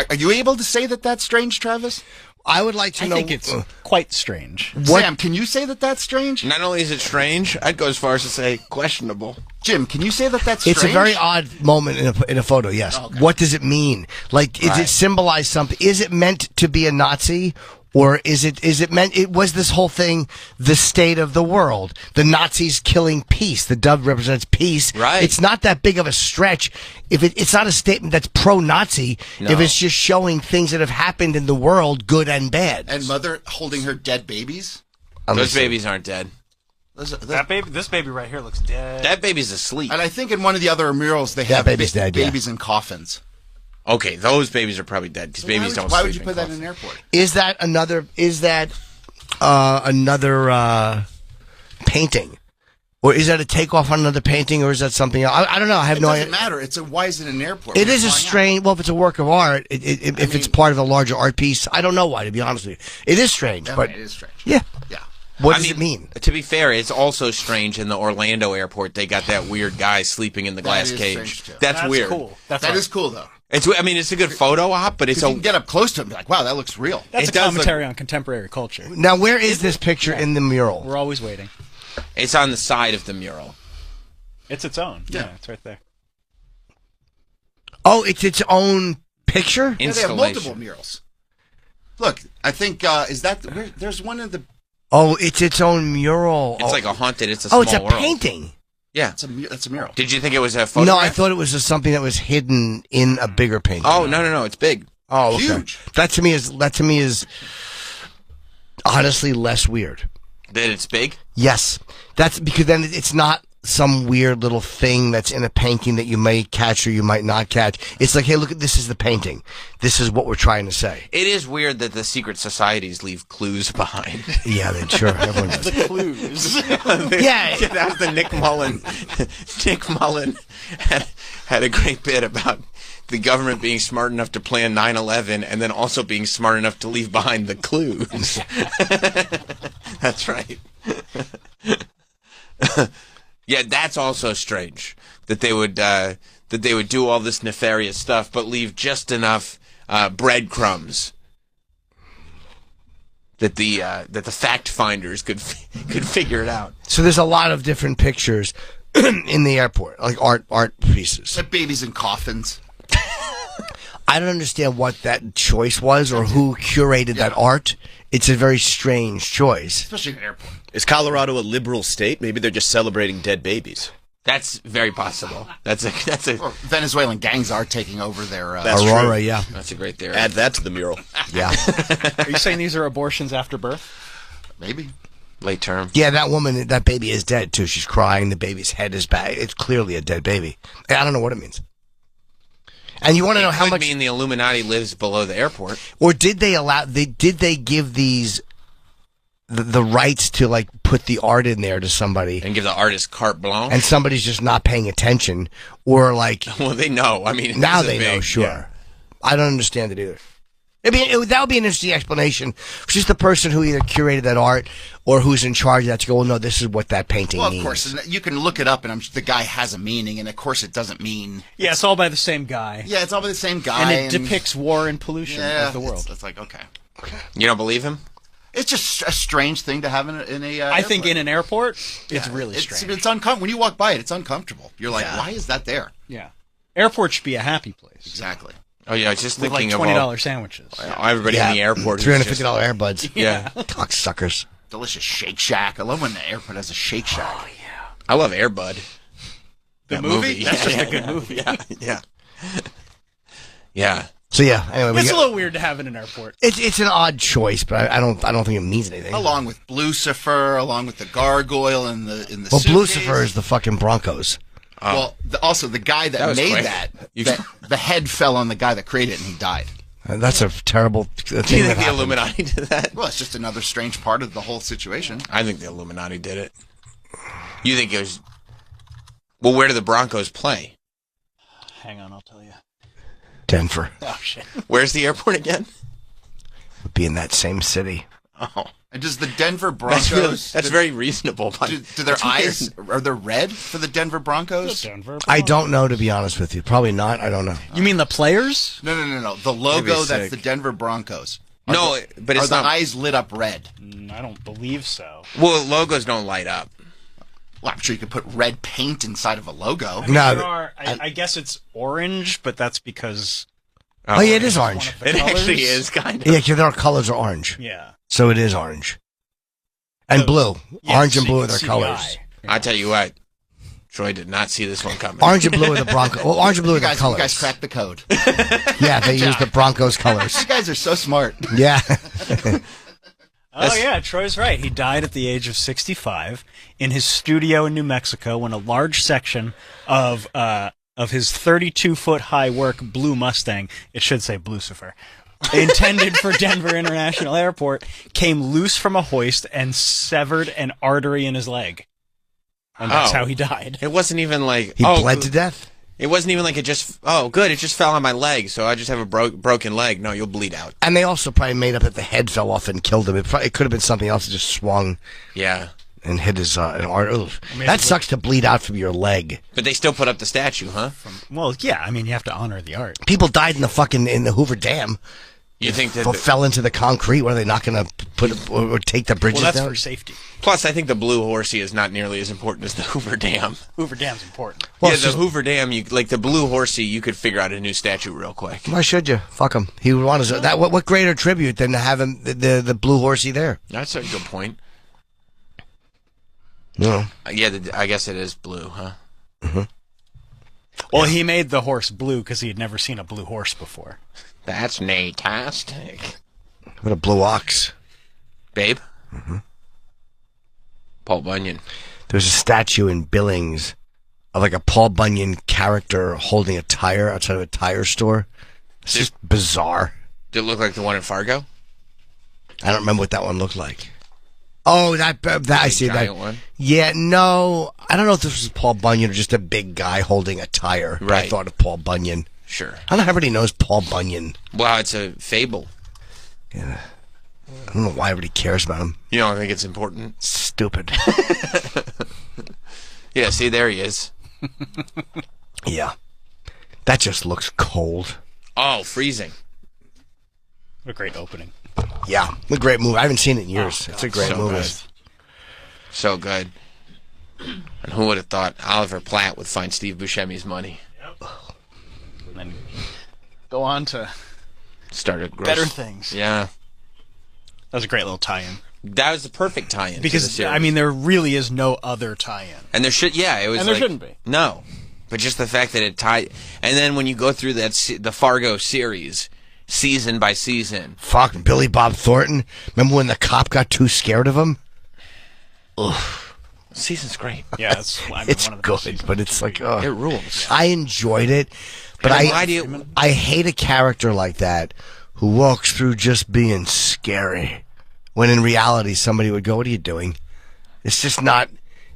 Speaker 11: Are you able to say that that's strange, Travis?
Speaker 1: I would like to know.
Speaker 3: I think it's quite strange.
Speaker 11: Sam, can you say that that's strange?
Speaker 2: Not only is it strange, I'd go as far as to say questionable.
Speaker 11: Jim, can you say that that's strange?
Speaker 1: It's a very odd moment in a photo, yes.
Speaker 11: Okay.
Speaker 1: What does it mean? Like, does it symbolize something? Is it meant to be a Nazi? Or is it meant, was this whole thing the state of the world? The Nazis killing peace. The dove represents peace.
Speaker 2: Right.
Speaker 1: It's not that big of a stretch. If it's not a statement that's pro-Nazi, if it's just showing things that have happened in the world, good and bad.
Speaker 11: And mother holding her dead babies?
Speaker 2: Those babies aren't dead.
Speaker 3: This baby right here looks dead.
Speaker 2: That baby's asleep.
Speaker 11: And I think in one of the other murals they have
Speaker 1: baby's
Speaker 11: babies in coffins.
Speaker 2: Okay, those babies are probably dead because babies don't sleep.
Speaker 11: Why would you put that in an airport?
Speaker 1: Is that another painting? Or is that a takeoff on another painting, or is that something else? I don't know. I have no idea.
Speaker 11: It doesn't matter. Why is it an airport?
Speaker 1: It is a strange. Well, if it's a work of art, if it's part of a larger art piece, I don't know why. To be honest with you, it is strange. But
Speaker 11: it is strange.
Speaker 1: Yeah.
Speaker 11: Yeah.
Speaker 1: What does it mean?
Speaker 2: To be fair, it's also strange in the Orlando airport. They got that weird guy sleeping in the glass cage. That's weird.
Speaker 3: Cool.
Speaker 11: That is cool, though.
Speaker 2: It's a good photo op, but it's
Speaker 11: you can get up close to him and be like, wow, that looks real.
Speaker 3: That's a commentary on contemporary culture.
Speaker 1: Now, where is this picture in the mural?
Speaker 3: We're always waiting.
Speaker 2: It's on the side of the mural.
Speaker 3: It's its own. Yeah, it's right there.
Speaker 1: Oh, it's its own picture?
Speaker 11: Yeah, they have multiple murals. Look, I think, there's one in the...
Speaker 1: Oh, it's its own mural.
Speaker 2: It's like a haunted, it's a small world.
Speaker 1: Oh, it's a painting.
Speaker 2: Yeah.
Speaker 11: It's a mural.
Speaker 2: Did you think it was a photograph?
Speaker 1: No, I thought it was just something that was hidden in a bigger painting.
Speaker 2: Oh, no, it's big.
Speaker 1: Oh, okay.
Speaker 11: Huge.
Speaker 1: That to me is honestly less weird.
Speaker 2: That it's big?
Speaker 1: Yes. That's because then it's not some weird little thing that's in a painting that you may catch or you might not catch. It's like, hey, look, this is the painting. This is what we're trying to say.
Speaker 2: It is weird that the secret societies leave clues behind.
Speaker 1: Yeah, they sure. Everyone does.
Speaker 3: The clues.
Speaker 1: Yeah.
Speaker 2: That was the Nick Mullen. Nick Mullen had a great bit about the government being smart enough to plan 9/11 and then also being smart enough to leave behind the clues. That's right. Yeah, that's also strange that they would do all this nefarious stuff, but leave just enough breadcrumbs that the fact finders could figure it out.
Speaker 1: So there's a lot of different pictures in the airport, like art pieces.
Speaker 11: Like babies in coffins.
Speaker 1: I don't understand what that choice was or who curated that art. It's a very strange choice.
Speaker 11: Especially in an airport.
Speaker 13: Is Colorado a liberal state? Maybe they're just celebrating dead babies.
Speaker 2: That's very possible. That's a
Speaker 11: or Venezuelan gangs are taking over their
Speaker 1: Aurora, yeah.
Speaker 2: That's a great theory.
Speaker 13: Add that to the mural.
Speaker 1: Yeah.
Speaker 3: Are you saying these are abortions after birth?
Speaker 11: Maybe.
Speaker 2: Late term.
Speaker 1: Yeah, that woman, that baby is dead too. She's crying. The baby's head is back. It's clearly a dead baby. I don't know what it means. And you want to know how much?
Speaker 2: It could mean the Illuminati lives below the airport.
Speaker 1: Or did they allow? Did they give these the rights to like put the art in there to somebody
Speaker 2: and give the artist carte blanche?
Speaker 1: And somebody's just not paying attention, or like?
Speaker 2: Well, they know. I mean,
Speaker 1: now they know. Sure, yeah. I don't understand it either. That would be an interesting explanation. Just the person who either curated that art or who's in charge of that to go, well, no, this is what that painting means.
Speaker 11: Well, of course, you can look it up, and the guy has a meaning, and of course it doesn't mean...
Speaker 3: Yeah, it's all by the same guy.
Speaker 11: Yeah, it's all by the same guy.
Speaker 3: And it depicts war and pollution of the world.
Speaker 11: It's like, okay.
Speaker 2: You don't believe him?
Speaker 11: It's just a strange thing to have in a
Speaker 3: I think in an airport, it's really strange.
Speaker 11: It's uncomfortable. When you walk by it, it's uncomfortable. You're like, why is that there?
Speaker 3: Yeah. Airport should be a happy place.
Speaker 11: Exactly.
Speaker 2: Oh yeah, I was just
Speaker 3: with
Speaker 2: thinking
Speaker 3: like $20 sandwiches.
Speaker 2: Everybody in the airport.
Speaker 1: $350 Airbuds.
Speaker 2: Yeah.
Speaker 1: Cocksuckers.
Speaker 11: Delicious Shake Shack. I love when the airport has a Shake Shack.
Speaker 3: Oh yeah.
Speaker 2: I love Airbud.
Speaker 11: The movie?
Speaker 3: That's just a good movie.
Speaker 2: Yeah.
Speaker 1: So yeah, anyway,
Speaker 3: It's a little weird to have in an airport.
Speaker 1: It's an odd choice, but I don't think it means anything.
Speaker 11: Along with Lucifer, along with the gargoyle and the
Speaker 1: Well,
Speaker 11: suitcase.
Speaker 1: Lucifer is the fucking Broncos.
Speaker 11: Well, also the guy that
Speaker 2: was
Speaker 11: made
Speaker 2: quick.
Speaker 11: the head fell on the guy that created it and he died.
Speaker 1: That's a terrible thing.
Speaker 2: Do you think
Speaker 1: that
Speaker 2: the
Speaker 1: happened.
Speaker 2: Illuminati did that?
Speaker 11: Well, it's just another strange part of the whole situation.
Speaker 2: I think the Illuminati did it. You think it was? Well, where do the Broncos play?
Speaker 3: Hang on, I'll tell you.
Speaker 1: Denver.
Speaker 3: Oh shit.
Speaker 2: Where's the airport again?
Speaker 1: Would be in that same city.
Speaker 2: Oh,
Speaker 11: And does the Denver Broncos?
Speaker 2: that's very reasonable.
Speaker 11: Do their eyes are they red for the Denver Broncos?
Speaker 3: Denver.
Speaker 1: I don't know, to be honest with you. Probably not. I don't know.
Speaker 3: You mean the players?
Speaker 11: No. The logo that's
Speaker 2: sick.
Speaker 11: the Denver Broncos.
Speaker 2: No, but it's
Speaker 11: are the
Speaker 2: not.
Speaker 11: eyes lit up red?
Speaker 3: I don't believe so.
Speaker 2: Well, logos don't light up.
Speaker 11: Well, I'm sure you could put red paint inside of a logo.
Speaker 1: No,
Speaker 3: I guess it's orange, but that's because.
Speaker 1: Oh, yeah, it is orange.
Speaker 2: It actually is kind of.
Speaker 1: Yeah, because their colors are orange.
Speaker 3: Yeah.
Speaker 1: So it is orange. And blue.
Speaker 3: Yeah,
Speaker 1: Orange and
Speaker 3: so you
Speaker 1: blue
Speaker 3: can
Speaker 1: are their
Speaker 3: see the
Speaker 1: colors.
Speaker 3: eye.
Speaker 2: I tell you what, Troy did not see this one coming.
Speaker 1: Orange and blue are the Broncos. Well, orange and blue are
Speaker 11: You
Speaker 1: their
Speaker 11: guys,
Speaker 1: colors.
Speaker 11: you guys cracked the code.
Speaker 1: Yeah, they use the Broncos colors.
Speaker 11: You guys are so smart.
Speaker 1: Yeah.
Speaker 3: Oh yeah, Troy's right. He died at the age of 65 in his studio in New Mexico when a large section of his 32-foot high work blue Mustang, it should say Blucifer, intended for Denver International Airport, came loose from a hoist and severed an artery in his leg. And that's how he died.
Speaker 2: It wasn't even like
Speaker 1: He bled to death?
Speaker 2: It wasn't even like it just. Oh, good! It just fell on my leg, so I just have a broken leg. No, you'll bleed out.
Speaker 1: And they also probably made up that the head fell off and killed him. It could have been something else that just swung.
Speaker 2: Yeah.
Speaker 1: And hit his an artery. That sucks to bleed out from your leg.
Speaker 2: But they still put up the statue, huh?
Speaker 3: Well, yeah. I mean, you have to honor the art.
Speaker 1: People died in the Hoover Dam.
Speaker 2: You think that
Speaker 1: fell into the concrete? What are they not going to put or take the bridges
Speaker 3: Well, that's
Speaker 1: down?
Speaker 3: for safety.
Speaker 2: Plus, I think the Blue Horsey is not nearly as important as the Hoover Dam.
Speaker 3: Hoover Dam's important.
Speaker 1: Well,
Speaker 2: Yeah, the Hoover Dam, like the Blue Horsey, you could figure out a new statue real quick.
Speaker 1: Why should you? Fuck him. He would want his, that. What greater tribute than to have him the blue horsey there?
Speaker 2: That's a good point.
Speaker 1: No.
Speaker 2: Yeah, I guess it is blue, huh?
Speaker 1: Mm-hmm.
Speaker 3: Well, he made the horse blue because he had never seen a blue horse before.
Speaker 2: That's fantastic.
Speaker 1: What a blue ox.
Speaker 2: Babe?
Speaker 1: Mm-hmm.
Speaker 2: Paul Bunyan.
Speaker 1: There's a statue in Billings of like a Paul Bunyan character holding a tire outside of a tire store. It's just bizarre.
Speaker 2: Did it look like the one in Fargo?
Speaker 1: I don't remember what that one looked like. Oh, that I see that
Speaker 2: one.
Speaker 1: Yeah, no, I don't know if this was Paul Bunyan or just a big guy holding a tire. But I
Speaker 2: Right.
Speaker 1: thought of Paul Bunyan.
Speaker 2: Sure.
Speaker 1: I don't know how everybody knows Paul Bunyan.
Speaker 2: Well, it's a fable.
Speaker 1: Yeah. I don't know why everybody cares about him.
Speaker 2: You don't think it's important?
Speaker 1: Stupid.
Speaker 2: Yeah, see, there he is.
Speaker 1: Yeah. That just looks cold.
Speaker 2: Oh, freezing.
Speaker 3: What a great opening.
Speaker 1: Yeah, a great movie. I haven't seen it in years. It's a great
Speaker 2: so
Speaker 1: movie.
Speaker 2: good. So good. And who would have thought Oliver Platt would find Steve Buscemi's money?
Speaker 3: And then go on to
Speaker 2: Started
Speaker 3: better things.
Speaker 2: Yeah.
Speaker 3: That was a great little tie-in.
Speaker 2: That was the perfect tie-in.
Speaker 3: Because,
Speaker 2: to the series.
Speaker 3: I mean, there really is no other tie-in.
Speaker 2: And there should, yeah, it was.
Speaker 3: And there
Speaker 2: like-
Speaker 3: shouldn't be.
Speaker 2: No, but just the fact that it tied, and then when you go through the Fargo series, season by season.
Speaker 1: Fuck, Billy Bob Thornton. Remember when the cop got too scared of him? Ugh.
Speaker 2: Season's great.
Speaker 3: Yeah, it's
Speaker 1: It's
Speaker 3: one of the best
Speaker 1: good, but it's like,
Speaker 2: It rules.
Speaker 1: I enjoyed it, but
Speaker 2: And why do you-
Speaker 1: I hate a character like that who walks through just being scary, when in reality somebody would go, "What are you doing?" It's just not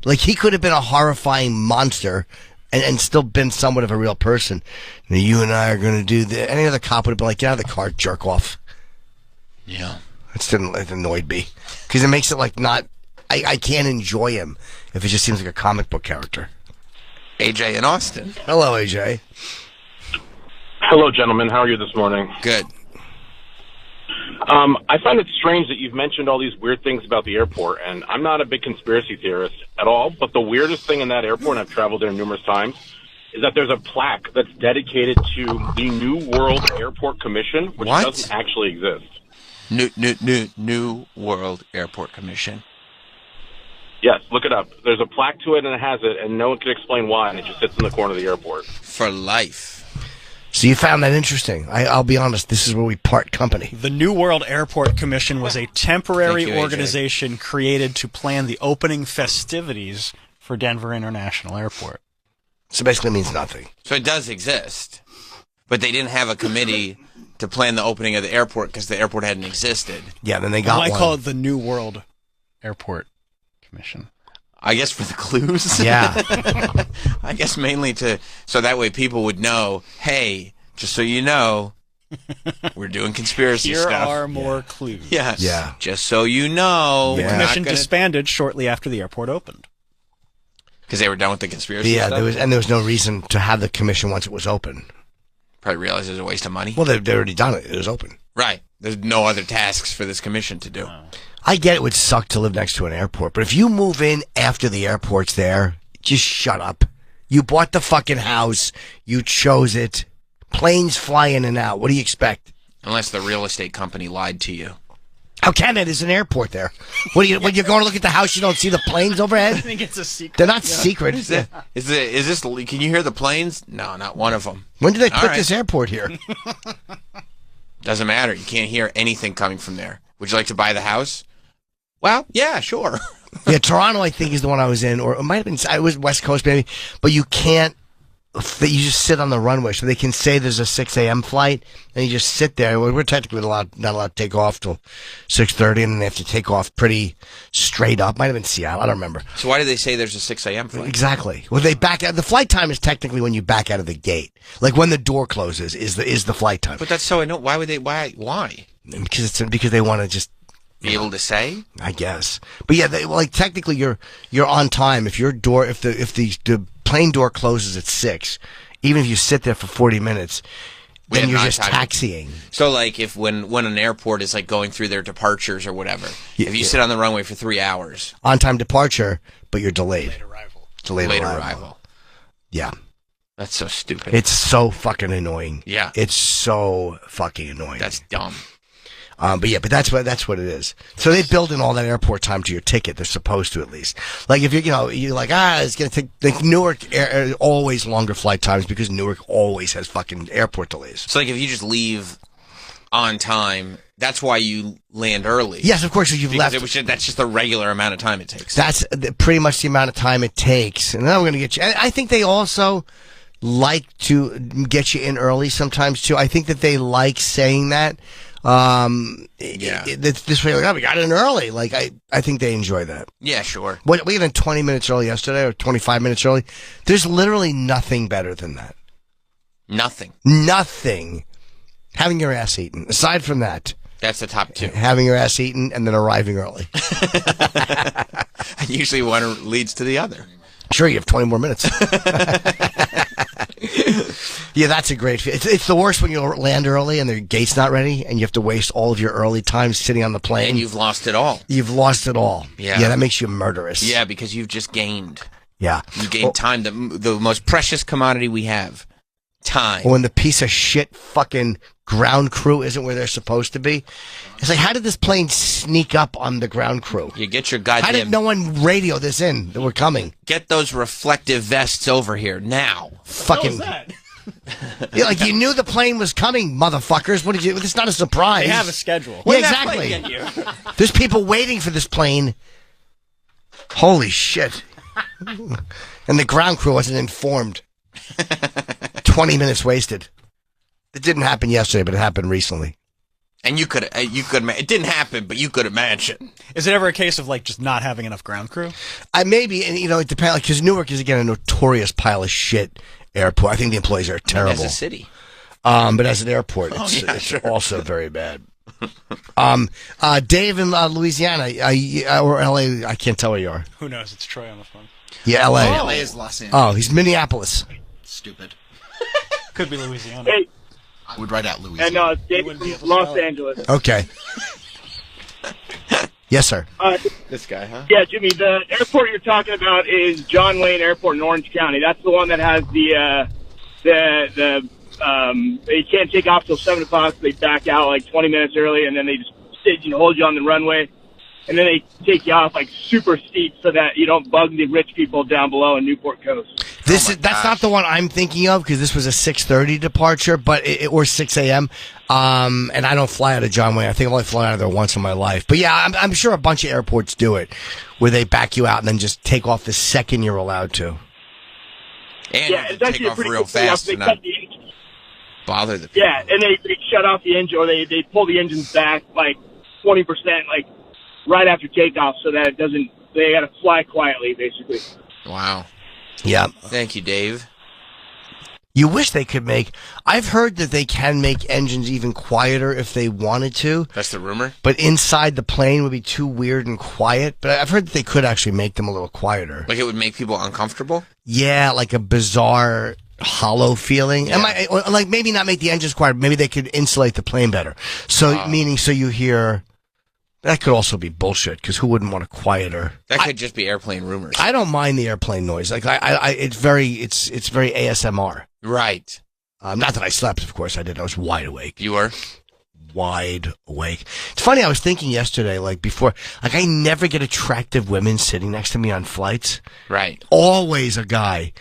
Speaker 1: like he could have been a horrifying monster and still been somewhat of a real person. You and I are going to do this. Any other cop would have been like, "Get out of the car, jerk off."
Speaker 2: Yeah,
Speaker 1: it annoyed me because it makes it like not. I can't enjoy him if it just seems like a comic book character.
Speaker 2: AJ in Austin.
Speaker 1: Hello, AJ.
Speaker 14: Hello, gentlemen. How are you this morning?
Speaker 2: Good.
Speaker 14: I find it strange that you've mentioned all these weird things about the airport, and I'm not a big conspiracy theorist at all, but the weirdest thing in that airport, and I've traveled there numerous times, is that there's a plaque that's dedicated to the New World Airport Commission, which doesn't actually exist.
Speaker 2: New World Airport Commission.
Speaker 14: Yes, look it up. There's a plaque to it, and it has it, and no one can explain why, and it just sits in the corner of the airport.
Speaker 2: For life.
Speaker 1: So you found that interesting. I'll be honest, this is where we part company.
Speaker 3: The New World Airport Commission was a temporary
Speaker 2: Thank you, AJ.
Speaker 3: organization created to plan the opening festivities for Denver International Airport.
Speaker 1: So basically it means nothing.
Speaker 2: So it does exist. But they didn't have a committee to plan the opening of the airport because the airport hadn't existed.
Speaker 1: Yeah, then they got
Speaker 3: I
Speaker 1: one.
Speaker 3: call it the New World Airport Commission.
Speaker 2: I guess for the clues.
Speaker 1: Yeah.
Speaker 2: I guess mainly so that way people would know, hey, just so you know, we're doing conspiracy
Speaker 3: Here
Speaker 2: stuff.
Speaker 3: are more clues.
Speaker 2: Yes.
Speaker 1: Yeah.
Speaker 2: Just so you know.
Speaker 3: The
Speaker 2: we're
Speaker 3: commission
Speaker 2: not gonna...
Speaker 3: disbanded shortly after the airport opened.
Speaker 2: Because they were done with the conspiracy
Speaker 1: Yeah,
Speaker 2: stuff?
Speaker 1: there was no reason to have the commission once it was open.
Speaker 2: Probably realized it was a waste of money.
Speaker 1: Well, they'd already done it. It was open.
Speaker 2: Right. There's no other tasks for this commission to do.
Speaker 1: I get it would suck to live next to an airport, but if you move in after the airport's there, just shut up. You bought the fucking house. You chose it. Planes fly in and out. What do you expect?
Speaker 2: Unless the real estate company lied to you.
Speaker 1: How can it? There's an airport there. When you're going to look at the house, you don't see the planes overhead?
Speaker 3: I think it's a secret.
Speaker 1: They're not secret.
Speaker 2: Is this? Can you hear the planes? No, not one of them.
Speaker 1: When did they
Speaker 2: All
Speaker 1: put
Speaker 2: right.
Speaker 1: this airport here?
Speaker 2: Doesn't matter. You can't hear anything coming from there. Would you like to buy the house? Well, yeah, sure.
Speaker 1: Yeah, Toronto, I think, is the one I was in, or it might have been, I was West Coast, maybe, but you can't, you just sit on the runway, so they can say there's a 6 a.m. flight, and you just sit there. We're technically not allowed to take off till 6:30, and then they have to take off pretty straight up. Might have been Seattle, I don't remember.
Speaker 2: So why do they say there's a 6 a.m. flight?
Speaker 1: Exactly. Well, they back out, the flight time is technically when you back out of the gate. Like when the door closes is the flight time.
Speaker 2: But that's so annoying. Why would they? Why?
Speaker 1: Because they want to just
Speaker 2: be able to say,
Speaker 1: I guess. But yeah, technically you're on time. If the plane door closes at 6, even if you sit there for 40 minutes, then you're just taxiing.
Speaker 2: So like if when an airport is like going through their departures or whatever, if you sit on the runway for 3 hours,
Speaker 1: on time departure, but you're delayed. Late
Speaker 2: arrival.
Speaker 1: Yeah.
Speaker 2: That's so stupid.
Speaker 1: It's so fucking annoying.
Speaker 2: Yeah.
Speaker 1: It's so fucking annoying.
Speaker 2: That's dumb.
Speaker 1: But that's what it is. So they build in all that airport time to your ticket. They're supposed to, at least. Like if you're like, it's gonna take. Like Newark always longer flight times because Newark always has fucking airport delays.
Speaker 2: So like if you just leave on time, that's why you land early.
Speaker 1: Yes, of course. You've left.
Speaker 2: That's just the regular amount of time it takes.
Speaker 1: That's pretty much the amount of time it takes. And then we're gonna get you. I think they also like to get you in early sometimes too. I think that they like saying that. This way, like, we got in early. Like, I think they enjoy that.
Speaker 2: Yeah, sure.
Speaker 1: We got in 20 minutes early yesterday, or 25 minutes early. There's literally nothing better than that.
Speaker 2: Nothing.
Speaker 1: Having your ass eaten. Aside from that.
Speaker 2: That's the top 2.
Speaker 1: Having your ass eaten and then arriving early.
Speaker 2: And usually one leads to the other.
Speaker 1: Sure, you have 20 more minutes. Yeah, that's a great. It's the worst when you land early and the gate's not ready, and you have to waste all of your early time sitting on the plane.
Speaker 2: And you've lost it all.
Speaker 1: Yeah, that makes you murderous.
Speaker 2: Yeah, because you've just gained.
Speaker 1: Yeah,
Speaker 2: you gained time. The most precious commodity we have, time.
Speaker 1: When the piece of shit fucking ground crew isn't where they're supposed to be, it's like, how did this plane sneak up on the ground crew?
Speaker 2: You get your goddamn.
Speaker 1: How did no one radio this in that we're coming?
Speaker 2: Get those reflective vests over here now.
Speaker 1: Fucking. Yeah, like you knew the plane was coming, motherfuckers. What did you? It's not a surprise.
Speaker 3: They have a schedule.
Speaker 1: Yeah, exactly. There's people waiting for this plane. Holy shit! And the ground crew wasn't informed. 20 minutes wasted. It didn't happen yesterday, but it happened recently.
Speaker 2: And you could. It didn't happen, but you could imagine.
Speaker 3: Is it ever a case of like just not having enough ground crew?
Speaker 1: Maybe, and it depends. Because Newark is again a notorious pile of shit airport. I think the employees are terrible.
Speaker 2: As a city.
Speaker 1: But as an airport, it's also very bad. Dave in Louisiana, or LA, I can't tell where you are.
Speaker 3: Who knows? It's Troy on the phone.
Speaker 1: Yeah, LA.
Speaker 11: LA is Los Angeles.
Speaker 1: Oh, he's Minneapolis.
Speaker 11: Stupid.
Speaker 3: Could be Louisiana.
Speaker 8: Hey.
Speaker 11: I would write out Louisiana.
Speaker 8: And Dave from Los Angeles.
Speaker 1: Okay. Yes, sir.
Speaker 13: This guy, huh?
Speaker 15: Yeah, Jimmy, the airport you're talking about is John Wayne Airport in Orange County. That's the one that has they can't take off till 7 o'clock. So they back out like 20 minutes early, and then they just hold you on the runway, and then they take you off like super steep so that you don't bug the rich people down below in Newport Coast.
Speaker 1: That's not the one I'm thinking of because this was a 6:30 departure, but or 6 a.m. And I don't fly out of John Wayne. I think I've only flown out of there once in my life. But yeah, I'm sure a bunch of airports do it, where they back you out and then just take off the second you're allowed to.
Speaker 2: And
Speaker 15: yeah, it's actually
Speaker 2: take off real fast to not bother the people.
Speaker 15: Yeah, and they shut off the engine, or they pull the engines back like 20%, like right after takeoff, so that it doesn't. They got to fly quietly, basically.
Speaker 2: Wow.
Speaker 1: Yeah.
Speaker 2: Thank you, Dave.
Speaker 1: You wish they could make... I've heard that they can make engines even quieter if they wanted to.
Speaker 2: That's the rumor?
Speaker 1: But inside the plane would be too weird and quiet. But I've heard that they could actually make them a little quieter.
Speaker 2: Like it would make people uncomfortable?
Speaker 1: Yeah, like a bizarre hollow feeling.
Speaker 2: Yeah.
Speaker 1: Like maybe not make the engines quieter. Maybe they could insulate the plane better. So meaning so you hear... That could also be bullshit, because who wouldn't want a quieter?
Speaker 2: That could just be airplane rumors.
Speaker 1: I don't mind the airplane noise. Like it's very ASMR.
Speaker 2: Right.
Speaker 1: Not that I slept, of course I did. I was wide awake.
Speaker 2: You were?
Speaker 1: Wide awake. It's funny, I was thinking yesterday, like before, like I never get attractive women sitting next to me on flights.
Speaker 2: Right.
Speaker 1: Always a guy.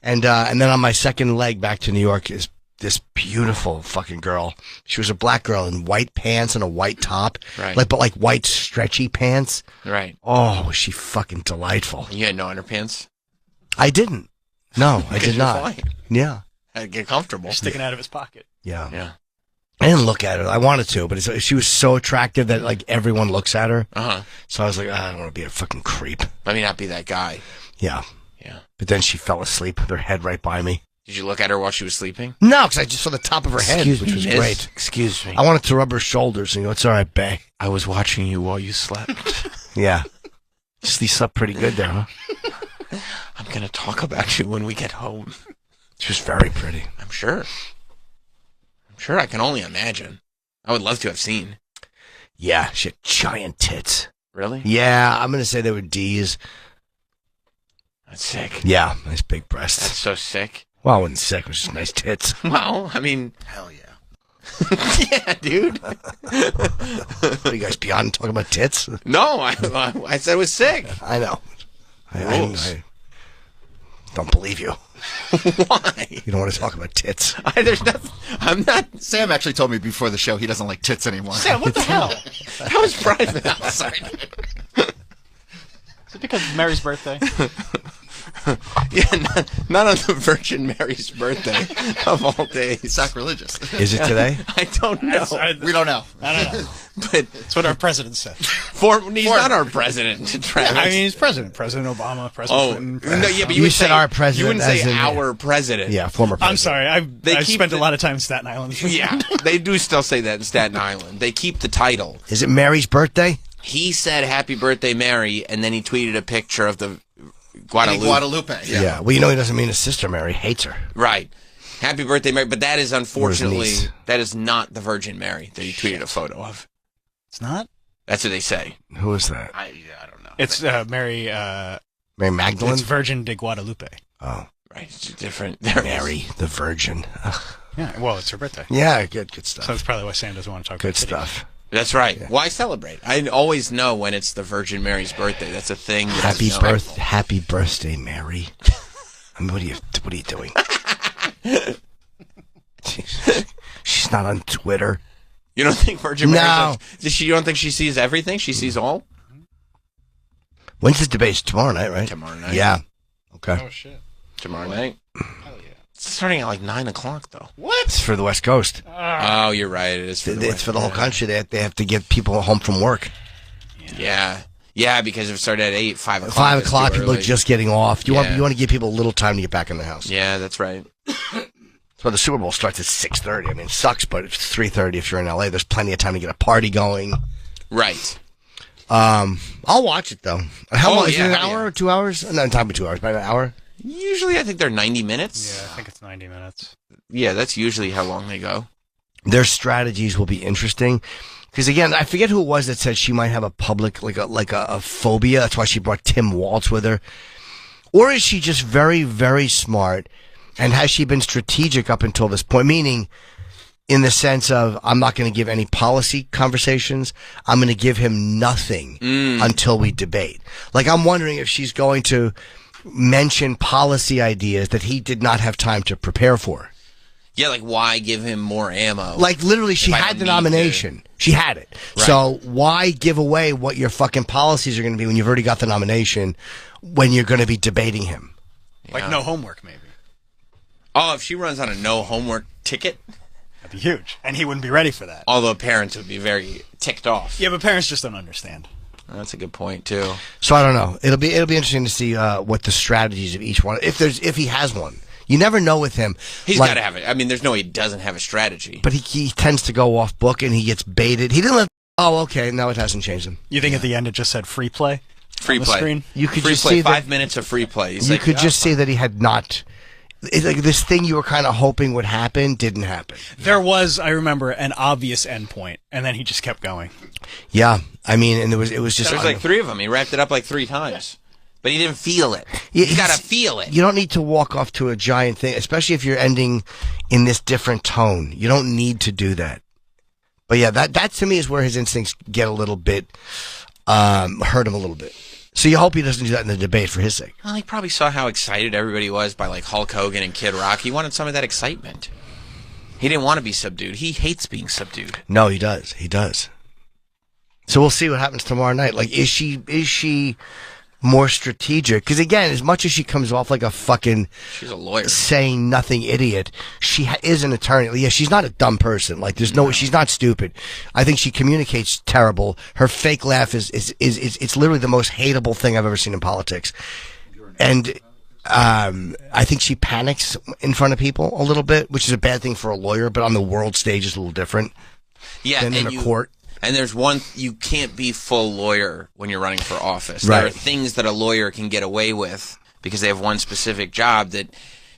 Speaker 1: And then on my second leg back to New York is this beautiful fucking girl. She was a black girl in white pants and a white top.
Speaker 2: Right.
Speaker 1: But white stretchy pants.
Speaker 2: Right.
Speaker 1: Oh, was she fucking delightful.
Speaker 2: You had no underpants?
Speaker 1: I didn't. No, I did not.
Speaker 2: Fine.
Speaker 1: Yeah.
Speaker 2: I'd get comfortable.
Speaker 3: Sticking out of his pocket.
Speaker 1: Yeah.
Speaker 2: Yeah.
Speaker 1: I didn't look at her. I wanted to, but she was so attractive that like everyone looks at her.
Speaker 2: Uh-huh.
Speaker 1: So I was like, I don't want to be a fucking creep.
Speaker 2: Let me not be that guy.
Speaker 1: Yeah.
Speaker 2: Yeah.
Speaker 1: But then she fell asleep with her head right by me.
Speaker 2: Did you look at her while she was sleeping?
Speaker 1: No, because I just saw the top of her head, which was great.
Speaker 13: Excuse me.
Speaker 1: I wanted to rub her shoulders and go, it's all right, bae.
Speaker 13: I was watching you while you slept.
Speaker 1: Yeah. You slept pretty good there, huh?
Speaker 13: I'm going to talk about you when we get home.
Speaker 1: She was very pretty.
Speaker 2: I'm sure. I can only imagine. I would love to have seen.
Speaker 1: Yeah, she had giant tits.
Speaker 2: Really?
Speaker 1: Yeah, I'm going to say they were D's.
Speaker 2: That's sick.
Speaker 1: Yeah, nice big breasts.
Speaker 2: That's so sick.
Speaker 1: Well, I wasn't sick. It was just nice tits.
Speaker 2: Well, I mean...
Speaker 11: Hell yeah.
Speaker 2: Yeah, dude.
Speaker 1: What, are you guys beyond talking about tits?
Speaker 2: No, I said it was sick.
Speaker 1: I know. I don't believe you.
Speaker 2: Why?
Speaker 1: You don't want to talk about tits.
Speaker 2: I'm not...
Speaker 11: Sam actually told me before the show he doesn't like tits anymore.
Speaker 2: Sam, what the hell? That was private. I'm sorry.
Speaker 3: Is it because it's Mary's birthday?
Speaker 2: Yeah, not on the Virgin Mary's birthday of all days.
Speaker 11: Sacrilegious.
Speaker 1: Is it today?
Speaker 2: I don't know.
Speaker 11: We don't know.
Speaker 3: I don't know.
Speaker 2: But
Speaker 3: that's what our president said.
Speaker 2: He's not our president, Travis.
Speaker 3: Yeah, I mean, he's president. President Obama, President Clinton.
Speaker 2: No, yeah, but
Speaker 1: you said our president.
Speaker 2: You wouldn't say our president.
Speaker 1: Yeah, former president.
Speaker 3: I'm sorry. I've spent a lot of time in Staten Island.
Speaker 2: Yeah, they do still say that in Staten Island. They keep the title.
Speaker 1: Is it Mary's birthday?
Speaker 2: He said happy birthday, Mary, and then he tweeted a picture of the Guadalupe.
Speaker 1: Yeah. Well, he doesn't mean his sister Mary. Hates her.
Speaker 2: Right. Happy birthday, Mary. But that is unfortunately, that is not the Virgin Mary that he tweeted a photo of.
Speaker 3: It's not?
Speaker 2: That's what they say.
Speaker 1: Who is that?
Speaker 11: I don't know.
Speaker 3: It's Mary...
Speaker 1: Mary Magdalene?
Speaker 3: It's Virgin de Guadalupe.
Speaker 1: Oh.
Speaker 2: Right. It's different.
Speaker 1: Mary, the Virgin.
Speaker 3: Yeah, well, it's her birthday.
Speaker 1: Yeah, good stuff.
Speaker 3: So that's probably why Sam doesn't want to talk
Speaker 1: good
Speaker 3: about
Speaker 1: stuff.
Speaker 2: That's right. Yeah. Why celebrate? I always know when it's the Virgin Mary's birthday. That's a thing.
Speaker 1: Happy birthday, Mary. I mean, what are you doing? She's not on Twitter.
Speaker 2: You don't think Virgin Mary?
Speaker 1: No.
Speaker 2: You don't think she sees everything? She sees all?
Speaker 1: When's this debate? Tomorrow night, right?
Speaker 2: Tomorrow night.
Speaker 1: Yeah. Okay.
Speaker 3: Oh, shit.
Speaker 2: Tomorrow night? Hell yeah. It's starting at like 9 o'clock, though.
Speaker 1: What? It's for the West Coast.
Speaker 2: Oh, you're right. It is for the West
Speaker 1: It's for the whole country. They have to get people home from work.
Speaker 2: Yeah. Yeah, because if it started at 8, 5 o'clock.
Speaker 1: 5 o'clock, people are just getting off. You want to give people a little time to get back in the house.
Speaker 2: Yeah, that's right.
Speaker 1: So the Super Bowl starts at 6:30. I mean, it sucks, but it's 3:30 if you're in LA. There's plenty of time to get a party going.
Speaker 2: Right.
Speaker 1: I'll watch it though. How long? Is it an
Speaker 2: yeah.
Speaker 1: hour or 2 hours? No, it's not 2 hours, but an hour.
Speaker 2: Usually, I think they're 90 minutes.
Speaker 3: Yeah, I think it's 90 minutes.
Speaker 2: Yeah, that's usually how long they go.
Speaker 1: Their strategies will be interesting Because again, I forget who it was that said she might have a public, like a phobia. That's why she brought Tim Waltz with her. Or is she just very, very smart? And has she been strategic up until this point? Meaning, in the sense of, I'm not going to give any policy conversations. I'm going to give him nothing until we debate. Like, I'm wondering if she's going to mention policy ideas that he did not have time to prepare for.
Speaker 2: Yeah, like, why give him more ammo?
Speaker 1: Like, literally, she had the nomination. She had it. Right. So why give away what your fucking policies are going to be when you've already got the nomination when you're going to be debating him?
Speaker 3: Like, no homework, maybe.
Speaker 2: Oh, if she runs on a no homework ticket?
Speaker 3: That'd be huge. And he wouldn't be ready for that.
Speaker 2: Although parents would be very ticked off.
Speaker 3: Yeah, but parents just don't understand.
Speaker 2: That's a good point, too.
Speaker 1: So I don't know. It'll be interesting to see what the strategies of each one, if he has one. You never know with him.
Speaker 2: He's got to have it. I mean, there's no way he doesn't have a strategy.
Speaker 1: But he tends to go off book and he gets baited. He didn't let. Oh, okay. No, it hasn't changed him.
Speaker 3: You think at the end it just said free play?
Speaker 2: Free play.
Speaker 3: Screen?
Speaker 1: You could
Speaker 2: free
Speaker 1: just
Speaker 2: play,
Speaker 1: see
Speaker 2: 5 minutes of free play.
Speaker 1: You could just see that he had not. It's like this thing you were kind of hoping would happen didn't happen.
Speaker 3: There was, I remember, an obvious endpoint, and then he just kept going.
Speaker 1: Yeah, I mean, and it was just.
Speaker 2: There's like 3 of them. He wrapped it up like 3 times. But he didn't feel it. You got to feel it.
Speaker 1: You don't need to walk off to a giant thing, especially if you're ending in this different tone. You don't need to do that. But yeah, that to me is where his instincts get a little bit, hurt him a little bit. So you hope he doesn't do that in the debate for his sake.
Speaker 2: Well, he probably saw how excited everybody was by like Hulk Hogan and Kid Rock. He wanted some of that excitement. He didn't want to be subdued. He hates being subdued.
Speaker 1: No, he does. He does. So we'll see what happens tomorrow night. Like, is she more strategic? Because again, as much as she comes off like a fucking
Speaker 2: she's a lawyer
Speaker 1: saying nothing idiot, she is an attorney. Yeah, she's not a dumb person. Like, there's no, she's not stupid. I think she communicates terrible. Her fake laugh is it's literally the most hateable thing I've ever seen in politics. And I think she panics in front of people a little bit, which is a bad thing for a lawyer, but on the world stage is a little different.
Speaker 2: Yeah,
Speaker 1: than in a court.
Speaker 2: And there's one, you can't be full lawyer when you're running for office.
Speaker 1: Right.
Speaker 2: There are things that a lawyer can get away with because they have one specific job that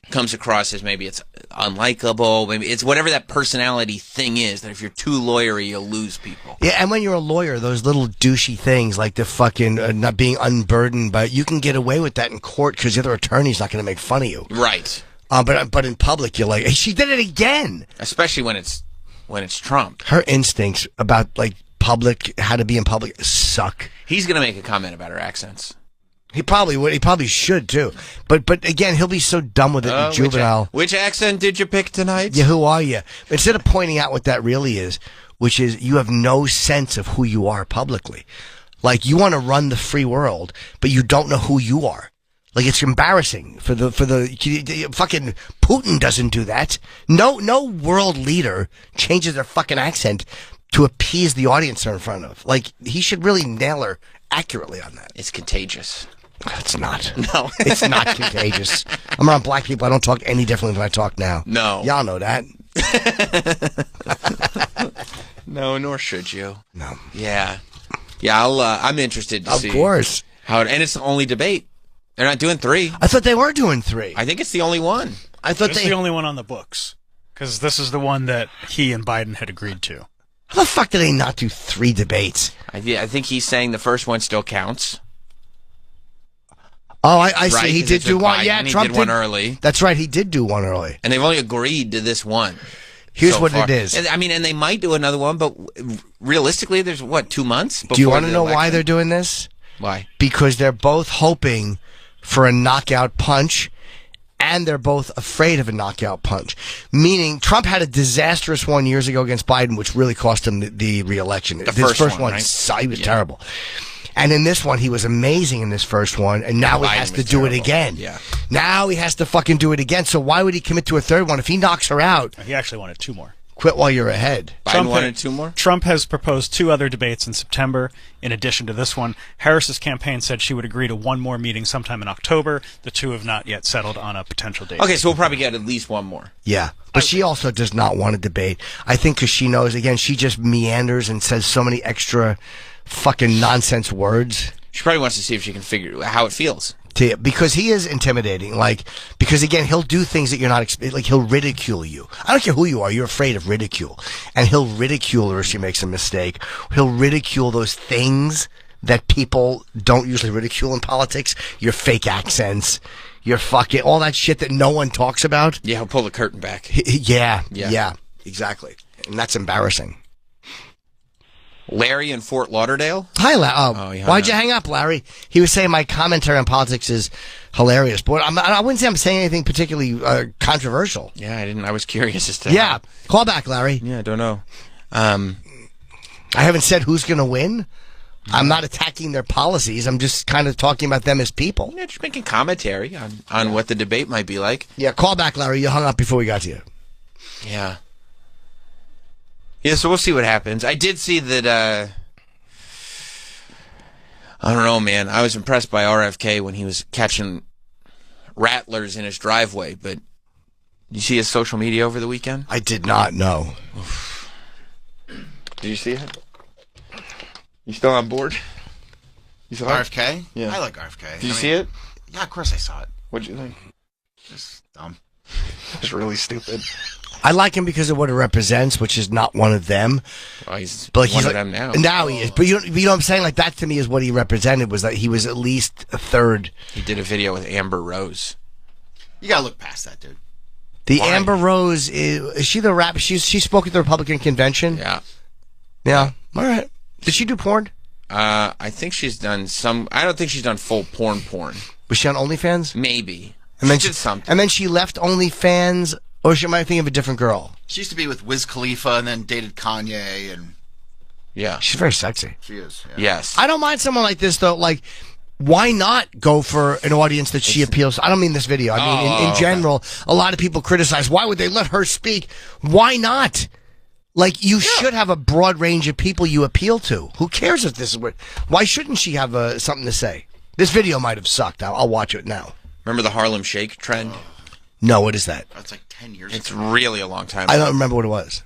Speaker 2: comes across as maybe it's unlikable, maybe it's whatever that personality thing is, that if you're too lawyery, you'll lose people.
Speaker 1: Yeah, and when you're a lawyer, those little douchey things like the fucking not being unburdened, but you can get away with that in court because the other attorney's not going to make fun of you.
Speaker 2: Right.
Speaker 1: But in public, you're like, hey, she did it again.
Speaker 2: Especially when it's Trump.
Speaker 1: Her instincts about like public, how to be in public, suck.
Speaker 2: He's going to make a comment about her accents.
Speaker 1: He probably would. He probably should too. But again, he'll be so dumb with it and juvenile.
Speaker 2: Which accent did you pick tonight?
Speaker 1: Yeah, who are you? Instead of pointing out what that really is, which is you have no sense of who you are publicly. Like, you want to run the free world, but you don't know who you are. Like, it's embarrassing for the fucking Putin doesn't do that. No world leader changes their fucking accent to appease the audience they're in front of. Like, he should really nail her accurately on that.
Speaker 2: It's contagious.
Speaker 1: It's not.
Speaker 2: No.
Speaker 1: It's not contagious. I'm around black people. I don't talk any differently than I talk now.
Speaker 2: No.
Speaker 1: Y'all know that.
Speaker 2: No, nor should you.
Speaker 1: No.
Speaker 2: Yeah. Yeah, I'm interested to see.
Speaker 1: Of course.
Speaker 2: And it's the only debate. They're not doing 3.
Speaker 1: I thought they were doing 3.
Speaker 2: I think it's the only one.
Speaker 1: I thought
Speaker 3: It's the only one on the books. Because this is the one that he and Biden had agreed to.
Speaker 1: How the fuck do they not do 3 debates?
Speaker 2: I think he's saying the first one still counts.
Speaker 1: Oh, I see.
Speaker 2: Right,
Speaker 1: He did do one.
Speaker 2: Biden,
Speaker 1: Yeah,
Speaker 2: he
Speaker 1: Trump
Speaker 2: did one early.
Speaker 1: That's right. He did do one early.
Speaker 2: And they've only agreed to this one.
Speaker 1: Here's
Speaker 2: so
Speaker 1: what
Speaker 2: far.
Speaker 1: it is.
Speaker 2: And, I mean, and they might do another one, but realistically, there's, 2 months before
Speaker 1: Do you want to
Speaker 2: the
Speaker 1: know
Speaker 2: election?
Speaker 1: why they're doing this?
Speaker 2: Why?
Speaker 1: Because they're both hoping for a knockout punch, and they're both afraid of a knockout punch. Meaning, Trump had a disastrous one years ago against Biden, which really cost him the re-election.
Speaker 2: The
Speaker 1: His
Speaker 2: first one,
Speaker 1: he
Speaker 2: right?
Speaker 1: was terrible. And in this one, he was amazing in this first one, and now he has to do it again.
Speaker 2: Yeah.
Speaker 1: Now he has to fucking do it again, so why would he commit to a third one? If he knocks her out...
Speaker 3: He actually wanted 2 more.
Speaker 1: Quit while you're ahead.
Speaker 2: Biden wanted 2 more?
Speaker 3: Trump has proposed 2 other debates in September, in addition to this one. Harris's campaign said she would agree to 1 more meeting sometime in October. The 2 have not yet settled on a potential date.
Speaker 2: Okay, so we'll probably get at least 1 more.
Speaker 1: Yeah. But she also does not want to debate. I think because she knows, again, she just meanders and says so many extra fucking nonsense words.
Speaker 2: She probably wants to see if she can figure how it feels.
Speaker 1: because he is intimidating. Like, because again, he'll do things that you're not like. He'll ridicule you. I don't care who you are. You're afraid of ridicule, and he'll ridicule her if she makes a mistake. He'll ridicule those things that people don't usually ridicule in politics. Your fake accents, your fucking all that shit that no one talks about.
Speaker 2: Yeah, he'll pull the curtain back.
Speaker 1: Yeah, exactly, and that's embarrassing.
Speaker 2: Larry in Fort Lauderdale?
Speaker 1: Hi, Larry. Why'd you hang up, Larry? He was saying my commentary on politics is hilarious. But I wouldn't say I'm saying anything particularly controversial.
Speaker 2: Yeah, I didn't. I was curious as to
Speaker 1: Yeah. Call back, Larry.
Speaker 2: Yeah, I don't know.
Speaker 1: I haven't said who's going to win. I'm not attacking their policies. I'm just kind of talking about them as people.
Speaker 2: Yeah, just making commentary on what the debate might be like.
Speaker 1: Yeah, call back, Larry. You hung up before we got to you.
Speaker 2: Yeah. Yeah, so we'll see what happens. I did see that, I don't know, man. I was impressed by RFK when he was catching rattlers in his driveway, but did you see his social media over the weekend?
Speaker 1: I did not know.
Speaker 2: Did you see it? You still on board? You saw
Speaker 11: RFK?
Speaker 2: It? Yeah.
Speaker 11: I like RFK.
Speaker 2: Did you see it?
Speaker 11: Yeah, of course I saw it.
Speaker 2: What'd you think?
Speaker 11: Just dumb.
Speaker 2: It's really stupid.
Speaker 1: I like him because of what it represents, which is not one of them.
Speaker 2: Well, he's
Speaker 1: but
Speaker 2: one of them now.
Speaker 1: Now he is. But you know what I'm saying? Like, that to me is what he represented, was that he was at least a third.
Speaker 2: He did a video with Amber Rose.
Speaker 11: You gotta look past that, dude.
Speaker 1: The Why? Amber Rose, is she the rap? She spoke at the Republican convention?
Speaker 2: Yeah.
Speaker 1: Yeah. All right. Did she do porn?
Speaker 2: I think she's done some. I don't think she's done full porn.
Speaker 1: Was she on OnlyFans?
Speaker 2: Maybe.
Speaker 1: And then
Speaker 2: she did something.
Speaker 1: And then she left OnlyFans, or she might think of a different girl.
Speaker 11: She used to be with Wiz Khalifa and then dated Kanye, and
Speaker 2: yeah,
Speaker 1: she's very sexy.
Speaker 11: She is. Yeah.
Speaker 2: Yes.
Speaker 1: I don't mind someone like this though. Like, why not go for an audience that she appeals to? I don't mean this video. I mean in general. A lot of people criticize, why would they let her speak? Why not? Like, you should have a broad range of people you appeal to. Who cares if this is what... Why shouldn't she have something to say? This video might have sucked. I'll watch it now.
Speaker 2: Remember the Harlem Shake trend?
Speaker 1: No, what is that?
Speaker 11: That's like 10 years
Speaker 2: It's
Speaker 11: ago.
Speaker 2: really a long time
Speaker 1: I
Speaker 2: ago.
Speaker 1: don't remember what it was.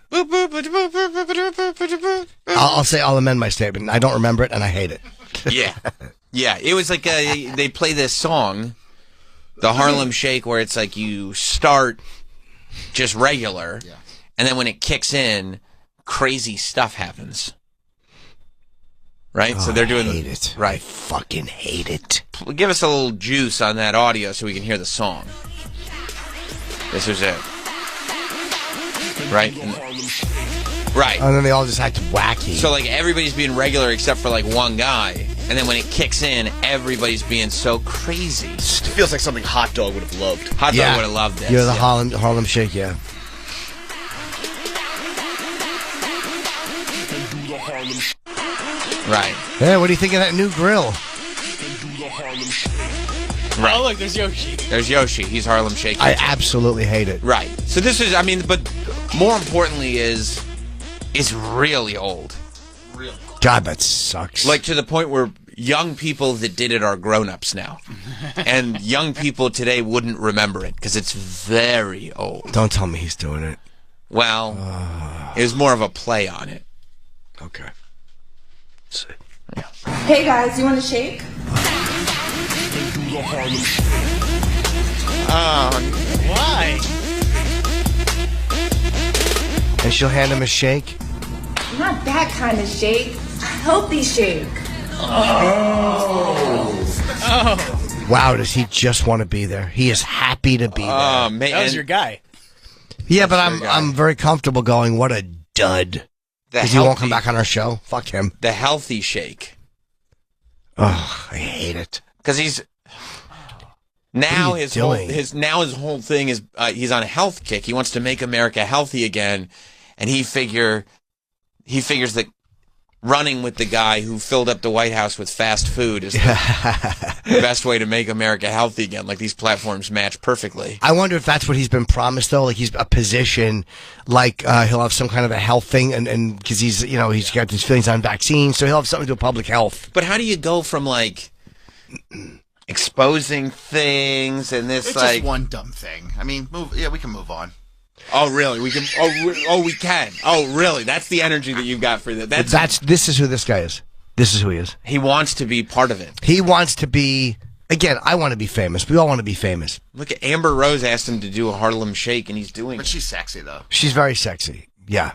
Speaker 1: I'll amend my statement. I don't remember it, and I hate it.
Speaker 2: Yeah. Yeah, it was like they play this song, the Harlem Shake, where it's like you start just regular, and then when it kicks in, crazy stuff happens. Right? So they're doing...
Speaker 1: I hate it.
Speaker 2: Right.
Speaker 1: I fucking hate it.
Speaker 2: Give us a little juice on that audio so we can hear the song. This is it. Right? Right.
Speaker 1: And then they all just act wacky.
Speaker 2: So, like, everybody's being regular except for, like, one guy. And then when it kicks in, everybody's being so crazy.
Speaker 13: It feels like something Hot Dog would have loved.
Speaker 2: Hot Dog would have loved this.
Speaker 1: You're the Harlem Shake, yeah.
Speaker 2: Right.
Speaker 1: Yeah, what do you think of that new grill?
Speaker 2: Right.
Speaker 3: Oh, look, there's Yoshi.
Speaker 2: There's Yoshi. He's Harlem Shake.
Speaker 1: I absolutely hate it.
Speaker 2: Right. So this is, I mean, but more importantly is, it's really old.
Speaker 11: Really?
Speaker 1: God, that sucks.
Speaker 2: Like, to the point where young people that did it are grown-ups now. And young people today wouldn't remember it because it's very old.
Speaker 1: Don't tell me he's doing it.
Speaker 2: Well, it was more of a play on it.
Speaker 1: Okay.
Speaker 4: Hey guys, you want a shake?
Speaker 3: Why?
Speaker 1: And she'll hand him a shake?
Speaker 4: Not that kind of shake. A healthy shake.
Speaker 3: Oh.
Speaker 1: Wow, does he just want to be there? He is happy to be there.
Speaker 2: Oh, man.
Speaker 3: That was your guy.
Speaker 1: Yeah, but I'm very comfortable going, what a dud. Because he won't come back on our show. Fuck him.
Speaker 2: The healthy shake.
Speaker 1: Oh, I hate it.
Speaker 2: Because he's... Now his whole thing is he's on a health kick. He wants to make America healthy again, and he figures that running with the guy who filled up the White House with fast food is the best way to make America healthy again. Like, these platforms match perfectly.
Speaker 1: I wonder if that's what he's been promised, though. Like, he's a position, like he'll have some kind of a health thing, and because he's got these feelings on vaccines, so he'll have something to do with public health.
Speaker 2: But how do you go from, like, exposing things and this,
Speaker 11: it's
Speaker 2: like...
Speaker 11: just one dumb thing. I mean, we can move on.
Speaker 2: Oh, really? We can... we can. Oh, really? That's the energy that you've got for that.
Speaker 1: This is who this guy is. This is who he is.
Speaker 2: He wants to be part of it.
Speaker 1: He wants to be Again, I want to be famous. We all want to be famous.
Speaker 2: Look at Amber Rose asked him to do a Harlem Shake, and he's doing
Speaker 11: But
Speaker 2: it.
Speaker 11: she's sexy, though.
Speaker 1: She's very sexy. Yeah.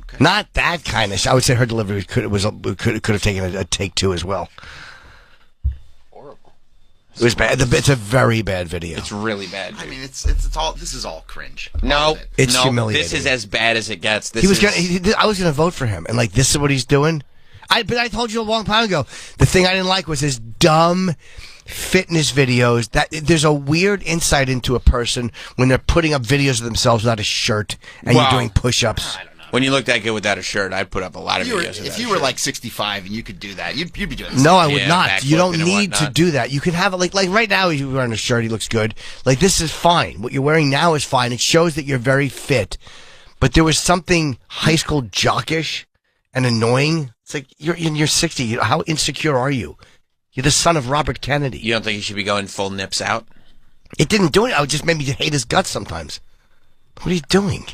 Speaker 1: Okay. Not that kind of. I would say her delivery could have taken a take two as well. It was bad. It's a very bad video.
Speaker 2: It's really bad. Dude.
Speaker 11: I mean, it's all. This is all cringe.
Speaker 2: No,
Speaker 1: it's humiliating.
Speaker 2: This is as bad as it gets.
Speaker 1: I was gonna vote for him, and like this is what he's doing. But I told you a long time ago. The thing I didn't like was his dumb fitness videos. That there's a weird insight into a person when they're putting up videos of themselves without a shirt and you're doing push-ups.
Speaker 2: When you look that good without a shirt, I'd put up a lot of videos.
Speaker 11: If you were like 65 and you could do that, you'd be doing that.
Speaker 1: No, I would not. You don't need to do that. You can have it like right now. You're wearing a shirt. He looks good. Like this is fine. What you're wearing now is fine. It shows that you're very fit. But there was something high school jockish and annoying. It's like you're 60. How insecure are you? You're the son of Robert Kennedy.
Speaker 2: You don't think he should be going full nips out?
Speaker 1: It didn't do it. I would just maybe hate his guts sometimes. What are you doing?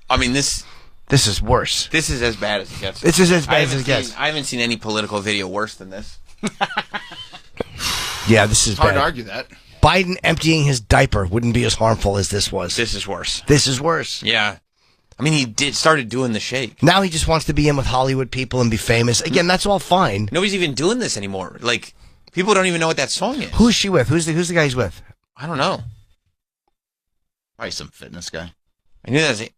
Speaker 2: I mean, this
Speaker 1: is worse.
Speaker 2: This is as bad as it gets.
Speaker 1: This is as bad as it gets.
Speaker 2: I haven't seen any political video worse than this.
Speaker 1: Yeah, this is
Speaker 11: It's hard
Speaker 1: bad.
Speaker 11: to argue that.
Speaker 1: Biden emptying his diaper wouldn't be as harmful as this was.
Speaker 2: This is worse.
Speaker 1: This is worse.
Speaker 2: Yeah. I mean, he started doing the shake.
Speaker 1: Now he just wants to be in with Hollywood people and be famous. Again, that's all fine.
Speaker 2: Nobody's even doing this anymore. Like, people don't even know what that song is.
Speaker 1: Who's she with? Who's the guy he's with?
Speaker 2: I don't know.
Speaker 11: Probably some fitness guy.
Speaker 2: I knew that was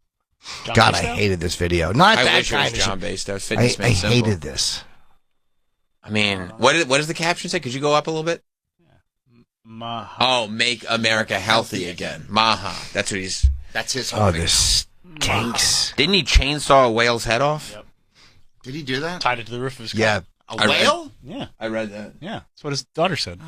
Speaker 1: God, I hated this video. Not
Speaker 2: I
Speaker 1: that
Speaker 2: wish it
Speaker 1: kind
Speaker 2: was
Speaker 1: of
Speaker 2: John
Speaker 1: shit.
Speaker 2: Based. That was Fitness
Speaker 1: I
Speaker 2: Made Simple.
Speaker 1: hated this.
Speaker 2: I mean, what does the caption say? Could you go up a little bit?
Speaker 3: Maha.
Speaker 2: Oh, make America healthy again. Maha. That's what he's...
Speaker 11: That's his
Speaker 1: Oh, this stinks.
Speaker 2: Didn't he chainsaw a whale's head off?
Speaker 3: Yep.
Speaker 11: Did he do that?
Speaker 3: Tied it to the roof of his car.
Speaker 1: Yeah.
Speaker 11: A whale?
Speaker 3: Yeah.
Speaker 2: I read that.
Speaker 3: Yeah. That's what his daughter said.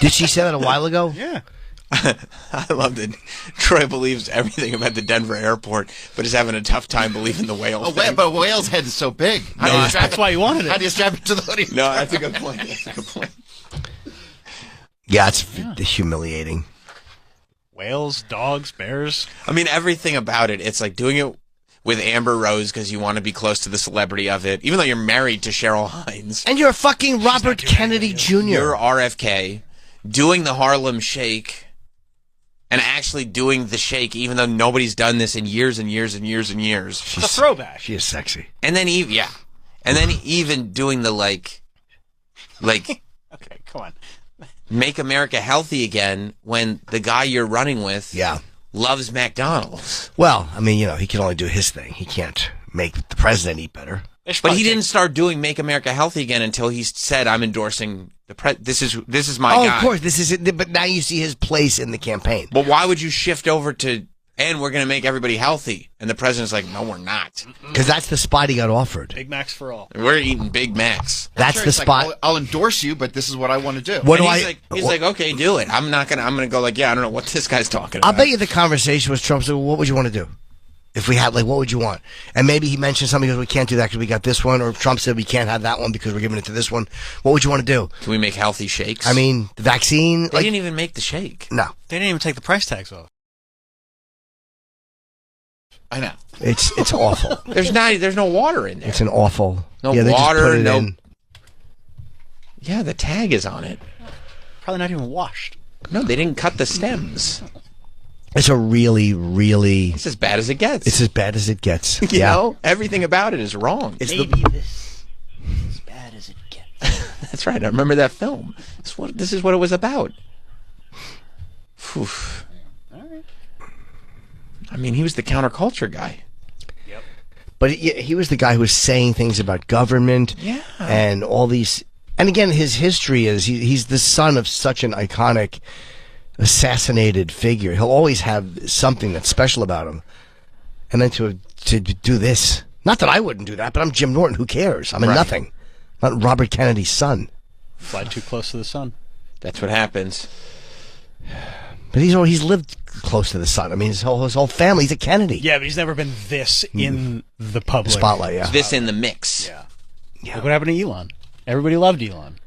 Speaker 1: Did she say that a while ago?
Speaker 3: Yeah.
Speaker 2: I loved it. Troy believes everything about the Denver airport, but is having a tough time believing the whale thing.
Speaker 11: But a whale's head is so big.
Speaker 3: That's why you wanted it.
Speaker 11: How do you strap it to the hoodie?
Speaker 2: No, that's a good point. That's a good point.
Speaker 1: Yeah, it's humiliating.
Speaker 3: Whales, dogs, bears.
Speaker 2: I mean, everything about it. It's like doing it with Amber Rose because you want to be close to the celebrity of it, even though you're married to Cheryl Hines.
Speaker 1: And you're a fucking Robert Kennedy Jr.
Speaker 2: You're RFK, doing the Harlem Shake, and actually doing the shake, even though nobody's done this in years and years and years and years.
Speaker 3: It's a throwback.
Speaker 1: She is sexy.
Speaker 2: And then even doing the like.
Speaker 3: Okay, come on.
Speaker 2: Make America healthy again when the guy you're running with
Speaker 1: Yeah.
Speaker 2: loves McDonald's.
Speaker 1: Well, I mean, he can only do his thing. He can't make the president eat better.
Speaker 2: But he didn't start doing Make America Healthy again until he said, "I'm endorsing the this is my guy."
Speaker 1: Of course, this is it. But now you see his place in the campaign.
Speaker 2: But why would you shift over to and we're going to make everybody healthy? And the president's like, "No, we're not."
Speaker 1: Because that's the spot he got offered.
Speaker 3: Big Macs for all.
Speaker 2: We're eating Big Macs.
Speaker 1: That's the spot.
Speaker 11: I'll endorse you, but this is what I want to do.
Speaker 1: What
Speaker 2: And
Speaker 1: do
Speaker 2: he's like, "Okay, do it." I'm gonna go like, "Yeah, I don't know what this guy's talking about."
Speaker 1: I'll bet you the conversation was Trump said, well, what would you want to do? If we had, what would you want? And maybe he mentioned something because we can't do that because we got this one, or Trump said we can't have that one because we're giving it to this one. What would you want to do?
Speaker 2: Can we make healthy shakes?
Speaker 1: I mean, the vaccine.
Speaker 2: They didn't even make the shake.
Speaker 1: No.
Speaker 3: They didn't even take the price tags off.
Speaker 11: I know.
Speaker 1: It's awful.
Speaker 2: There's no water in there.
Speaker 1: It's an awful.
Speaker 2: No
Speaker 1: they just
Speaker 2: water,
Speaker 1: put it
Speaker 2: no.
Speaker 1: in.
Speaker 2: Yeah, the tag is on it.
Speaker 3: Probably not even washed.
Speaker 2: No, they didn't cut the stems.
Speaker 1: It's a really, really.
Speaker 2: It's as bad as it gets.
Speaker 1: It's as bad as it gets.
Speaker 2: You know, everything about it is wrong.
Speaker 1: It's
Speaker 3: Maybe this is as bad as it gets.
Speaker 2: That's right. I remember that film. This is what it was about. Whew.
Speaker 3: All right.
Speaker 2: I mean, he was the counterculture guy.
Speaker 3: Yep.
Speaker 1: But he was the guy who was saying things about government and all these. And again, his history is he's the son of such an iconic, assassinated figure. He'll always have something that's special about him. And then to do this. Not that I wouldn't do that, but I'm Jim Norton. Who cares? I'm a nothing. Not Robert Kennedy's son.
Speaker 3: Fly too close to the sun.
Speaker 2: That's what happens.
Speaker 1: But he's lived close to the sun. I mean, his whole family. He's a Kennedy.
Speaker 3: Yeah, but he's never been this in the public
Speaker 1: spotlight. Yeah,
Speaker 2: this in the mix.
Speaker 3: Yeah. Look what happened to Elon. Everybody loved Elon.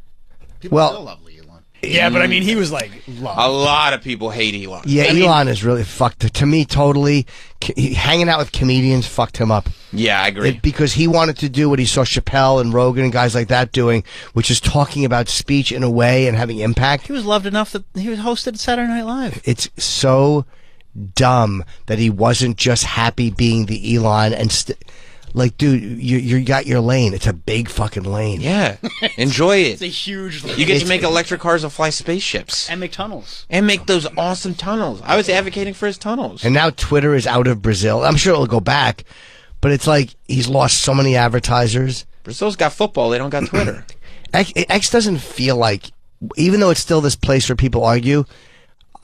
Speaker 11: People still love Elon.
Speaker 3: Yeah, but I mean, he was like loved.
Speaker 2: A lot of people hate Elon.
Speaker 1: Yeah, Elon is really fucked. To me, totally. Hanging out with comedians fucked him up.
Speaker 2: Yeah, I agree.
Speaker 1: Because he wanted to do what he saw Chappelle and Rogan and guys like that doing, which is talking about speech in a way and having impact.
Speaker 3: He was loved enough that he was hosted Saturday Night Live.
Speaker 1: It's so dumb that he wasn't just happy being the Elon and like, dude, you got your lane. It's a big fucking lane.
Speaker 2: Yeah, enjoy it.
Speaker 3: It's a huge lane.
Speaker 2: You get to make electric cars that fly spaceships.
Speaker 3: And make tunnels.
Speaker 2: And make those awesome tunnels. I was advocating for his tunnels.
Speaker 1: And now Twitter is out of Brazil. I'm sure it'll go back, but it's like he's lost so many advertisers.
Speaker 2: Brazil's got football. They don't got Twitter.
Speaker 1: X doesn't feel like, even though it's still this place where people argue,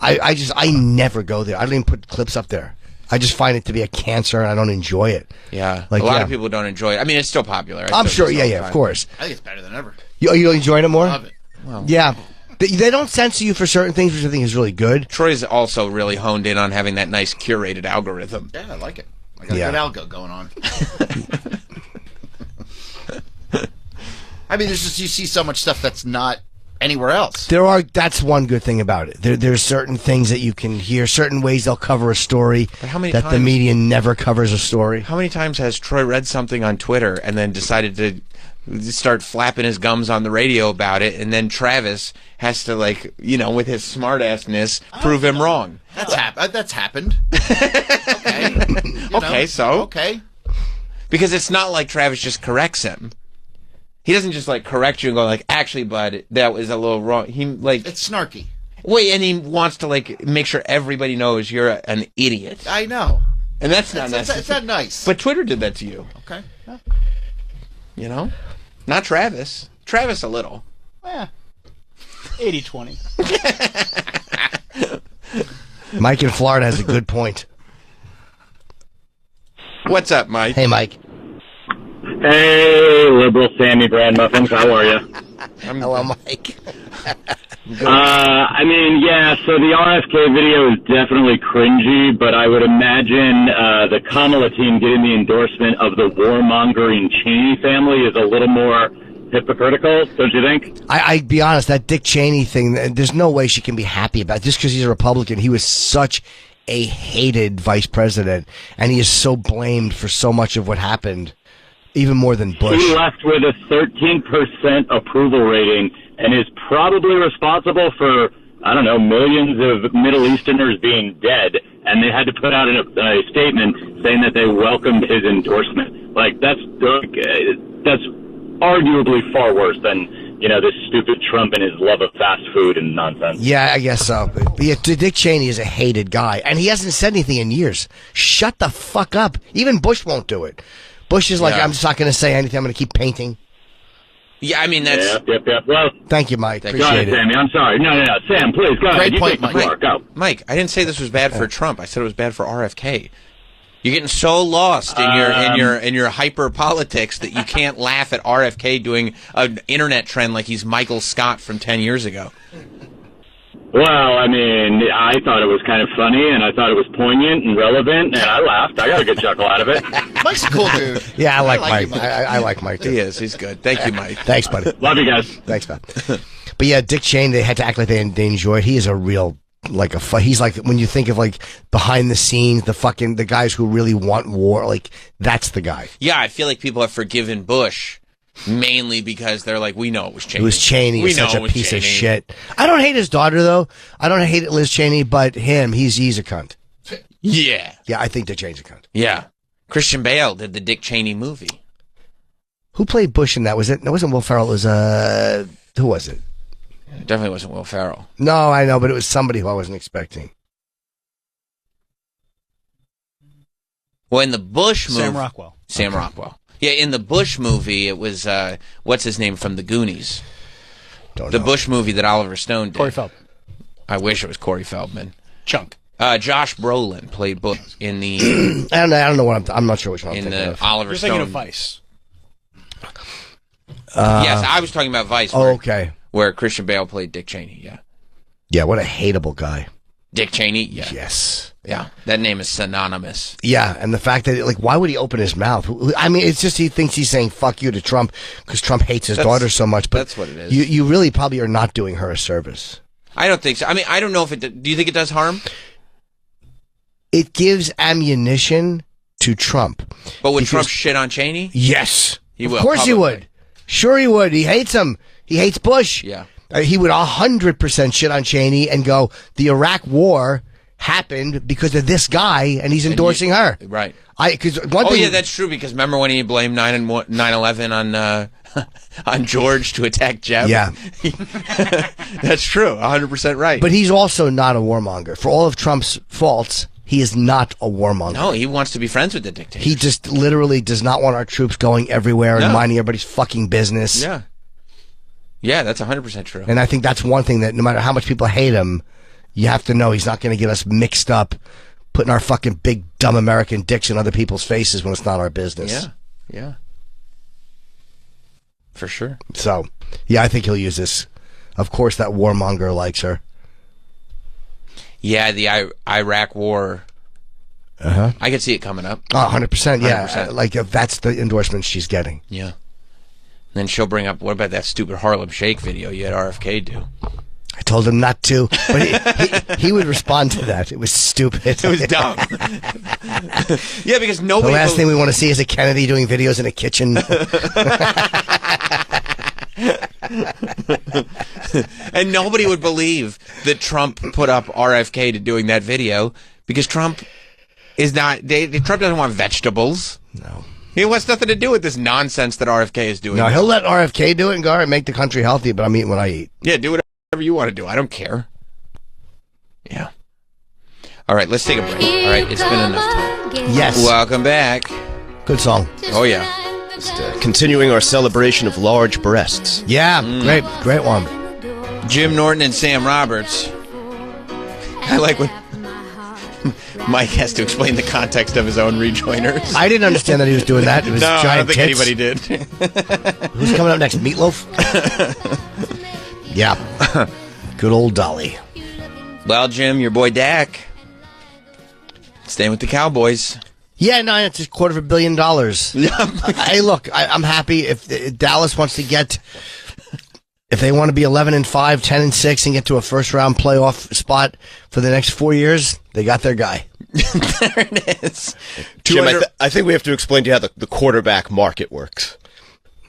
Speaker 1: I never go there. I don't even put clips up there. I just find it to be a cancer, and I don't enjoy it.
Speaker 2: Yeah, like, a lot of people don't enjoy it. I mean, it's still popular.
Speaker 1: I'm sure. Yeah, of course.
Speaker 11: I think it's better than ever.
Speaker 1: You enjoying it more?
Speaker 11: Love it.
Speaker 2: Well,
Speaker 1: yeah. They don't censor you for certain things, which I think is really good.
Speaker 2: Troy's also really honed in on having that nice curated algorithm.
Speaker 11: Yeah, I like it. I got a good algo going on. I mean, there's just, you see so much stuff that's not anywhere else.
Speaker 1: That's one good thing about it. There's certain things that you can hear, certain ways they'll cover a story
Speaker 2: but how many
Speaker 1: that
Speaker 2: times,
Speaker 1: the media never covers a story.
Speaker 2: How many times has Troy read something on Twitter and then decided to start flapping his gums on the radio about it, and then Travis has to, like, you know, with his smartassness, prove him wrong?
Speaker 11: That's happened. Okay.
Speaker 2: Okay. Because it's not like Travis just corrects him. He doesn't just, like, correct you and go, like, actually, bud, that was a little wrong. He, like...
Speaker 11: It's snarky.
Speaker 2: Wait, and he wants to, like, make sure everybody knows you're an idiot.
Speaker 11: I know.
Speaker 2: And that's not nice.
Speaker 11: It's not nice.
Speaker 2: But Twitter did that to you.
Speaker 11: Okay. Yeah.
Speaker 2: You know? Not Travis. Travis a little.
Speaker 3: Yeah. 80-20.
Speaker 1: Mike in Florida has a good point.
Speaker 2: What's up, Mike?
Speaker 1: Hey, Mike.
Speaker 16: Hey, liberal Sammy Brand Muffins, how are you?
Speaker 1: Hello, Mike.
Speaker 16: I mean, yeah, so the RFK video is definitely cringy, but I would imagine the Kamala team getting the endorsement of the warmongering Cheney family is a little more hypocritical, don't you think?
Speaker 1: I'd be honest, that Dick Cheney thing, there's no way she can be happy about it. Just because he's a Republican. He was such a hated vice president, and he is so blamed for so much of what happened. Even more than Bush.
Speaker 16: He left with a 13% approval rating and is probably responsible for, I don't know, millions of Middle Easterners being dead. And they had to put out a statement saying that they welcomed his endorsement. Like, that's arguably far worse than, you know, this stupid Trump and his love of fast food and nonsense.
Speaker 1: Yeah, I guess so. But yeah, Dick Cheney is a hated guy, and he hasn't said anything in years. Shut the fuck up. Even Bush won't do it. Bush is like, I'm just not going to say anything. I'm going to keep painting.
Speaker 2: Yeah, I mean, that's...
Speaker 16: Yep. Well,
Speaker 1: thank you, Mike. Appreciate
Speaker 16: go ahead,
Speaker 1: it.
Speaker 16: Sammy. I'm sorry. No. Sam, please, go ahead.
Speaker 1: Great point, Mike.
Speaker 16: Go.
Speaker 2: Mike, I didn't say this was bad for Trump. I said it was bad for RFK. You're getting so lost in your hyper politics that you can't laugh at RFK doing an internet trend like he's Michael Scott from 10 years ago.
Speaker 16: Well, I mean, I thought it was kind of funny, and I thought it was poignant and relevant, and I laughed. I got a good chuckle out of it.
Speaker 11: Mike's a cool dude.
Speaker 1: Yeah, I like Mike. I like Mike, too.
Speaker 2: He is. He's good. Thank you, Mike.
Speaker 1: Thanks, buddy.
Speaker 16: Love you guys.
Speaker 1: Thanks, man. But yeah, Dick Cheney, they had to act like they enjoy it. He is a real, he's like, when you think of, like, behind the scenes, the guys who really want war, like, that's the guy.
Speaker 2: Yeah, I feel like people have forgiven Bush mainly because they're like, we know it was Cheney.
Speaker 1: It was Cheney. He's such a piece of shit. I don't hate his daughter, though. I don't hate Liz Cheney, but him, he's a cunt.
Speaker 2: Yeah.
Speaker 1: Yeah, I think Dick Cheney's a cunt.
Speaker 2: Yeah. Christian Bale did the Dick Cheney movie.
Speaker 1: Who played Bush in that? Was it? No, it wasn't Will Ferrell. It was, who was it?
Speaker 2: It definitely wasn't Will Ferrell.
Speaker 1: No, I know, but it was somebody who I wasn't expecting.
Speaker 2: Well, in the Bush movie...
Speaker 3: Sam Rockwell.
Speaker 2: Yeah, in the Bush movie, it was, what's his name from the Goonies? The Bush movie that Oliver Stone did.
Speaker 3: Corey Feldman.
Speaker 2: I wish it was Corey Feldman.
Speaker 3: Chunk.
Speaker 2: Josh Brolin played Bush in the...
Speaker 1: I don't know what I'm not sure which one I'm thinking of.
Speaker 2: Oliver
Speaker 3: You're
Speaker 2: Stone.
Speaker 3: thinking of Vice.
Speaker 2: Yes, I was talking about Vice.
Speaker 1: Okay.
Speaker 2: Where Christian Bale played Dick Cheney, yeah.
Speaker 1: Yeah, what a hateable guy.
Speaker 2: Dick Cheney, yeah.
Speaker 1: Yes.
Speaker 2: Yeah, that name is synonymous.
Speaker 1: Yeah, and the fact that, like, why would he open his mouth? I mean, it's just he thinks he's saying "fuck you" to Trump because Trump hates his daughter so much. But
Speaker 2: that's what it is.
Speaker 1: You really probably are not doing her a service.
Speaker 2: I don't think so. I mean, I don't know if it. Do you think it does harm?
Speaker 1: It gives ammunition to Trump.
Speaker 2: But would Trump shit on Cheney?
Speaker 1: Yes,
Speaker 2: he will.
Speaker 1: Of course,
Speaker 2: publicly.
Speaker 1: he would. Sure, he would. He hates him. He hates Bush.
Speaker 2: Yeah.
Speaker 1: He would 100% shit on Cheney and go, the Iraq War happened because of this guy, and he's endorsing her.
Speaker 2: Right.
Speaker 1: Because one thing.
Speaker 2: Yeah, that's true. Because remember when he blamed 9/11 on George to attack Jeb?
Speaker 1: Yeah.
Speaker 2: That's true. 100% right.
Speaker 1: But he's also not a warmonger. For all of Trump's faults, he is not a warmonger.
Speaker 2: No, he wants to be friends with the dictator.
Speaker 1: He just literally does not want our troops going everywhere and minding everybody's fucking business.
Speaker 2: Yeah. Yeah, that's 100% true.
Speaker 1: And I think that's one thing that no matter how much people hate him, you have to know he's not going to get us mixed up, putting our fucking big, dumb American dicks in other people's faces when it's not our business.
Speaker 2: Yeah, yeah. For sure.
Speaker 1: So, yeah, I think he'll use this. Of course, that warmonger likes her.
Speaker 2: Yeah, the Iraq War.
Speaker 1: Uh-huh.
Speaker 2: I could see it coming up.
Speaker 1: Oh, 100%, yeah.
Speaker 2: 100%.
Speaker 1: Like, if that's the endorsement she's getting.
Speaker 2: Yeah. And then she'll bring up, what about that stupid Harlem Shake video you had RFK do?
Speaker 1: I told him not to, but he would respond to that. It was stupid.
Speaker 2: It was dumb. Yeah, because nobody...
Speaker 1: The last thing we want to see is a Kennedy doing videos in a kitchen.
Speaker 2: And nobody would believe that Trump put up RFK to doing that video because Trump is not... Trump doesn't want vegetables.
Speaker 1: No.
Speaker 2: He wants nothing to do with this nonsense that RFK is doing.
Speaker 1: No, he'll let RFK do it and go, all right, make the country healthy, but I'm eating what I eat.
Speaker 2: Yeah, do whatever you want to do. I don't care. Yeah. All right, let's take a break. All right, it's been enough time.
Speaker 1: Yes.
Speaker 2: Welcome back.
Speaker 1: Good song.
Speaker 2: Oh, yeah.
Speaker 13: Just, continuing our celebration of large breasts.
Speaker 1: Yeah, great one.
Speaker 2: Jim Norton and Sam Roberts. I like when Mike has to explain the context of his own rejoiners.
Speaker 1: I didn't understand that he was doing that. It was
Speaker 2: no,
Speaker 1: giant
Speaker 2: I don't think
Speaker 1: tits.
Speaker 2: anybody did.
Speaker 1: Who's coming up next? Meatloaf? Yeah. Good old Dolly.
Speaker 2: Well, Jim, your boy Dak, staying with the Cowboys.
Speaker 1: Yeah, no, it's $250 million. Hey, look, I'm happy if Dallas wants to get... If they want to be 11-5, 10-6, and get to a first-round playoff spot for the next 4 years, they got their guy.
Speaker 2: There it is.
Speaker 13: Jim, I think we have to explain to you how the quarterback market works.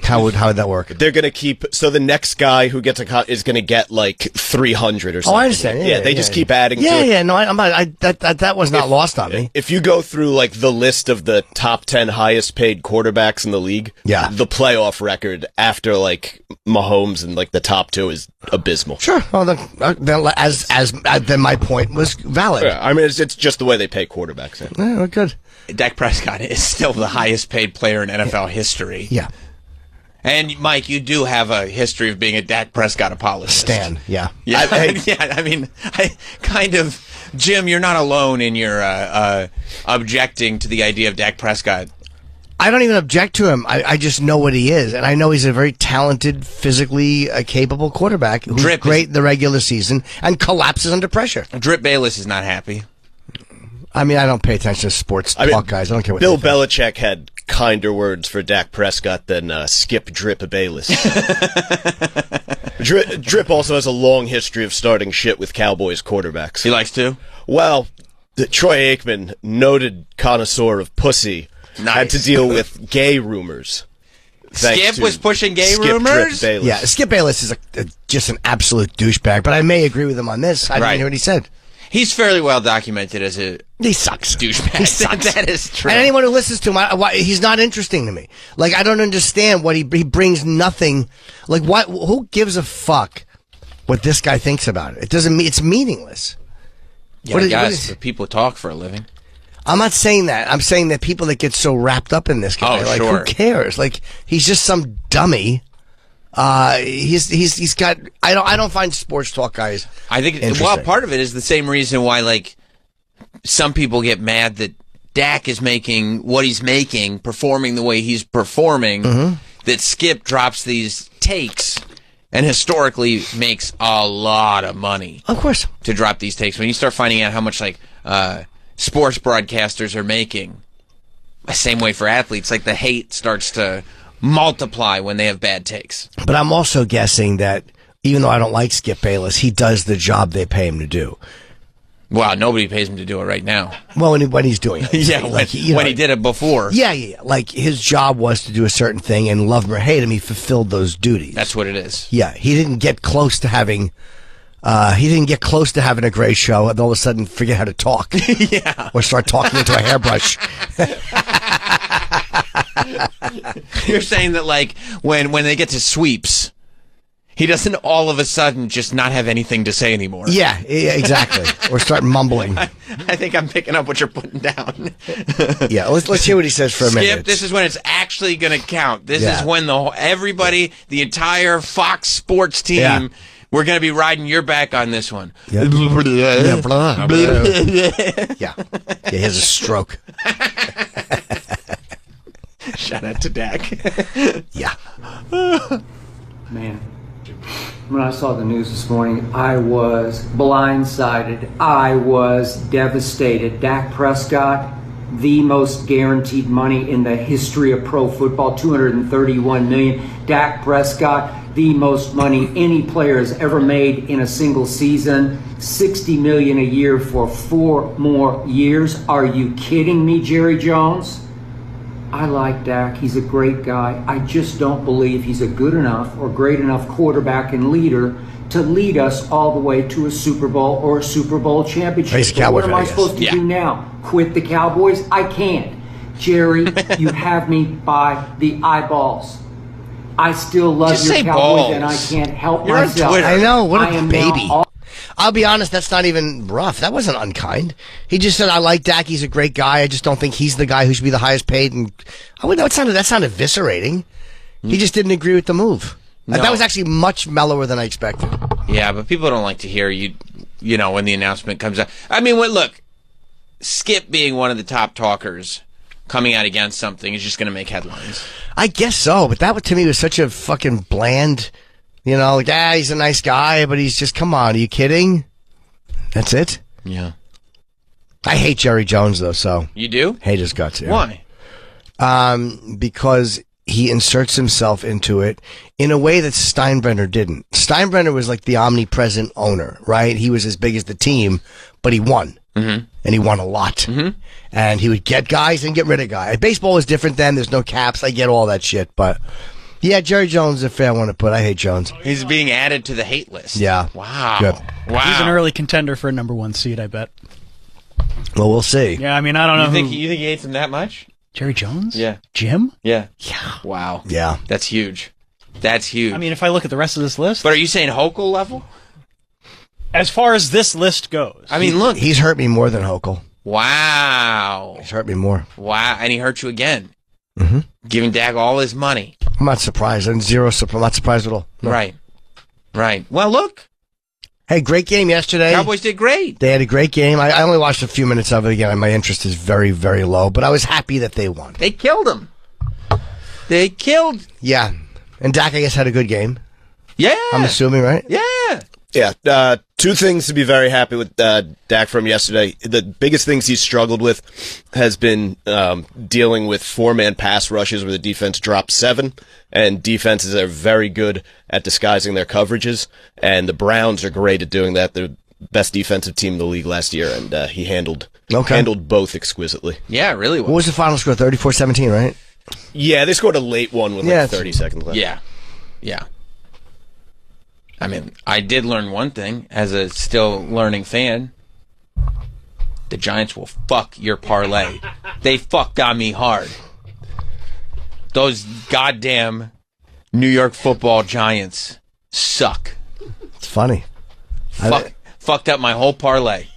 Speaker 1: How would that work?
Speaker 13: They're going to keep... So the next guy who gets is going to get like 300 or something.
Speaker 1: Oh, I understand.
Speaker 13: Yeah, they just keep adding to it.
Speaker 1: Yeah, no, that was not lost on me.
Speaker 13: If you go through like the list of the top 10 highest paid quarterbacks in the league, the playoff record after like Mahomes and like the top two is abysmal.
Speaker 1: Sure. Well, then my point was valid.
Speaker 13: Yeah, I mean, it's just the way they pay quarterbacks.
Speaker 1: Yeah, well, good.
Speaker 2: Dak Prescott is still the highest paid player in NFL history.
Speaker 1: Yeah.
Speaker 2: And, Mike, you do have a history of being a Dak Prescott apologist.
Speaker 1: Stan, yeah.
Speaker 2: Yeah, I mean, Jim, you're not alone in your objecting to the idea of Dak Prescott.
Speaker 1: I don't even object to him. I just know what he is. And I know he's a very talented, physically capable quarterback who's great in the regular season and collapses under pressure.
Speaker 2: Drip Bayless is not happy.
Speaker 1: I mean, I don't pay attention to sports talk, guys. I don't care what
Speaker 13: Bill Belichick had kinder words for Dak Prescott than Skip Drip Bayless. Drip also has a long history of starting shit with Cowboys quarterbacks.
Speaker 2: He likes to?
Speaker 13: Well, Troy Aikman, noted connoisseur of pussy, had to deal with gay rumors.
Speaker 2: Skip was pushing gay rumors?
Speaker 1: Yeah, Skip Bayless is just an absolute douchebag, but I may agree with him on this. I didn't hear what he said.
Speaker 2: He's fairly well documented as a
Speaker 1: he sucks
Speaker 2: douchebag.
Speaker 1: He sucks.
Speaker 2: That is true.
Speaker 1: And anyone who listens to him, he's not interesting to me. Like, I don't understand what he brings nothing. Like, what? Who gives a fuck what this guy thinks about it? It doesn't mean it's meaningless.
Speaker 2: Yeah, guys, people talk for a living.
Speaker 1: I'm not saying that. I'm saying that people that get so wrapped up in this guy, who cares? Like, he's just some dummy. He's got. I don't find sports talk guys.
Speaker 2: I think part of it is the same reason why like some people get mad that Dak is making what he's making, performing the way he's performing.
Speaker 1: Mm-hmm.
Speaker 2: That Skip drops these takes and historically makes a lot of money.
Speaker 1: Of course,
Speaker 2: to drop these takes. When you start finding out how much like sports broadcasters are making. The same way for athletes, like the hate starts to multiply when they have bad takes.
Speaker 1: But I'm also guessing that even though I don't like Skip Bayless, he does the job they pay him to do.
Speaker 2: Well, nobody pays him to do it right now.
Speaker 1: Well, when he's doing it.
Speaker 2: Yeah, when he did it before.
Speaker 1: Yeah. Like, his job was to do a certain thing, and love him or hate him, he fulfilled those duties.
Speaker 2: That's what it is.
Speaker 1: Yeah, he didn't get close to having... a great show and all of a sudden forget how to talk.
Speaker 2: Yeah.
Speaker 1: Or start talking into a hairbrush.
Speaker 2: You're saying that, like, when they get to sweeps, he doesn't all of a sudden just not have anything to say anymore.
Speaker 1: Yeah, exactly. Or start mumbling.
Speaker 2: I think I'm picking up what you're putting down.
Speaker 1: Yeah, let's hear what he says for a minute.
Speaker 2: Skip, this is when it's actually going to count. This is when the entire Fox Sports team, we're going to be riding your back on this one.
Speaker 1: Yeah, he has a stroke.
Speaker 2: Shout out to Dak.
Speaker 1: Yeah.
Speaker 17: Man, when I saw the news this morning, I was blindsided. I was devastated. Dak Prescott, the most guaranteed money in the history of pro football, $231 million. Dak Prescott, the most money any player has ever made in a single season, $60 million a year for 4 more years. Are you kidding me, Jerry Jones? I like Dak. He's a great guy. I just don't believe he's a good enough or great enough quarterback and leader to lead us all the way to a Super Bowl or a Super Bowl championship.
Speaker 1: But
Speaker 17: what am I supposed to do now? Quit the Cowboys? I can't. Jerry, you have me by the eyeballs. I still love
Speaker 2: Just
Speaker 17: your
Speaker 2: say
Speaker 17: Cowboys,
Speaker 2: balls.
Speaker 17: and I can't help
Speaker 2: You're on
Speaker 17: myself.
Speaker 2: Twitter.
Speaker 1: I know, what
Speaker 17: I
Speaker 1: a
Speaker 17: am
Speaker 1: baby.
Speaker 17: now
Speaker 1: I'll be honest, that's not even rough. That wasn't unkind. He just said, I like Dak, he's a great guy, I just don't think he's the guy who should be the highest paid. And that sounded eviscerating. He just didn't agree with the move.
Speaker 2: No.
Speaker 1: That was actually much mellower than I expected.
Speaker 2: Yeah, but people don't like to hear you know, when the announcement comes out. I mean, look, Skip being one of the top talkers coming out against something is just going to make headlines.
Speaker 1: I guess so, but that to me was such a fucking bland, like, he's a nice guy, but he's just, come on, are you kidding? That's it?
Speaker 2: Yeah.
Speaker 1: I hate Jerry Jones, though, so.
Speaker 2: You do?
Speaker 1: Hate his guts, yeah.
Speaker 2: Why?
Speaker 1: Because he inserts himself into it in a way that Steinbrenner didn't. Steinbrenner was like the omnipresent owner, right? He was as big as the team, but he won.
Speaker 2: Mm-hmm.
Speaker 1: And he won a lot.
Speaker 2: Mm-hmm.
Speaker 1: And he would get guys and get rid of guys. Baseball was different then. There's no caps. I get all that shit. But, yeah, Jerry Jones is a fair one to put. I hate Jones.
Speaker 2: He's being added to the hate list.
Speaker 1: Yeah.
Speaker 2: Wow.
Speaker 1: Good.
Speaker 2: Wow.
Speaker 3: He's an early contender for a number 1 seed, I bet.
Speaker 1: Well, we'll see.
Speaker 3: Yeah, I mean, I don't know.
Speaker 2: You think he hates him that much?
Speaker 3: Jerry Jones?
Speaker 2: Yeah.
Speaker 3: Jim?
Speaker 2: Yeah.
Speaker 3: Yeah.
Speaker 2: Wow.
Speaker 1: Yeah.
Speaker 2: That's huge. That's huge.
Speaker 3: I mean, if I look at the rest of this list.
Speaker 2: But are you saying Hochul level?
Speaker 3: As far as this list goes.
Speaker 2: I mean, look.
Speaker 1: He's hurt me more than Hochul.
Speaker 2: Wow.
Speaker 1: He's hurt me more.
Speaker 2: Wow. And he hurt you again.
Speaker 1: Mm-hmm.
Speaker 2: Giving Dak all his money.
Speaker 1: I'm not surprised. I'm not surprised at all. No.
Speaker 2: Right. Right. Well, look.
Speaker 1: Hey, great game yesterday.
Speaker 2: Cowboys did great.
Speaker 1: They had a great game. I only watched a few minutes of it again. My interest is very, very low, but I was happy that they won.
Speaker 2: They killed him. They killed.
Speaker 1: Yeah. And Dak, I guess, had a good game.
Speaker 2: Yeah.
Speaker 1: I'm assuming, right?
Speaker 2: Yeah.
Speaker 13: Yeah. 2 things to be very happy with Dak from yesterday. The biggest things he's struggled with has been dealing with 4-man pass rushes where the defense dropped 7, and defenses are very good at disguising their coverages, and the Browns are great at doing that. They're the best defensive team in the league last year, and he handled both exquisitely.
Speaker 2: Yeah, really was.
Speaker 1: What was the final score? 34-17, right?
Speaker 13: Yeah, they scored a late one with 30 seconds left.
Speaker 2: Yeah. Yeah. I mean, I did learn one thing as a still learning fan. The Giants will fuck your parlay. They fucked on me hard. Those goddamn New York football Giants suck.
Speaker 1: It's funny.
Speaker 2: Fucked up my whole parlay.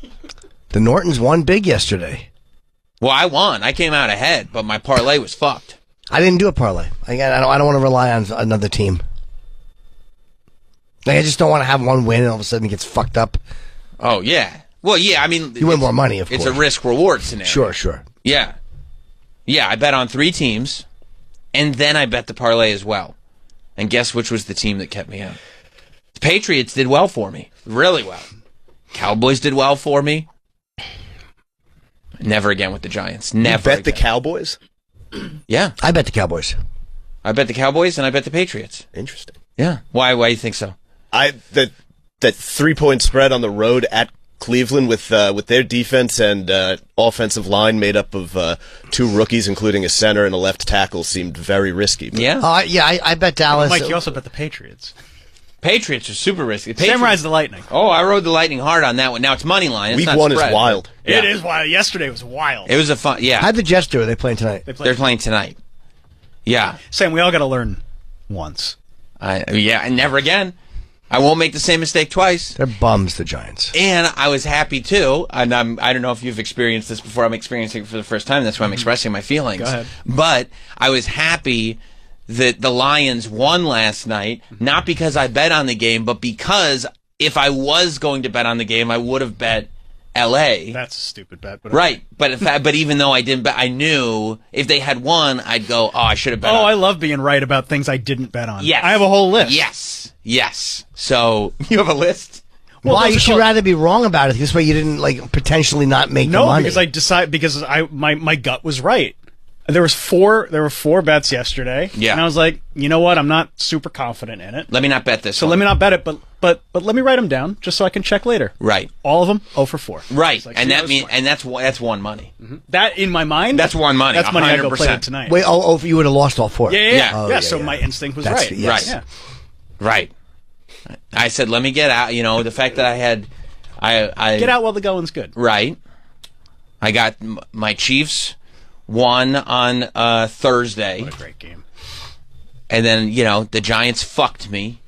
Speaker 1: The Nortons won big yesterday.
Speaker 2: Well, I won. I came out ahead, but my parlay was fucked.
Speaker 1: I didn't do a parlay. I don't want to rely on another team. I just don't want to have one win and all of a sudden it gets fucked up.
Speaker 2: Oh, yeah. Well, yeah, I mean...
Speaker 1: You win more money, of course.
Speaker 2: It's a risk-reward scenario.
Speaker 1: Sure.
Speaker 2: Yeah. Yeah, I bet on 3 teams, and then I bet the parlay as well. And guess which was the team that kept me out? The Patriots did well for me. Really well. Cowboys did well for me. Never again with the Giants. Never.
Speaker 13: You bet the Cowboys?
Speaker 2: Yeah.
Speaker 1: I bet the Cowboys.
Speaker 2: I bet the Cowboys and I bet the Patriots.
Speaker 13: Interesting.
Speaker 2: Yeah. Why do you think so?
Speaker 13: That 3-point spread on the road at Cleveland with their defense and offensive line made up of 2 rookies, including a center and a left tackle, seemed very risky. But.
Speaker 2: Yeah.
Speaker 1: I bet Dallas.
Speaker 3: Mike, you also bet the Patriots.
Speaker 2: Patriots are super risky.
Speaker 3: Sam rides the Lightning.
Speaker 2: Oh, I rode the Lightning hard on that one. Now it's money line. It's
Speaker 13: Week
Speaker 2: not
Speaker 13: 1
Speaker 2: spread.
Speaker 13: is wild.
Speaker 3: Yeah. It is wild. Yesterday was wild.
Speaker 2: It was a fun. Yeah.
Speaker 1: How'd the Jets do? Are they playing tonight?
Speaker 2: They're playing tonight. Yeah.
Speaker 3: Sam, we all got to learn once.
Speaker 2: And never again. I won't make the same mistake twice.
Speaker 1: They're bums, the Giants.
Speaker 2: And I was happy too. And I don't know if you've experienced this before. I'm experiencing it for the first time. That's why I'm expressing my feelings.
Speaker 3: Go ahead.
Speaker 2: But I was happy that the Lions won last night, not because I bet on the game, but because if I was going to bet on the game, I would have bet L.A.
Speaker 3: That's a stupid bet. But
Speaker 2: right. But even though I didn't bet, I knew if they had won, I'd go, I should have bet on.
Speaker 3: I love being right about things I didn't bet on.
Speaker 2: Yes.
Speaker 3: I have a whole list.
Speaker 2: Yes. So, you have a list?
Speaker 1: Well, why? You should rather be wrong about it. This way you didn't, potentially not make the money.
Speaker 3: Because my gut was right. There were 4 bets yesterday.
Speaker 2: Yeah.
Speaker 3: And I was like, you know what? I'm not super confident in it.
Speaker 2: Let me not bet this.
Speaker 3: So let me not bet it, but let me write them down just so I can check later.
Speaker 2: Right.
Speaker 3: All of them 0 for 4.
Speaker 2: Right. And that's won money.
Speaker 3: Mm-hmm. That in my mind.
Speaker 2: That's won money.
Speaker 3: That's money 100%. I go play with tonight.
Speaker 1: Wait, you would have lost all 4.
Speaker 3: Yeah. So my instinct was right.
Speaker 2: Right.
Speaker 3: Yeah.
Speaker 2: Right. I said, let me get out. The fact that I
Speaker 3: get out while the going's good.
Speaker 2: Right. I got my Chiefs won on Thursday.
Speaker 3: What a great game.
Speaker 2: And then, the Giants fucked me,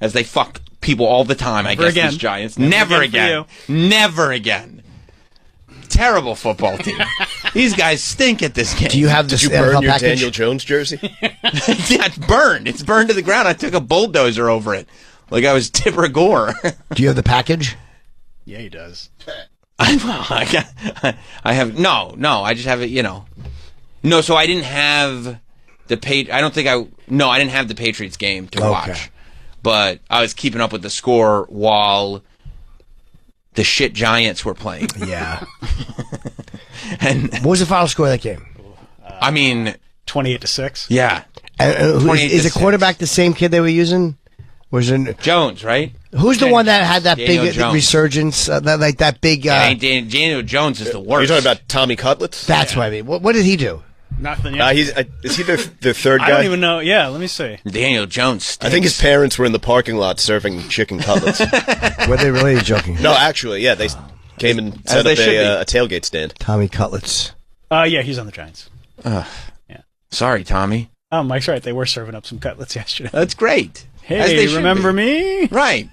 Speaker 2: as they fuck people all the time, I guess, these Giants. Never again. Never again. Terrible football team. These guys stink at this game.
Speaker 1: Do you have this?
Speaker 13: Did you burn your
Speaker 1: package?
Speaker 13: Daniel Jones jersey?
Speaker 2: Yeah, it's burned. It's burned to the ground. I took a bulldozer over it, like I was Tipper Gore.
Speaker 1: Do you have the package?
Speaker 3: Yeah, he does.
Speaker 2: I have no. I just have it. No. So I didn't have the I didn't have the Patriots game to watch, but I was keeping up with the score while the shit Giants were playing.
Speaker 1: Yeah.
Speaker 2: And
Speaker 1: what was the final score of that game?
Speaker 3: 28-6.
Speaker 2: Yeah.
Speaker 1: Is the quarterback the same kid they were using? Was it
Speaker 2: Jones, right?
Speaker 1: Who's the one that had that
Speaker 2: Daniel
Speaker 1: big
Speaker 2: Jones.
Speaker 1: resurgence? That big.
Speaker 2: Daniel Jones is the worst.
Speaker 13: Are you talking about Tommy Cutlets?
Speaker 1: That's what I mean. What did he do?
Speaker 3: Nothing yet.
Speaker 13: Is he the third guy?
Speaker 3: I don't even know. Yeah, let me see.
Speaker 2: Daniel Jones stinks.
Speaker 13: I think his parents were in the parking lot serving chicken cutlets.
Speaker 1: Were they really joking?
Speaker 13: No, actually, yeah. They came and set up a tailgate stand.
Speaker 1: Tommy Cutlets.
Speaker 3: Yeah, he's on the Giants.
Speaker 2: Yeah. Sorry, Tommy.
Speaker 3: Oh, Mike's right. They were serving up some cutlets yesterday.
Speaker 2: That's great.
Speaker 3: Hey, remember me?
Speaker 2: Right.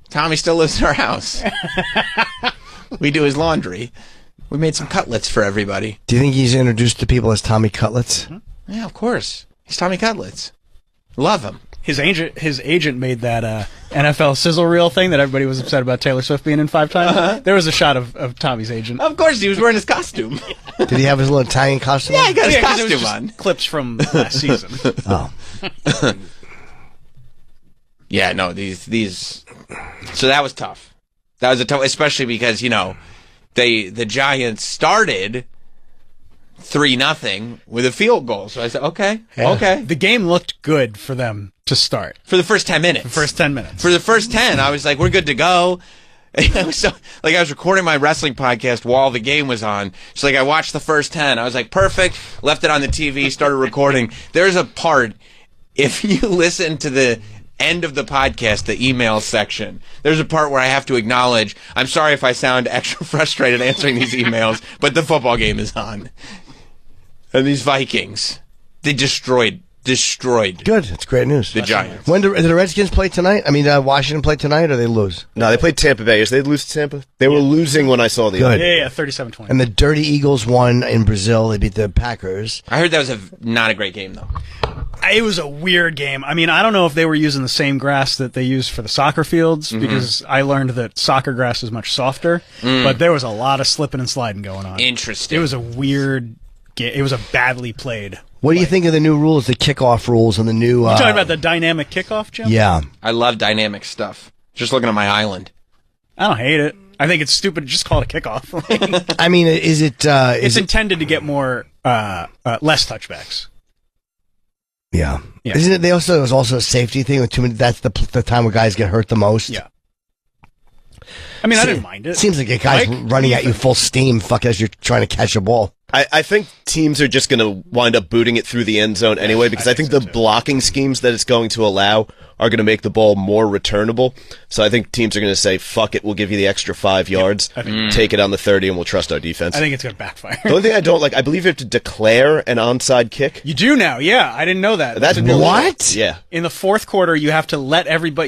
Speaker 2: Tommy still lives in our house. We do his laundry. We made some cutlets for everybody.
Speaker 1: Do you think he's introduced to people as Tommy Cutlets?
Speaker 2: Mm-hmm. Yeah, of course. He's Tommy Cutlets. Love him.
Speaker 3: His agent made that NFL sizzle reel thing that everybody was upset about Taylor Swift being in 5 times. Uh-huh. There was a shot of Tommy's agent.
Speaker 2: Of course, he was wearing his costume.
Speaker 1: Did he have his little Italian costume?
Speaker 2: Yeah, he got his
Speaker 3: it was
Speaker 2: costume
Speaker 3: just
Speaker 2: on.
Speaker 3: Clips from last season.
Speaker 1: Oh.
Speaker 2: Yeah, no, these. So that was tough. That was especially because the Giants started 3-0 with a field goal. So I said, okay.
Speaker 3: The game looked good for them to start
Speaker 2: for the first 10 minutes.
Speaker 3: For
Speaker 2: the first 10, I was like, we're good to go. I was recording my wrestling podcast while the game was on. So I watched the first 10. I was like, perfect. Left it on the TV. Started recording. There's a part. If you listen to the end of the podcast, the email section, there's a part where I have to acknowledge, I'm sorry if I sound extra frustrated answering these emails, but the football game is on. And these Vikings, they destroyed.
Speaker 1: Good. That's great news.
Speaker 2: The Giants.
Speaker 1: When do the Redskins play tonight? Washington play tonight, or they lose?
Speaker 13: No, they played Tampa Bay. Did they lose to Tampa? They were losing when I saw the
Speaker 1: Good.
Speaker 3: Yeah, 37-20.
Speaker 1: And the Dirty Eagles won in Brazil. They beat the Packers.
Speaker 2: I heard that was not a great game, though.
Speaker 3: It was a weird game. I don't know if they were using the same grass that they use for the soccer fields, because I learned that soccer grass is much softer, but there was a lot of slipping and sliding going on.
Speaker 2: Interesting.
Speaker 3: It was a weird game. It was a badly played.
Speaker 1: What do you think of the new rules, the kickoff rules, and the new...
Speaker 3: You talking about the dynamic kickoff, Jim?
Speaker 1: Yeah.
Speaker 2: I love dynamic stuff. Just looking at my island.
Speaker 3: I don't hate it. I think it's stupid to just call it a kickoff.
Speaker 1: I mean, is it?
Speaker 3: It's intended to get more less touchbacks.
Speaker 1: Yeah. Isn't it? It was also a safety thing with too many. That's the time where guys get hurt the most.
Speaker 3: Yeah. I mean, I didn't mind it.
Speaker 1: Seems like a guy's running at you full steam, as you're trying to catch a ball.
Speaker 13: I think teams are just going to wind up booting it through the end zone anyway, because I think the blocking schemes that it's going to allow are going to make the ball more returnable. So I think teams are going to say, fuck it, we'll give you the extra 5 yards, take it on the 30, and we'll trust our defense.
Speaker 3: I think it's going to backfire.
Speaker 13: The only thing I don't like, I believe you have to declare an onside kick.
Speaker 3: You do now, yeah. I didn't know that.
Speaker 13: That's
Speaker 1: what?
Speaker 13: Yeah.
Speaker 3: In the fourth quarter, you have to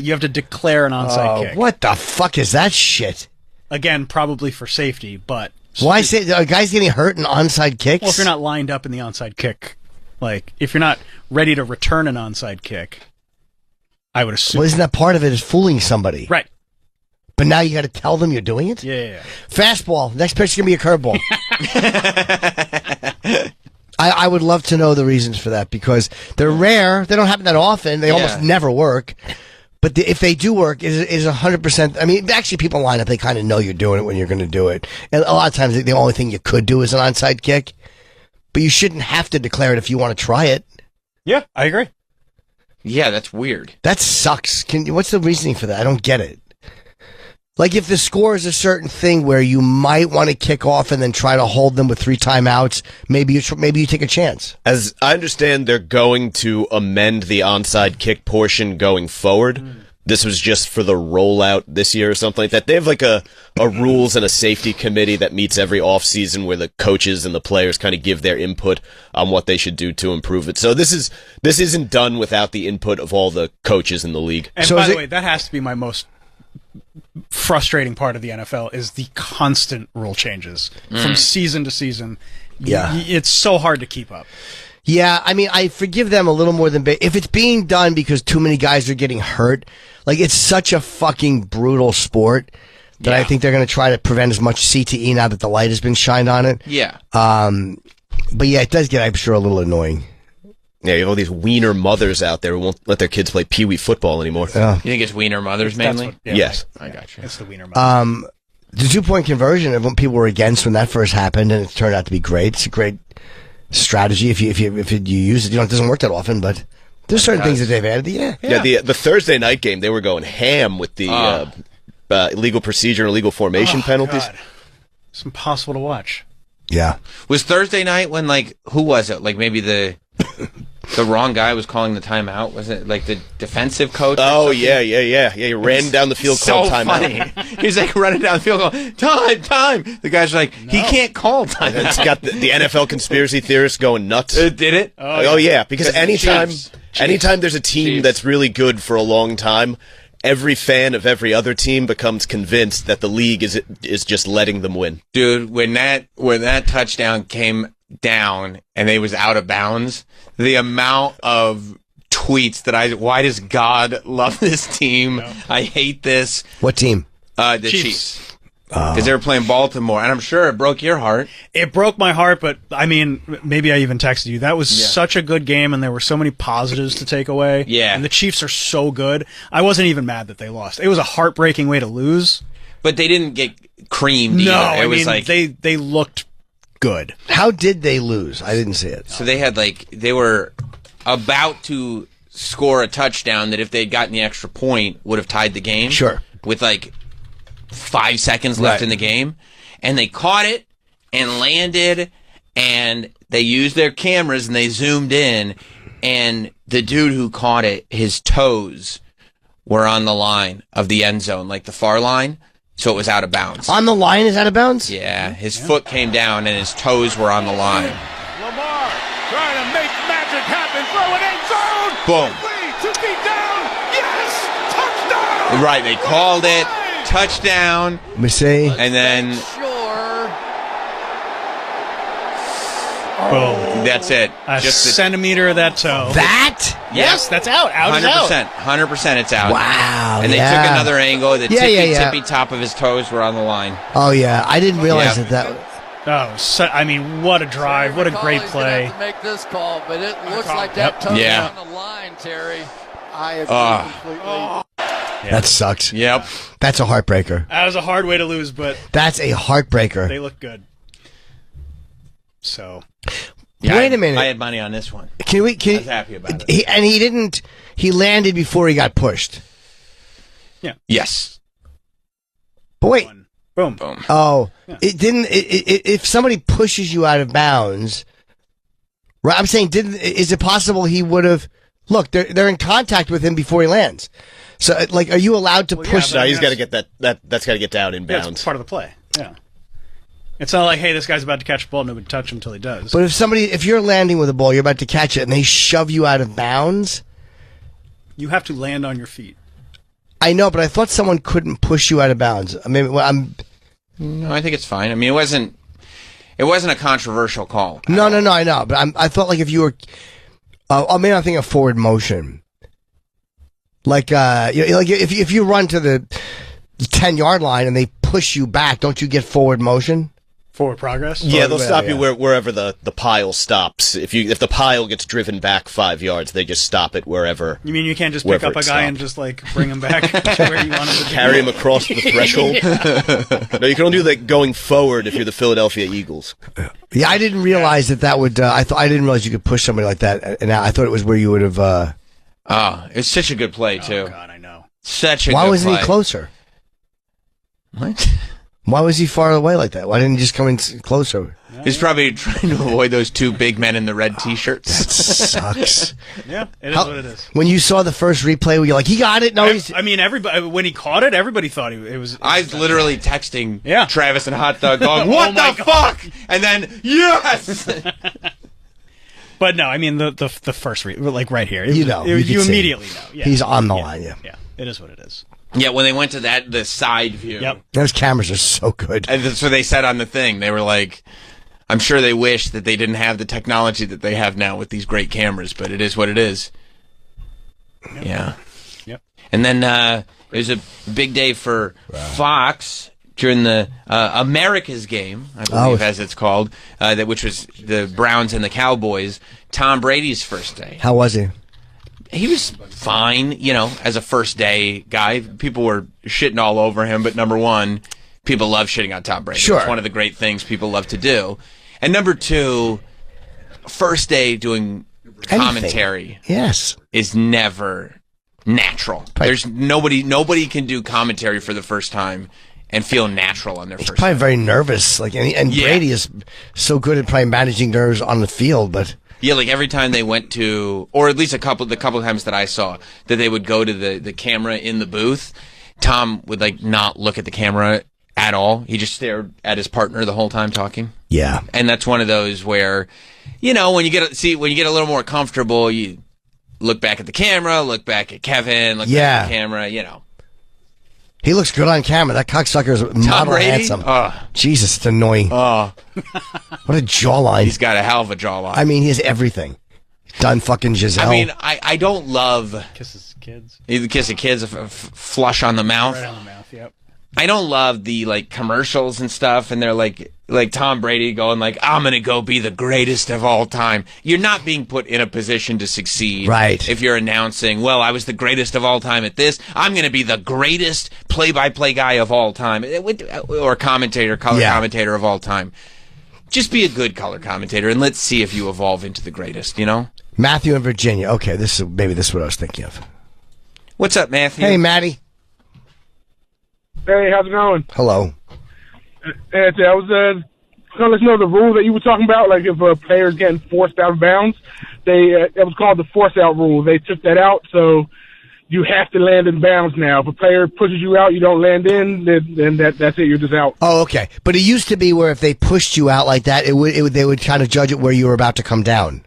Speaker 3: you have to declare an onside kick.
Speaker 1: What the fuck is that shit?
Speaker 3: Again, probably for safety, but...
Speaker 1: Why say are guys getting hurt in onside kicks?
Speaker 3: Well, if you're not lined up in the onside kick, if you're not ready to return an onside kick, I would assume.
Speaker 1: Well, isn't that part of it is fooling somebody?
Speaker 3: Right.
Speaker 1: But now you got to tell them you're doing it?
Speaker 3: Yeah.
Speaker 1: Fastball. Next pitch is going to be a curveball. I would love to know the reasons for that because they're rare. They don't happen that often. They almost never work. But if they do work, is 100%. I mean, actually, people line up. They kind of know you're doing it when you're going to do it. And a lot of times, the only thing you could do is an onside kick. But you shouldn't have to declare it if you want to try it.
Speaker 3: Yeah, I agree.
Speaker 2: Yeah, that's weird.
Speaker 1: That sucks. What's the reasoning for that? I don't get it. Like if the score is a certain thing where you might want to kick off and then try to hold them with 3 timeouts, maybe you take a chance.
Speaker 13: As I understand, they're going to amend the onside kick portion going forward. This was just for the rollout this year or something like that. They have like a rules and a safety committee that meets every offseason where the coaches and the players kind of give their input on what they should do to improve it. So this isn't done without the input of all the coaches in the league.
Speaker 3: And by the way, that has to be my most frustrating part of the NFL is the constant rule changes from season to season.
Speaker 1: Yeah.
Speaker 3: It's so hard to keep up.
Speaker 1: Yeah, I mean, I forgive them a little more than... If it's being done because too many guys are getting hurt, it's such a fucking brutal sport that I think they're going to try to prevent as much CTE now that the light has been shined on it.
Speaker 2: Yeah.
Speaker 1: But yeah, it does get, I'm sure, a little annoying.
Speaker 13: Yeah, you have all these wiener mothers out there who won't let their kids play peewee football anymore.
Speaker 1: Yeah.
Speaker 2: You think it's wiener mothers mainly?
Speaker 13: Yes.
Speaker 2: I got you.
Speaker 3: It's the wiener mothers.
Speaker 1: The 2-point conversion, everyone people were against when that first happened, and it turned out to be great. It's a great strategy if you use it. It doesn't work that often, but there's certain things that they've added. Yeah.
Speaker 13: The Thursday night game, they were going ham with the illegal procedure and illegal formation penalties.
Speaker 3: God. It's impossible to watch.
Speaker 1: Yeah.
Speaker 2: Was Thursday night when who was it? Maybe the wrong guy was calling the timeout. Was it the defensive coach?
Speaker 13: Oh yeah. He ran down the field, called timeout.
Speaker 2: Funny. He's running down the field, going time. The guy's he can't call timeout.
Speaker 13: It's got the NFL conspiracy theorists going nuts.
Speaker 2: Did it?
Speaker 13: Oh yeah, because anytime there's a team that's really good for a long time, every fan of every other team becomes convinced that the league is just letting them win.
Speaker 2: Dude, when that touchdown came down and they was out of bounds, the amount of tweets that why does God love this team? No. I hate this.
Speaker 1: What team?
Speaker 2: The Chiefs. Because they were playing Baltimore, and I'm sure it broke your heart.
Speaker 3: It broke my heart, but I mean, maybe I even texted you. That was such a good game, and there were so many positives to take away.
Speaker 2: Yeah.
Speaker 3: And the Chiefs are so good. I wasn't even mad that they lost. It was a heartbreaking way to lose.
Speaker 2: But they didn't get creamed
Speaker 3: No,
Speaker 2: either.
Speaker 3: I mean, they looked good.
Speaker 1: How did they lose? I didn't see it.
Speaker 2: So they had they were about to score a touchdown that if they'd gotten the extra point would have tied the game.
Speaker 1: Sure.
Speaker 2: With 5 seconds left in the game. And they caught it and landed and they used their cameras and they zoomed in and the dude who caught it, his toes were on the line of the end zone, the far line. So it was out of bounds.
Speaker 1: On the line is out of bounds?
Speaker 2: Yeah, his foot came down and his toes were on the line.
Speaker 18: Lamar trying to make magic happen, throw it end zone.
Speaker 2: Boom.
Speaker 18: 2 feet down. Yes, touchdown.
Speaker 2: Right, they called it touchdown.
Speaker 1: Let me see.
Speaker 2: And then that's it.
Speaker 3: Just a centimeter of that toe.
Speaker 1: That?
Speaker 3: Yes, that's out. Out
Speaker 2: 100%. 100% it's out.
Speaker 1: Wow.
Speaker 2: And they took another angle. The tippy top of his toes were on the line.
Speaker 1: Oh, yeah. I didn't realize that.
Speaker 3: Oh, what a drive. What a great play.
Speaker 19: Have to make this call, but it looks like that toe is on the line, Terry.
Speaker 11: I agree completely.
Speaker 1: That sucks.
Speaker 2: Yep.
Speaker 1: That's a heartbreaker.
Speaker 3: That was a hard way to lose, but
Speaker 1: that's a heartbreaker.
Speaker 3: They look good. So,
Speaker 2: yeah,
Speaker 1: wait a minute.
Speaker 2: I had money on this one.
Speaker 1: I was
Speaker 2: happy about it.
Speaker 1: He didn't. He landed before he got pushed.
Speaker 3: Yeah.
Speaker 2: Yes.
Speaker 1: But wait.
Speaker 3: Boom.
Speaker 2: Boom.
Speaker 1: Oh, it didn't. If somebody pushes you out of bounds, right? I'm saying, is it possible he would have? Look, they're in contact with him before he lands. So, like, are you allowed to push?
Speaker 13: No, he's got to get that's got to get down in bounds.
Speaker 3: It's part of the play. Yeah. It's not like, hey, this guy's about to catch a ball, nobody touch him until he does.
Speaker 1: But if you're landing with a ball, you're about to catch it, and they shove you out of bounds,
Speaker 3: you have to land on your feet.
Speaker 1: I know, but I thought someone couldn't push you out of bounds. I mean,
Speaker 2: No, I think it's fine. I mean, it wasn't a controversial call.
Speaker 1: No, I know, but I thought like if you were, I mean, I'm thinking of forward motion. Like, if you run to the 10-yard line and they push you back, don't you get forward motion?
Speaker 3: Forward progress?
Speaker 13: Yeah, they'll stop you wherever the pile stops. If the pile gets driven back 5 yards, they just stop it wherever.
Speaker 3: You mean you can't just pick up a guy and just like bring him back to where you want him to
Speaker 13: carry him across the threshold? No, you can only do that going forward if you're the Philadelphia Eagles.
Speaker 1: Yeah, I didn't realize that would. I didn't realize you could push somebody like that, and I thought it was where you would have.
Speaker 2: It's such a good play too.
Speaker 3: Oh God, I know.
Speaker 2: Such a.
Speaker 1: Why
Speaker 2: good
Speaker 1: wasn't
Speaker 2: play.
Speaker 1: he closer?
Speaker 2: What?
Speaker 1: Why was he far away like that? Why didn't he just come in closer?
Speaker 2: He's probably trying to avoid those two big men in the red T-shirts.
Speaker 1: That sucks.
Speaker 3: Yeah, it is what it is.
Speaker 1: When you saw the first replay, were you like, he got it? No,
Speaker 3: I mean, everybody when he caught it, everybody thought it was.
Speaker 2: I was literally texting Travis and Hot Dog, going,
Speaker 3: Oh
Speaker 2: "What
Speaker 3: my
Speaker 2: the fuck?" And then yes.
Speaker 3: But no, I mean the first like right here,
Speaker 1: you
Speaker 3: you immediately know. Yeah.
Speaker 1: He's on the line. Yeah,
Speaker 3: it is what it is.
Speaker 2: Yeah, when they went to the side view.
Speaker 3: Yep.
Speaker 1: Those cameras are so good.
Speaker 2: And that's what they said on the thing. They were like, I'm sure they wish that they didn't have the technology that they have now with these great cameras, but it is what it is.
Speaker 3: Yep.
Speaker 2: Yeah.
Speaker 3: Yep.
Speaker 2: And then it was a big day for Fox during the America's game, I believe, as it's called, which was the Browns and the Cowboys. Tom Brady's first day.
Speaker 1: How was he?
Speaker 2: He was fine, as a first day guy. People were shitting all over him, but number one, people love shitting on Tom Brady.
Speaker 1: Sure.
Speaker 2: It's one of the great things people love to do. And number two, first day doing commentary is never natural. There's nobody can do commentary for the first time and feel natural on their first
Speaker 1: Probably
Speaker 2: time.
Speaker 1: very nervous. And Brady is so good at probably managing nerves on the field, but.
Speaker 2: Yeah, like every time they went to, or at least the couple of times that I saw, that they would go to the camera in the booth, Tom would not look at the camera at all. He just stared at his partner the whole time talking.
Speaker 1: Yeah.
Speaker 2: And that's one of those where, when you get a little more comfortable, you look back at the camera, look back at Kevin, look back at the camera,
Speaker 1: He looks good on camera. That cocksucker is model handsome. Jesus, it's annoying. What a jawline.
Speaker 2: He's got a hell of a jawline.
Speaker 1: I mean, he has everything. Done fucking Giselle.
Speaker 2: I mean, I don't love...
Speaker 3: Kisses kids.
Speaker 2: The kiss of kids, flush on the mouth.
Speaker 3: Right on the mouth, yep.
Speaker 2: I don't love the commercials and stuff, and they're like Tom Brady going I'm gonna go be the greatest of all time. You're not being put in a position to succeed,
Speaker 1: right?
Speaker 2: If you're announcing, well, I was the greatest of all time at this, I'm gonna be the greatest play-by-play guy of all time, or commentator of all time. Just be a good color commentator, and let's see if you evolve into the greatest.
Speaker 1: Matthew in Virginia. Okay, this is what I was thinking of.
Speaker 2: What's up, Matthew?
Speaker 1: Hey, Matty.
Speaker 19: Hey, how's it going?
Speaker 1: Hello.
Speaker 19: Hey, I was going to let you know the rule that you were talking about, like if a player's getting forced out of bounds, it was called the force-out rule. They took that out, so you have to land in bounds now. If a player pushes you out, you don't land in, then that's it, you're just out.
Speaker 1: Oh, okay. But it used to be where if they pushed you out like that, they would kind of judge it where you were about to come down.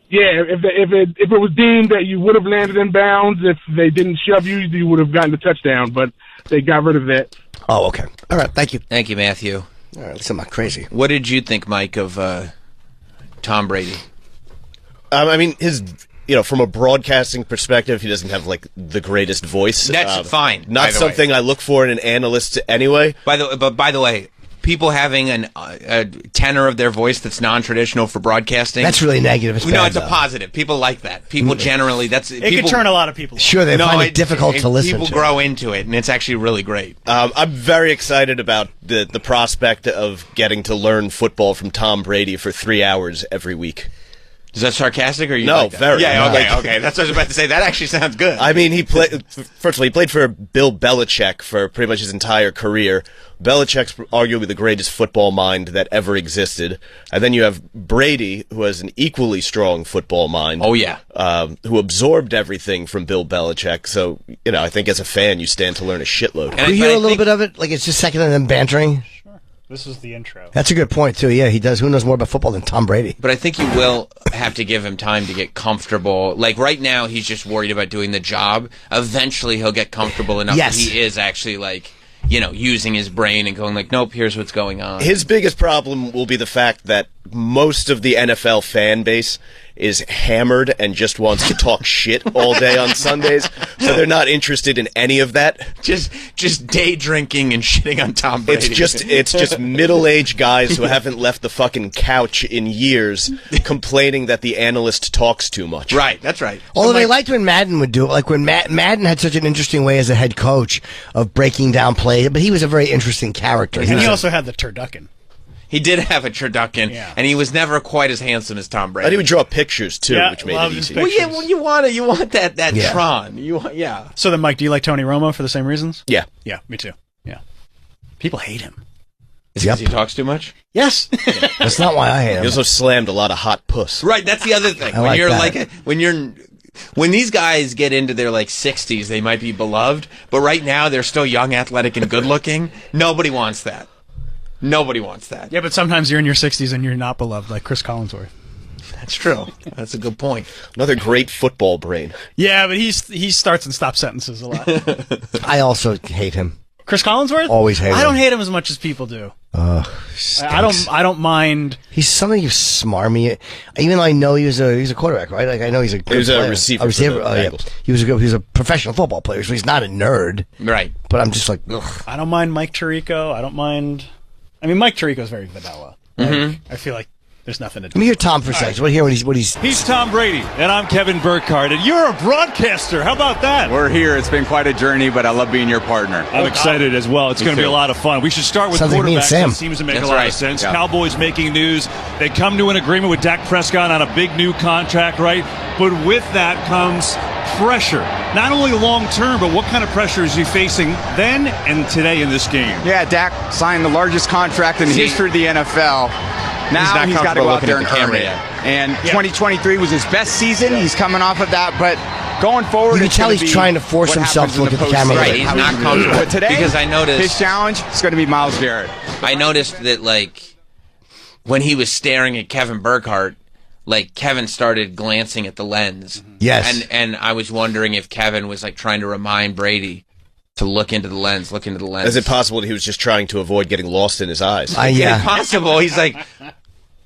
Speaker 19: Yeah, if it was deemed that you would have landed in bounds, if they didn't shove you, you would have gotten the touchdown, but they got rid of that.
Speaker 1: Oh, okay. All right, thank you.
Speaker 2: Thank you, Matthew.
Speaker 1: All right, I'm not crazy.
Speaker 2: What did you think, Mike, of Tom Brady?
Speaker 13: I mean, from a broadcasting perspective, he doesn't have the greatest voice.
Speaker 2: That's fine.
Speaker 13: Not something I look for in an analyst anyway.
Speaker 2: By the way, people having a tenor of their voice that's non-traditional for broadcasting.
Speaker 1: That's really negative. It's bad,
Speaker 2: it's a positive. People like that. People generally,
Speaker 3: it can turn a lot of people off.
Speaker 1: Sure, they find it difficult to listen to.
Speaker 2: People grow into it, and it's actually really great.
Speaker 13: I'm very excited about the prospect of getting to learn football from Tom Brady for 3 hours every week.
Speaker 2: Is that sarcastic or you?
Speaker 13: No,
Speaker 2: like that?
Speaker 13: very.
Speaker 2: Yeah, okay. That's what I was about to say. That actually sounds good.
Speaker 13: I mean, he played for Bill Belichick for pretty much his entire career. Belichick's arguably the greatest football mind that ever existed. And then you have Brady, who has an equally strong football mind.
Speaker 2: Oh, yeah.
Speaker 13: Who absorbed everything from Bill Belichick. So, I think as a fan, you stand to learn a shitload.
Speaker 1: Can you hear a little bit of it? Like it's just second and them bantering?
Speaker 3: This is the intro.
Speaker 1: That's a good point, too. Yeah, he does. Who knows more about football than Tom Brady?
Speaker 2: But I think you will have to give him time to get comfortable. Like, right now, he's just worried about doing the job. Eventually, he'll get comfortable enough that he is actually, like, using his brain and going like, nope, here's what's going on.
Speaker 13: His biggest problem will be the fact that most of the NFL fan base is hammered and just wants to talk shit all day on Sundays, so they're not interested in any of that.
Speaker 2: Just day drinking and shitting on Tom Brady.
Speaker 13: It's just middle-aged guys who haven't left the fucking couch in years complaining that the analyst talks too much.
Speaker 2: Right, that's right.
Speaker 1: Although they liked when Madden would do it, like when Madden had such an interesting way as a head coach of breaking down play, but he was a very interesting character.
Speaker 3: And he also had the turducken.
Speaker 2: He did have a turducken, and he was never quite as handsome as Tom Brady.
Speaker 13: And he would draw pictures too, which made it easy.
Speaker 2: Well, you want that Tron.
Speaker 3: So then, Mike, do you like Tony Romo for the same reasons?
Speaker 13: Yeah.
Speaker 3: Yeah, me too. Yeah. People hate him.
Speaker 2: Is it because he talks too much?
Speaker 3: Yes.
Speaker 1: That's not why I hate him.
Speaker 13: He also slammed a lot of hot puss.
Speaker 2: Right, that's the other thing. When these guys get into their 60s, they might be beloved, but right now they're still young, athletic, and good looking. Nobody wants that. Nobody wants that.
Speaker 3: Yeah, but sometimes you're in your 60s and you're not beloved, like Chris Collinsworth.
Speaker 2: That's true. That's a good point.
Speaker 13: Another great football brain.
Speaker 3: Yeah, but he starts and stops sentences a lot.
Speaker 1: I also hate him.
Speaker 3: Chris Collinsworth?
Speaker 1: Always hate him.
Speaker 3: I don't hate him as much as people do. I don't mind.
Speaker 1: He's something smarmy. Even though I know he was a quarterback, right? Like I know he's a good
Speaker 13: a receiver.
Speaker 1: Yeah. He was a professional football player, so he's not a nerd.
Speaker 2: Right.
Speaker 1: But I'm just like, ugh.
Speaker 3: I don't mind Mike Tirico. I don't mind. I mean, Mike Tirico's very vanilla. I feel like there's nothing to do.
Speaker 1: Let me hear Tom for a second. What hear what he's.
Speaker 18: He's Tom Brady, and I'm Kevin Burkhardt, and you're a broadcaster. How about that?
Speaker 20: We're here. It's been quite a journey, but I love being your partner.
Speaker 18: I'm excited as well. It's going to be a lot of fun. We should start with quarterbacks. That seems to make a lot of sense. Yeah. Cowboys making news. They come to an agreement with Dak Prescott on a big new contract, right? But with that comes pressure. Not only long term, but what kind of pressure is he facing then and today in this game?
Speaker 20: Yeah, Dak signed the largest contract in the history of the NFL. Now he's got to go out there and earn it. And 2023 was his best season. He's coming off of that, but going forward,
Speaker 1: you can tell he's trying to force himself to look at the camera.
Speaker 2: Right, he's not comfortable.
Speaker 20: But today,
Speaker 2: because I noticed
Speaker 20: his challenge is going to be Myles Garrett.
Speaker 2: I noticed that when he was staring at Kevin Burkhardt, Kevin started glancing at the lens.
Speaker 1: Yes.
Speaker 2: And I was wondering if Kevin was trying to remind Brady to look into the lens.
Speaker 13: Is it possible that he was just trying to avoid getting lost in his eyes?
Speaker 1: Yeah.
Speaker 2: It's possible. He's like,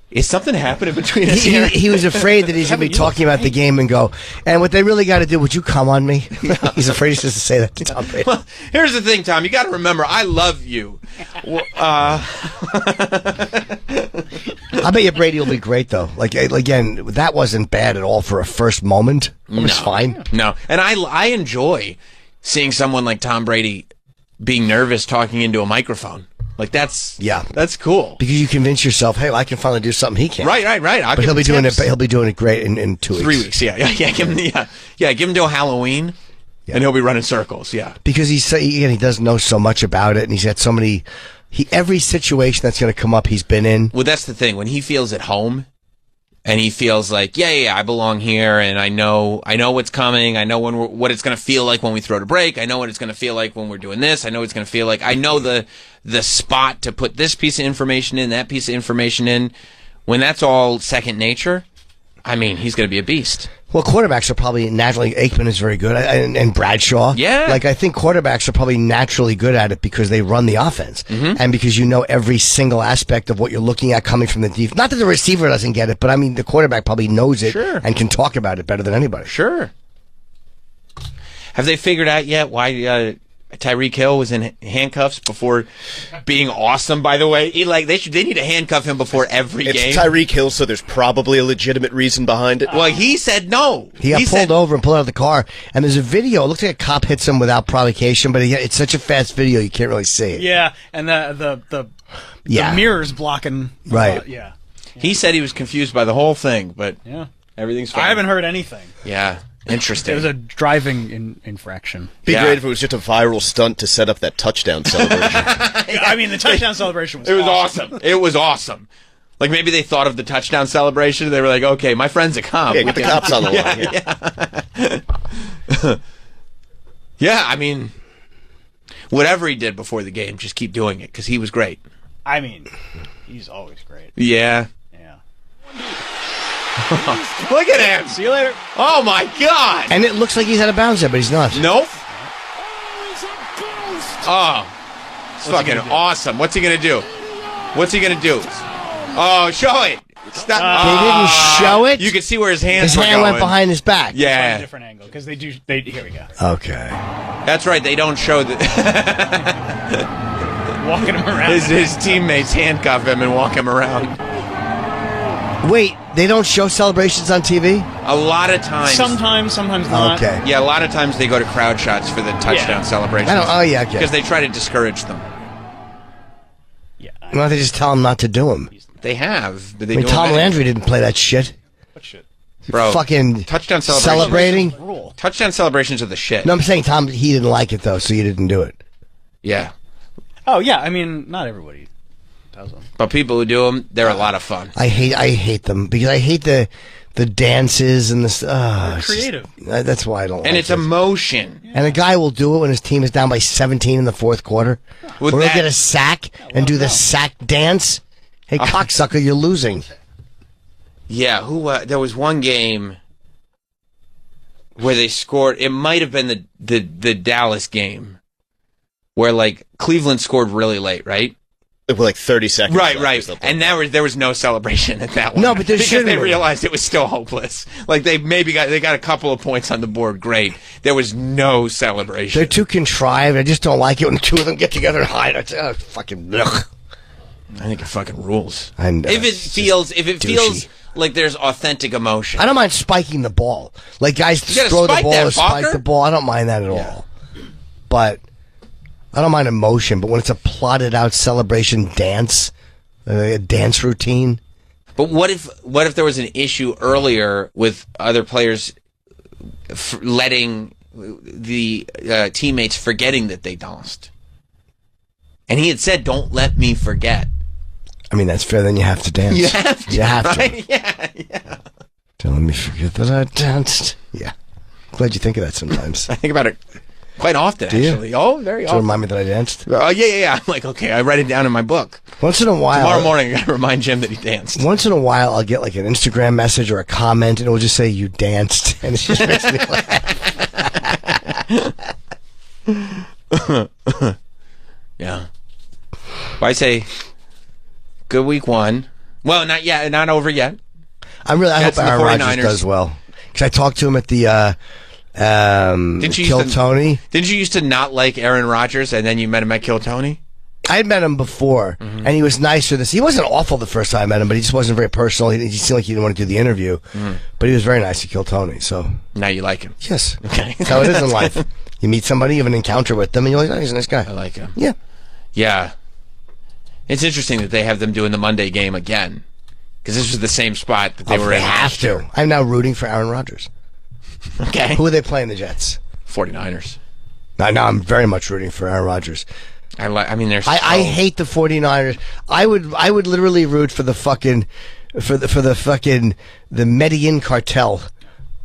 Speaker 2: is something happening between us here?
Speaker 1: He was afraid that he's going to be talking about the game and go, and what they really got to do, would you come on me? He's afraid he's just to say that to Tom Brady.
Speaker 2: Well, here's the thing, Tom. You got to remember, I love you.
Speaker 1: I bet you Brady will be great, though. Again, that wasn't bad at all for a first moment. It was fine.
Speaker 2: No, and I enjoy seeing someone like Tom Brady being nervous talking into a microphone. That's cool.
Speaker 1: Because you convince yourself, hey, I can finally do something he can't.
Speaker 2: Right.
Speaker 1: But he'll be doing it. He'll be doing it great in 2 weeks.
Speaker 2: 3 weeks. Yeah. Give him till Halloween, and he'll be running circles. Yeah.
Speaker 1: Because he does know so much about it, and he's had so many. Every situation that's going to come up, he's been in.
Speaker 2: Well, that's the thing. When he feels at home, and he feels like, I belong here, and I know what's coming. I know what it's going to feel like when we throw the break. I know what it's going to feel like when we're doing this. I know what it's going to feel like. I know the spot to put this piece of information in, that piece of information in. When that's all second nature, he's going to be a beast.
Speaker 1: Well, quarterbacks are probably naturally. Aikman is very good, and Bradshaw.
Speaker 2: Yeah.
Speaker 1: I think quarterbacks are probably naturally good at it because they run the offense, and because you know every single aspect of what you're looking at coming from the defense. Not that the receiver doesn't get it, but the quarterback probably knows it and can talk about it better than anybody.
Speaker 2: Sure. Have they figured out yet why Tyreek Hill was in handcuffs before being awesome, by the way. They need to handcuff him before every game.
Speaker 13: It's Tyreek Hill, so there's probably a legitimate reason behind it.
Speaker 2: Well, he said no.
Speaker 1: He got pulled over and pulled out of the car, and there's a video. It looks like a cop hits him without provocation, but it's such a fast video you can't really see it.
Speaker 3: Yeah, and the mirror's blocking.
Speaker 1: Right.
Speaker 3: Yeah.
Speaker 2: He said he was confused by the whole thing, but everything's fine.
Speaker 3: I haven't heard anything.
Speaker 2: Yeah. Interesting.
Speaker 3: It was a driving infraction.
Speaker 13: Be great if it was just a viral stunt to set up that touchdown celebration.
Speaker 3: I mean, the touchdown celebration was
Speaker 2: awesome. It was awesome. Like, maybe they thought of the touchdown celebration, and they were like, okay, my friend's a cop.
Speaker 13: Yeah, get the cops on the
Speaker 2: line. Yeah, I mean, whatever he did before the game, just keep doing it, because he was great.
Speaker 3: I mean, he's always great.
Speaker 2: Yeah. Look at him.
Speaker 3: See you later.
Speaker 2: Oh, my God.
Speaker 1: And it looks like he's out of bounds there, but he's not.
Speaker 2: Nope. Oh, it's fucking awesome. What's he going to do? Oh, show it. Stop.
Speaker 1: They didn't show it?
Speaker 2: You can see where his hands
Speaker 1: His hand went behind his back.
Speaker 2: Yeah.
Speaker 3: A different angle, because here we go.
Speaker 1: Okay.
Speaker 2: That's right. They don't show the...
Speaker 3: Walking him around.
Speaker 2: His teammates handcuff him and walk him around.
Speaker 1: Wait, they don't show celebrations on TV?
Speaker 2: A lot of times.
Speaker 3: Sometimes not.
Speaker 1: Okay.
Speaker 2: Yeah, a lot of times they go to crowd shots for the touchdown celebrations.
Speaker 1: Okay.
Speaker 2: Because they try to discourage them.
Speaker 3: Yeah.
Speaker 1: Why don't they just tell him not to do them?
Speaker 2: They have. But
Speaker 1: Tom Landry didn't play that shit.
Speaker 3: What shit?
Speaker 2: Bro,
Speaker 1: fucking
Speaker 2: touchdown
Speaker 1: celebrating.
Speaker 2: Touchdown celebrations are the shit.
Speaker 1: No, I'm saying he didn't like it though, so you didn't do it.
Speaker 2: Yeah.
Speaker 3: Oh yeah, I mean, not everybody does them.
Speaker 2: But people who do them, they're a lot of fun.
Speaker 1: I hate them because I hate the dances and the.
Speaker 3: They're creative.
Speaker 1: That's why I don't.
Speaker 2: And
Speaker 1: like
Speaker 2: it's emotion.
Speaker 1: And a guy will do it when his team is down by 17 in the fourth quarter. Or he'll get a sack and do the sack dance. Hey, cocksucker, you're losing.
Speaker 2: Yeah, there was one game where they scored. It might have been the Dallas game where like Cleveland scored really late, right?
Speaker 13: With like 30 seconds.
Speaker 2: Right. And there was no celebration at that one.
Speaker 1: No, but
Speaker 2: because they realized it was still hopeless. Like they got a couple of points on the board. Great. There was no celebration.
Speaker 1: They're too contrived. I just don't like it when the two of them get together and hide. It's fucking. Ugh.
Speaker 2: I think it fucking rules.
Speaker 1: And
Speaker 2: if it feels like there's authentic emotion,
Speaker 1: I don't mind spiking the ball. Like guys throw the ball or spike the ball. I don't mind that at all. But I don't mind emotion. But when it's a plotted out celebration dance, a dance routine.
Speaker 2: But what if there was an issue earlier with other players letting the teammates forgetting that they lost, and he had said, "Don't let me forget."
Speaker 1: I mean, that's fair. Then you have to dance.
Speaker 2: You have to.
Speaker 1: You have
Speaker 2: right?
Speaker 1: to.
Speaker 2: Yeah.
Speaker 1: Don't let me forget that I danced. Yeah. Glad you think of that sometimes.
Speaker 2: I think about it quite often,
Speaker 1: Do you?
Speaker 2: actually. Oh, very often.
Speaker 1: To remind me that I danced?
Speaker 2: Oh, yeah. I'm like, okay, I write it down in my book.
Speaker 1: Once in a while.
Speaker 2: Tomorrow morning, I got to remind Jim that he danced.
Speaker 1: Once in a while, I'll get like an Instagram message or a comment, and it will just say, you danced. And it just makes me laugh.
Speaker 2: Yeah. Well, I say, good week one. Well, not yet, not over yet.
Speaker 1: I hope Aaron Rodgers does well. Because I talked to him at the Kill Tony.
Speaker 2: Didn't you used to not like Aaron Rodgers, and then you met him at Kill Tony?
Speaker 1: I had met him before, and he was nicer. He wasn't awful the first time I met him, but he just wasn't very personal. He seemed like he didn't want to do the interview, but he was very nice to Kill Tony. So
Speaker 2: now you like him?
Speaker 1: Yes.
Speaker 2: Okay.
Speaker 1: That's how it is in life. You meet somebody, you have an encounter with them, and you're like, oh, he's a nice guy.
Speaker 2: I like him.
Speaker 1: Yeah.
Speaker 2: Yeah. It's interesting that they have them doing the Monday game again, because this was the same spot that they were in.
Speaker 1: They have to. I'm now rooting for Aaron Rodgers.
Speaker 2: Okay.
Speaker 1: Who are they playing, the Jets?
Speaker 2: 49ers.
Speaker 1: Now I'm very much rooting for Aaron Rodgers.
Speaker 2: I
Speaker 1: hate the 49ers. I would literally root for the fucking the Medellin cartel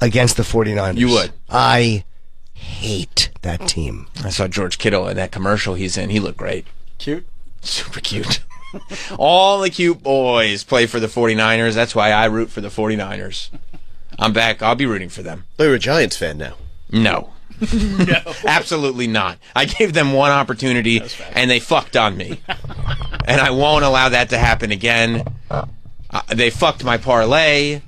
Speaker 1: against the 49ers.
Speaker 2: You would.
Speaker 1: I hate that team.
Speaker 2: I saw George Kittle in that commercial he's in. He looked great.
Speaker 3: Cute.
Speaker 2: Super cute. All the cute boys play for the 49ers. That's why I root for the 49ers. I'm back. I'll be rooting for them.
Speaker 13: You're a Giants fan now.
Speaker 2: No. No. Absolutely not. I gave them one opportunity, and they fucked on me. And I won't allow that to happen again. They fucked my parlay.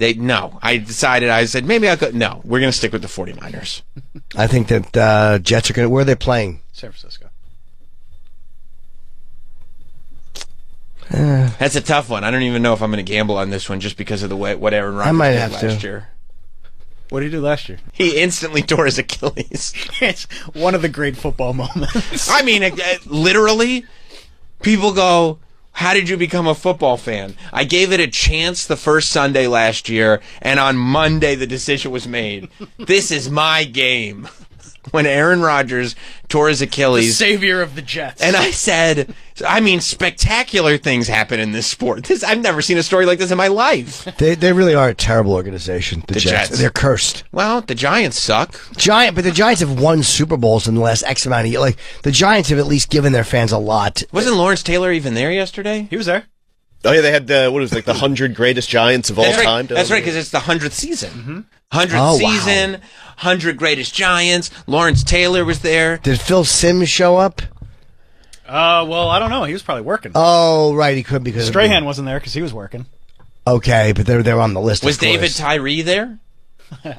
Speaker 2: I decided, I said, maybe I'll go. No, we're going to stick with the 49ers.
Speaker 1: I think that Jets are going to, where are they playing?
Speaker 3: San Francisco.
Speaker 2: That's a tough one. I don't even know if I'm going to gamble on this one just because of the way what Aaron Rodgers did last year.
Speaker 3: What did he do last year?
Speaker 2: He instantly tore his Achilles.
Speaker 3: It's one of the great football moments.
Speaker 2: I mean, literally, people go, how did you become a football fan? I gave it a chance the first Sunday last year, and on Monday the decision was made. This is my game. When Aaron Rodgers tore his Achilles.
Speaker 3: The savior of the Jets.
Speaker 2: And I said, I mean, spectacular things happen in this sport. I've never seen a story like this in my life.
Speaker 1: They really are a terrible organization, the Jets. They're cursed.
Speaker 2: Well, the Giants suck.
Speaker 1: But the Giants have won Super Bowls in the last X amount of years. Like, the Giants have at least given their fans a lot.
Speaker 2: Wasn't Lawrence Taylor even there yesterday?
Speaker 3: He was there.
Speaker 13: Oh, yeah, they had, the 100 greatest Giants of all time.
Speaker 2: That's right, because it's the 100th season. 100th season, 100 greatest Giants. Lawrence Taylor was there.
Speaker 1: Did Phil Simms show up?
Speaker 3: Well, I don't know. He was probably working.
Speaker 1: Oh, right, he could because
Speaker 3: Strahan wasn't there because he was working.
Speaker 1: Okay, but they're on the list.
Speaker 2: Was David Tyree there?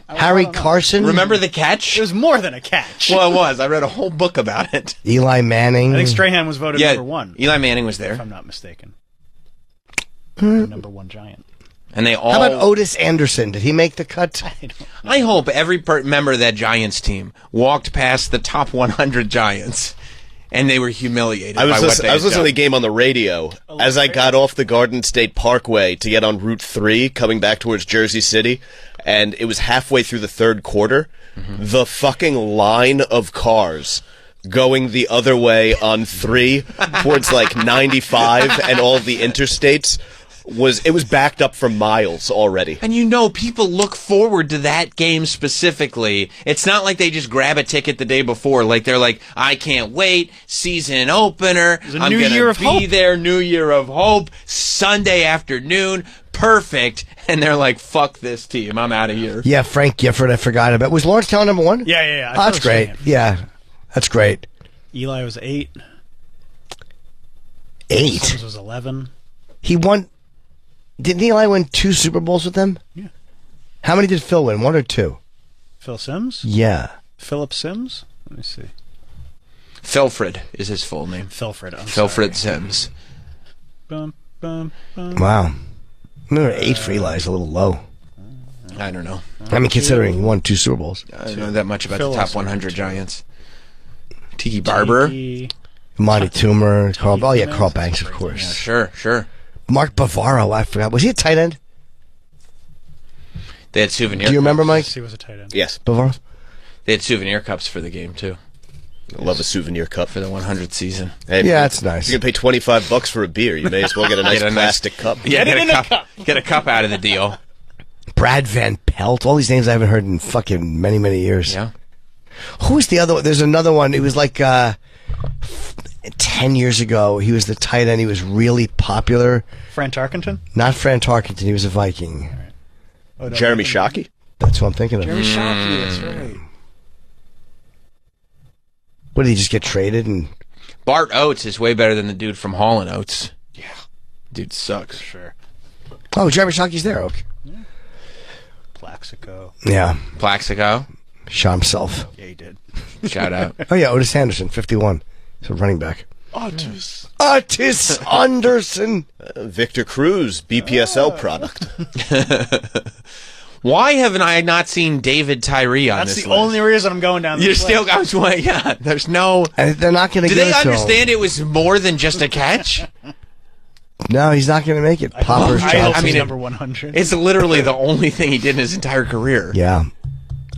Speaker 1: Harry Carson?
Speaker 2: Remember the catch?
Speaker 3: It was more than a catch.
Speaker 2: Well, it was. I read a whole book about it.
Speaker 1: Eli Manning.
Speaker 3: I think Strahan was voted number one.
Speaker 2: Eli Manning was there.
Speaker 3: If I'm not mistaken. Number one Giant.
Speaker 2: And they all.
Speaker 1: How about Otis Anderson? Did he make the cut?
Speaker 2: I hope every member of that Giants team walked past the top 100 Giants, and they were humiliated.
Speaker 13: I was
Speaker 2: by what they
Speaker 13: listening to the game on the radio as I got off the Garden State Parkway to get on Route 3 coming back towards Jersey City, and it was halfway through the third quarter. The fucking line of cars going the other way on 3 towards like 95 and all the interstates was backed up for miles already.
Speaker 2: And people look forward to that game specifically. It's not like they just grab a ticket the day before. Like they're like, I can't wait, season opener, I'm going to be there, New Year of Hope, Sunday afternoon, perfect. And they're like, fuck this team, I'm out of here.
Speaker 1: Yeah, Frank Gifford, I forgot about. Was Lawrence Taylor number 1?
Speaker 3: Yeah.
Speaker 1: Oh, that's great. Yeah, that's great.
Speaker 3: Eli was 8.
Speaker 1: 8?
Speaker 3: Sims was 11.
Speaker 1: He won. Didn't Eli win 2 Super Bowls with them?
Speaker 3: Yeah.
Speaker 1: How many did Phil win? 1 or 2?
Speaker 3: Phil Simms?
Speaker 1: Yeah.
Speaker 3: Philip Simms? Let me see.
Speaker 2: Philfred is his full name.
Speaker 3: Philfred
Speaker 2: Simms.
Speaker 1: Wow. Number 8 for Eli is a little low.
Speaker 2: I don't know.
Speaker 1: I mean, considering he won 2 Super Bowls.
Speaker 2: I don't know that much about the top 100 Giants. Tiki Barber.
Speaker 1: Monty Toomer. Carl Banks, of course.
Speaker 2: Yeah, sure.
Speaker 1: Mark Bavaro, I forgot. Was he a tight end?
Speaker 2: They had souvenir.
Speaker 1: Do you remember, Mike?
Speaker 3: He was a tight end.
Speaker 13: Yes.
Speaker 1: Bavaro?
Speaker 2: They had souvenir cups for the game, too.
Speaker 13: I love a souvenir cup
Speaker 2: for the 100th season.
Speaker 13: Hey,
Speaker 1: yeah, that's nice.
Speaker 13: If you're going to pay $25 for a beer, you may as well get a nice plastic cup.
Speaker 2: Yeah, get a cup out of the deal.
Speaker 1: Brad Van Pelt. All these names I haven't heard in fucking many, many years.
Speaker 2: Yeah.
Speaker 1: Who was the other one? There's another one. It was like 10 years ago. He was the tight end. He was really popular.
Speaker 3: Fran Tarkenton?
Speaker 1: Not Fran Tarkenton. He was a Viking.
Speaker 3: Oh,
Speaker 13: Jeremy Shockey?
Speaker 1: That's what I'm thinking of.
Speaker 3: Jeremy Shockey, that's right.
Speaker 1: What, did he just get traded? And
Speaker 2: Bart Oates is way better than the dude from Hall & Oates.
Speaker 3: Yeah.
Speaker 2: Dude sucks.
Speaker 3: Sure.
Speaker 1: Oh, Jeremy Shockey's there. Okay.
Speaker 3: Yeah. Plaxico.
Speaker 1: Yeah.
Speaker 2: Plaxico?
Speaker 1: Shot himself.
Speaker 3: Yeah, he did.
Speaker 2: Shout out.
Speaker 1: Oh, yeah, Otis Anderson, 51. He's a running back.
Speaker 3: Otis
Speaker 1: Anderson.
Speaker 13: Victor Cruz, BPSL product.
Speaker 2: Why haven't I not seen David Tyree on this list?
Speaker 3: That's the only reason I'm going down this list.
Speaker 2: Yeah, there's no...
Speaker 1: And they're not going to get it.
Speaker 2: Do they understand it was more than just a catch?
Speaker 1: No, he's not going to make it. Popper's
Speaker 3: I mean, number 100.
Speaker 2: It's literally the only thing he did in his entire career.
Speaker 1: Yeah.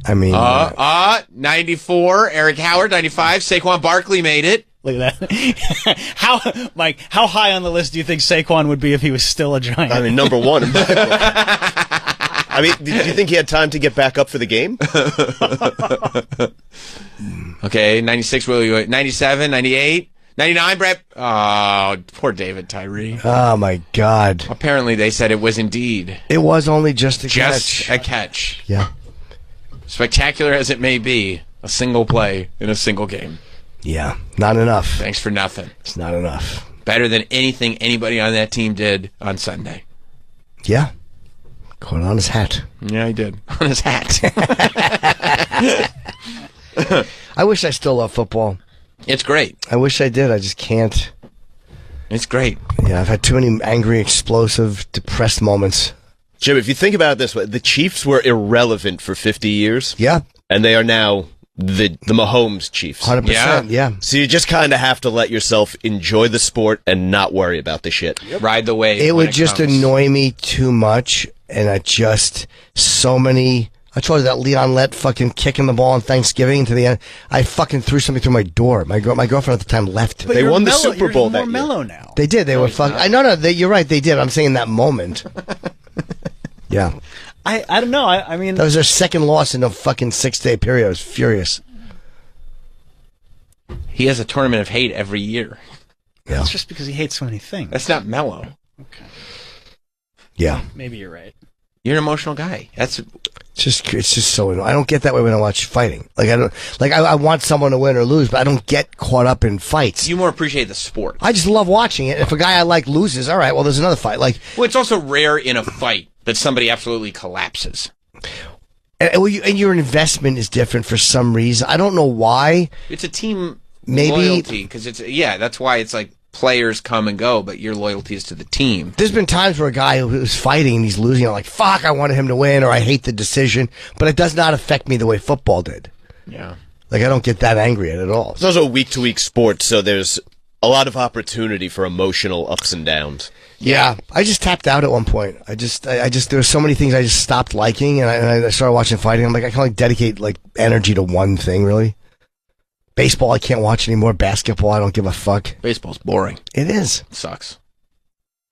Speaker 1: I mean...
Speaker 2: 94, Eric Howard, 95, Saquon Barkley made it.
Speaker 3: Look at that. How high on the list do you think Saquon would be if he was still a Giant?
Speaker 13: I mean, number 1 in my book. I mean, do you think he had time to get back up for the game?
Speaker 2: Okay, 96, 97, 98, 99, Brett. Oh, poor David Tyree.
Speaker 1: Oh, my God.
Speaker 2: Apparently, they said it was indeed.
Speaker 1: It was only just a catch.
Speaker 2: Just a catch.
Speaker 1: Yeah.
Speaker 2: Spectacular as it may be, a single play in a single game.
Speaker 1: Yeah, not enough.
Speaker 2: Thanks for nothing.
Speaker 1: It's not enough.
Speaker 2: Better than anything anybody on that team did on Sunday.
Speaker 1: Yeah. Caught on his hat.
Speaker 2: Yeah, he did. On his hat.
Speaker 1: I wish I still love football.
Speaker 2: It's great.
Speaker 1: I wish I did. I just can't.
Speaker 2: It's great.
Speaker 1: Yeah, I've had too many angry, explosive, depressed moments.
Speaker 13: Jim, if you think about it this way, the Chiefs were irrelevant for 50 years.
Speaker 1: Yeah.
Speaker 13: And they are now the Mahomes Chiefs.
Speaker 1: 100%, yeah.
Speaker 13: So you just kind of have to let yourself enjoy the sport and not worry about the shit.
Speaker 2: Yep. Ride the wave.
Speaker 1: It would just annoy me too much, and I told you that Leon Lett fucking kicking the ball on Thanksgiving to the end. I fucking threw something through my door. My girlfriend at the time left.
Speaker 13: But they won the Super Bowl that year.
Speaker 3: Mellow now.
Speaker 1: They did. They were fucking. You're right. They did. I'm saying that moment. Yeah.
Speaker 3: I don't know. I mean,
Speaker 1: that was their second loss in a fucking 6-day period. I was furious.
Speaker 2: He has a tournament of hate every year.
Speaker 1: Yeah.
Speaker 3: It's just because he hates so many things.
Speaker 2: That's not mellow.
Speaker 3: Okay.
Speaker 1: Yeah.
Speaker 3: Maybe you're right.
Speaker 2: You're an emotional guy. It's
Speaker 1: just so annoying. I don't get that way when I watch fighting. I want someone to win or lose, but I don't get caught up in fights.
Speaker 2: You more appreciate the sport.
Speaker 1: I just love watching it. If a guy I like loses, all right, well, there's another fight.
Speaker 2: Well, it's also rare in a fight that somebody absolutely collapses.
Speaker 1: And your investment is different for some reason. I don't know why.
Speaker 2: It's a team
Speaker 1: loyalty
Speaker 2: because that's why it's like players come and go, but your loyalty is to the team.
Speaker 1: There's been times where a guy who's fighting and he's losing, I'm like, fuck, I wanted him to win, or I hate the decision, but it does not affect me the way football did.
Speaker 2: Yeah.
Speaker 1: I don't get that angry at it all.
Speaker 13: It's also a week-to-week sport, so there's a lot of opportunity for emotional ups and downs.
Speaker 1: Yeah, I just tapped out at one point. I just there were so many things I just stopped liking, and I started watching fighting. I'm like, I can only dedicate energy to one thing, really. Baseball, I can't watch anymore. Basketball, I don't give a fuck.
Speaker 2: Baseball's boring.
Speaker 1: It is.
Speaker 2: It sucks.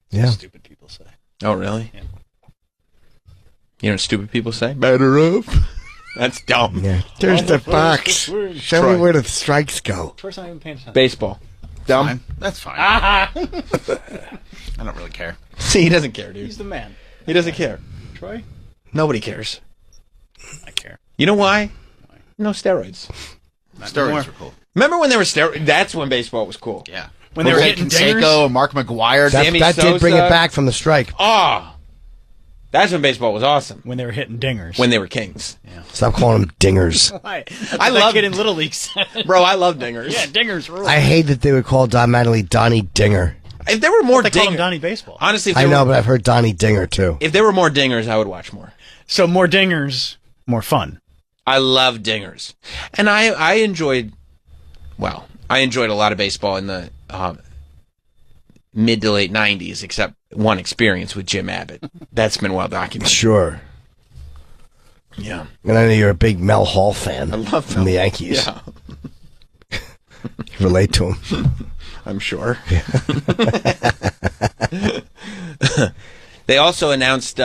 Speaker 1: Yeah.
Speaker 3: Stupid people say.
Speaker 2: Oh, really?
Speaker 3: Yeah.
Speaker 2: You know what stupid people say? Batter up. That's dumb.
Speaker 1: Yeah. There's the box. Show me where the strikes go.
Speaker 3: Troy's not even paying attention.
Speaker 2: Baseball. Dumb.
Speaker 11: Fine. That's fine.
Speaker 3: I
Speaker 11: I don't really care.
Speaker 2: See, he doesn't care, dude.
Speaker 3: He's the man.
Speaker 2: He doesn't care.
Speaker 3: Troy?
Speaker 2: Nobody cares.
Speaker 3: I care.
Speaker 2: You know why? No steroids.
Speaker 11: Steroids were cool.
Speaker 2: Remember when there were steroids? That's when baseball was cool.
Speaker 11: Yeah.
Speaker 3: When they were hitting dingers?
Speaker 11: Canseco, Mark McGuire.
Speaker 1: That did bring it back from the strike.
Speaker 2: Oh, that's when baseball was awesome.
Speaker 3: When they were hitting dingers.
Speaker 2: When they were kings.
Speaker 3: Yeah.
Speaker 1: Stop calling them dingers.
Speaker 3: Why?
Speaker 2: I love
Speaker 3: kid in Little League.
Speaker 2: Bro, I love dingers.
Speaker 3: Yeah, dingers rule.
Speaker 1: I hate that they would call Don Mattingly Donnie Dinger.
Speaker 2: If there were more
Speaker 3: They call him
Speaker 2: dingers,
Speaker 3: Donnie Baseball.
Speaker 2: honestly,
Speaker 1: I know, but I've heard Donnie Dinger too.
Speaker 2: if there were more dingers, I would watch more.
Speaker 3: So more dingers, more fun.
Speaker 2: I love dingers, and I enjoyed a lot of baseball in the mid to late 90s, except one experience with Jim Abbott. That's been well documented.
Speaker 1: Sure.
Speaker 2: Yeah.
Speaker 1: And I know you're a big Mel Hall fan.
Speaker 2: I love
Speaker 1: from the Yankees.
Speaker 2: Yeah.
Speaker 1: You relate to him.
Speaker 2: I'm sure. They also announced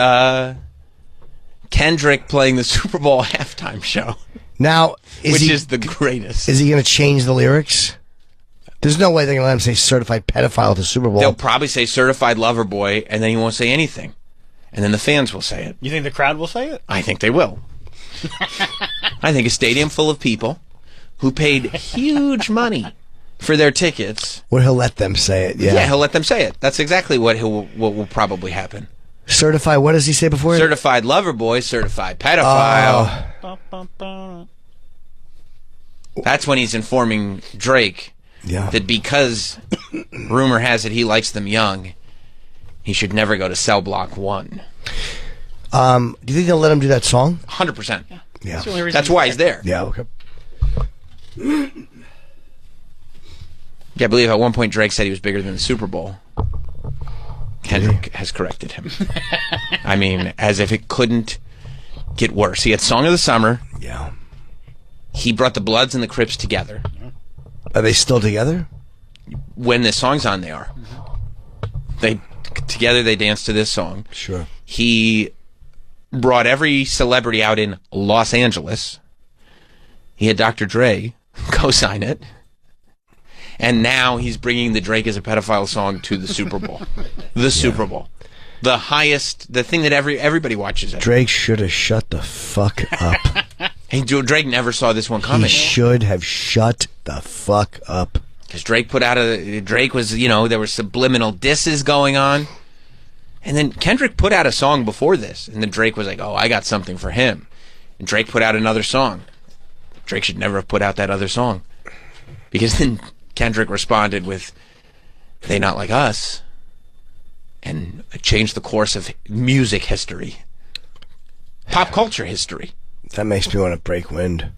Speaker 2: Kendrick playing the Super Bowl halftime show.
Speaker 1: Now,
Speaker 2: which is the greatest.
Speaker 1: Is he going to change the lyrics? There's no way they're going to let him say certified pedophile at the Super Bowl.
Speaker 2: They'll probably say certified lover boy, and then he won't say anything. And then the fans will say it.
Speaker 3: You think the crowd will say it?
Speaker 2: I think they will. I think a stadium full of people who paid huge money for their tickets.
Speaker 1: Well, he'll let them say it, yeah.
Speaker 2: Yeah, he'll let them say it. That's exactly what will probably happen.
Speaker 1: Certified, what does he say before?
Speaker 2: Certified lover boy, certified pedophile. That's when he's informing Drake that because rumor has it he likes them young, he should never go to Cell Block 1.
Speaker 1: Do you think they'll let him do that song?
Speaker 2: 100%.
Speaker 1: Yeah.
Speaker 2: That's why he's there.
Speaker 1: Yeah, okay.
Speaker 2: Yeah, I believe at one point Drake said he was bigger than the Super Bowl. Kendrick has corrected him. I mean, as if it couldn't get worse. He had Song of the Summer.
Speaker 1: Yeah.
Speaker 2: He brought the Bloods and the Crips together.
Speaker 1: Are they still together?
Speaker 2: When the song's on, they are. Together they dance to this song.
Speaker 1: Sure.
Speaker 2: He brought every celebrity out in Los Angeles. He had Dr. Dre co-sign it. And now he's bringing the Drake is a pedophile song to the Super Bowl. Super Bowl. The highest, the thing that everybody watches.
Speaker 1: Drake should have shut the fuck up.
Speaker 2: Hey, Drake never saw this one coming.
Speaker 1: He should have shut the fuck up.
Speaker 2: Because Drake put out Drake was, there were subliminal disses going on. And then Kendrick put out a song before this, and then Drake was like, oh, I got something for him. And Drake put out another song. Drake should never have put out that other song. Because then Kendrick responded with, they not like us, and changed the course of music history. Pop culture history.
Speaker 1: That makes me want to break wind.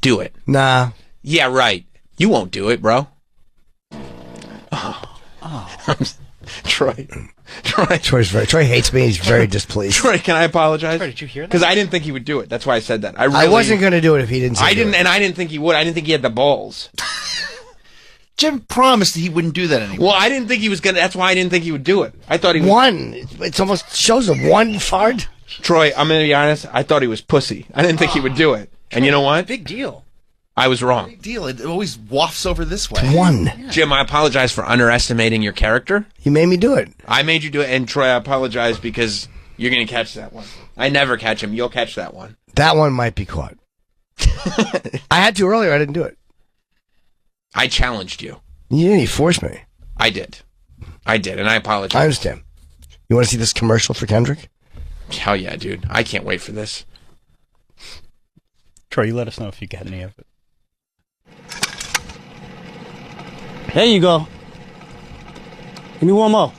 Speaker 2: Do it.
Speaker 1: Nah.
Speaker 2: Yeah, right. You won't do it, bro. Troy hates me. He's very displeased. Troy, can I apologize?
Speaker 3: Troy, did you hear that?
Speaker 2: Because I didn't think he would do it. That's why I said that. I
Speaker 1: wasn't going to do it if he didn't say
Speaker 2: I didn't, and I didn't think he would. I didn't think he had the balls.
Speaker 11: Jim promised he wouldn't do that anymore.
Speaker 2: Well, I didn't think he was going to. That's why I didn't think he would do it. I thought he was.
Speaker 1: One. It's almost shows him one fart.
Speaker 2: Troy, I'm going to be honest. I thought he was pussy. I didn't think he would do it. And you know what?
Speaker 11: Big deal.
Speaker 2: I was wrong.
Speaker 11: Big deal. It always wafts over this way.
Speaker 1: One.
Speaker 11: Yeah.
Speaker 2: Jim, I apologize for underestimating your character.
Speaker 1: You made me do it.
Speaker 2: I made you do it. And Troy, I apologize because you're going to catch that one. I never catch him. You'll catch that one.
Speaker 1: That one might be caught. I had to earlier. I didn't do it.
Speaker 2: I challenged you.
Speaker 1: You forced me.
Speaker 2: I did. And I apologize.
Speaker 1: I understand. You want to see this commercial for Kendrick?
Speaker 2: Hell yeah, dude. I can't wait for this.
Speaker 3: Troy, you let us know if you get any of it.
Speaker 21: There you go. Give me one more.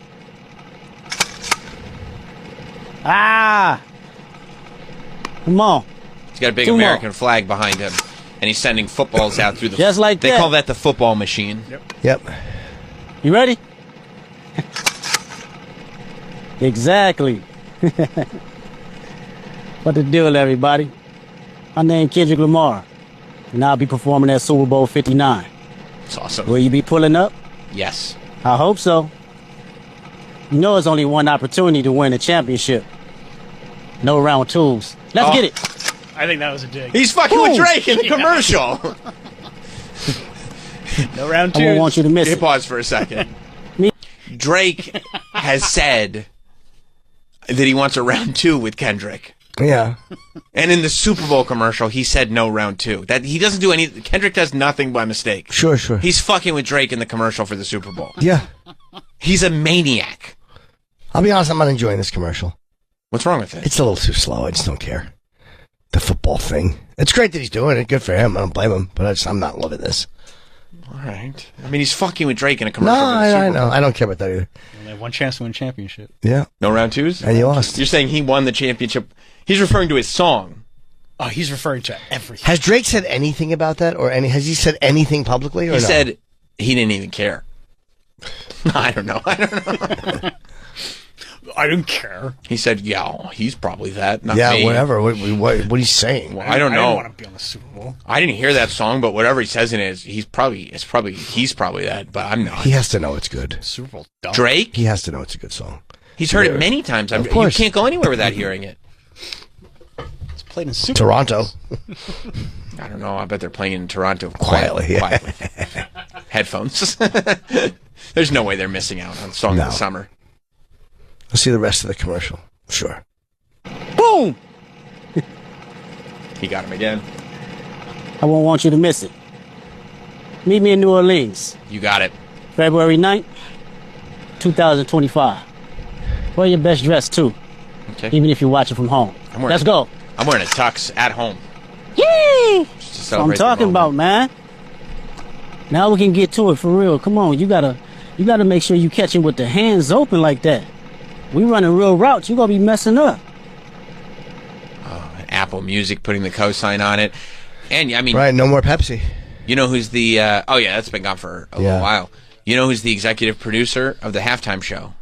Speaker 21: Ah! Come on.
Speaker 2: He's got a big
Speaker 21: Two
Speaker 2: American flag behind him, and he's sending footballs out through the...
Speaker 21: Just like
Speaker 2: They
Speaker 21: that.
Speaker 2: call that the football machine.
Speaker 1: Yep.
Speaker 21: You ready? Exactly. What the deal, everybody? My name Kendrick Lamar, and I'll be performing at Super Bowl 59.
Speaker 2: It's awesome.
Speaker 21: Will you be pulling up?
Speaker 2: Yes.
Speaker 21: I hope so. You know it's only one opportunity to win a championship. No round twos. Let's get it.
Speaker 3: I think that was a dig.
Speaker 2: He's fucking with Drake in the commercial.
Speaker 3: No round
Speaker 21: I
Speaker 3: twos.
Speaker 21: won't want you to miss it.
Speaker 2: Pause for a second. Drake has said that he wants a round two with Kendrick.
Speaker 1: Yeah.
Speaker 2: And in the Super Bowl commercial, he said no round two. That he doesn't do any. Kendrick does nothing by mistake.
Speaker 1: Sure.
Speaker 2: He's fucking with Drake in the commercial for the Super Bowl.
Speaker 1: Yeah.
Speaker 2: He's a maniac.
Speaker 1: I'll be honest, I'm not enjoying this commercial.
Speaker 2: What's wrong with it?
Speaker 1: It's a little too slow. I just don't care. The football thing. It's great that he's doing it. Good for him. I don't blame him. But I'm not loving this.
Speaker 2: All right. I mean, he's fucking with Drake in a commercial.
Speaker 1: No,
Speaker 2: for the Super
Speaker 1: I know.
Speaker 2: Bowl.
Speaker 1: I don't care about that either.
Speaker 3: They have one chance to win a championship.
Speaker 1: Yeah.
Speaker 2: No round twos?
Speaker 1: And you lost.
Speaker 2: You're saying he won the championship. He's referring to his song.
Speaker 3: Oh, he's referring to everything.
Speaker 1: Has Drake said anything about that, or has he said anything publicly? Or
Speaker 2: He
Speaker 1: no?
Speaker 2: said he didn't even care. I don't know.
Speaker 3: I don't care.
Speaker 2: He said, "Yeah, he's probably that." Not
Speaker 1: yeah,
Speaker 2: me.
Speaker 1: whatever. What he's saying?
Speaker 2: Well, I don't know.
Speaker 3: I want to be on the Super Bowl.
Speaker 2: I didn't hear that song, but whatever he says in it, he's probably that. But I'm not.
Speaker 1: He has to know it's good.
Speaker 3: Super Bowl. Dumb.
Speaker 2: Drake.
Speaker 1: He has to know it's a good song.
Speaker 2: He's heard it many times.
Speaker 1: Of
Speaker 2: You
Speaker 1: course.
Speaker 2: can't go anywhere without hearing it.
Speaker 3: It's played in Super
Speaker 1: Toronto.
Speaker 2: I don't know. I bet they're playing in Toronto
Speaker 1: Quietly.
Speaker 2: quietly. Headphones. There's no way they're missing out on Song of the Summer.
Speaker 1: Let's see the rest of the commercial. Sure.
Speaker 21: Boom!
Speaker 2: He got him again.
Speaker 21: I won't want you to miss it. Meet me in New Orleans,
Speaker 2: You got it.
Speaker 21: February 9th, 2025. Wear your best dress, too,
Speaker 2: Okay.
Speaker 21: even if you're watching from home. Let's go.
Speaker 2: I'm wearing a tux at home.
Speaker 21: Yay!
Speaker 2: Just to
Speaker 21: That's what I'm
Speaker 2: celebrate the
Speaker 21: talking
Speaker 2: moment.
Speaker 21: about, man. Now we can get to it for real. Come on, you gotta make sure you catch him with the hands open like that. We running real routes. You gonna be messing up.
Speaker 2: Apple Music putting the cosign on it. And, I mean...
Speaker 1: Right, no more Pepsi.
Speaker 2: You know who's the... oh, yeah, that's been gone for a little while. You know who's the executive producer of the halftime show?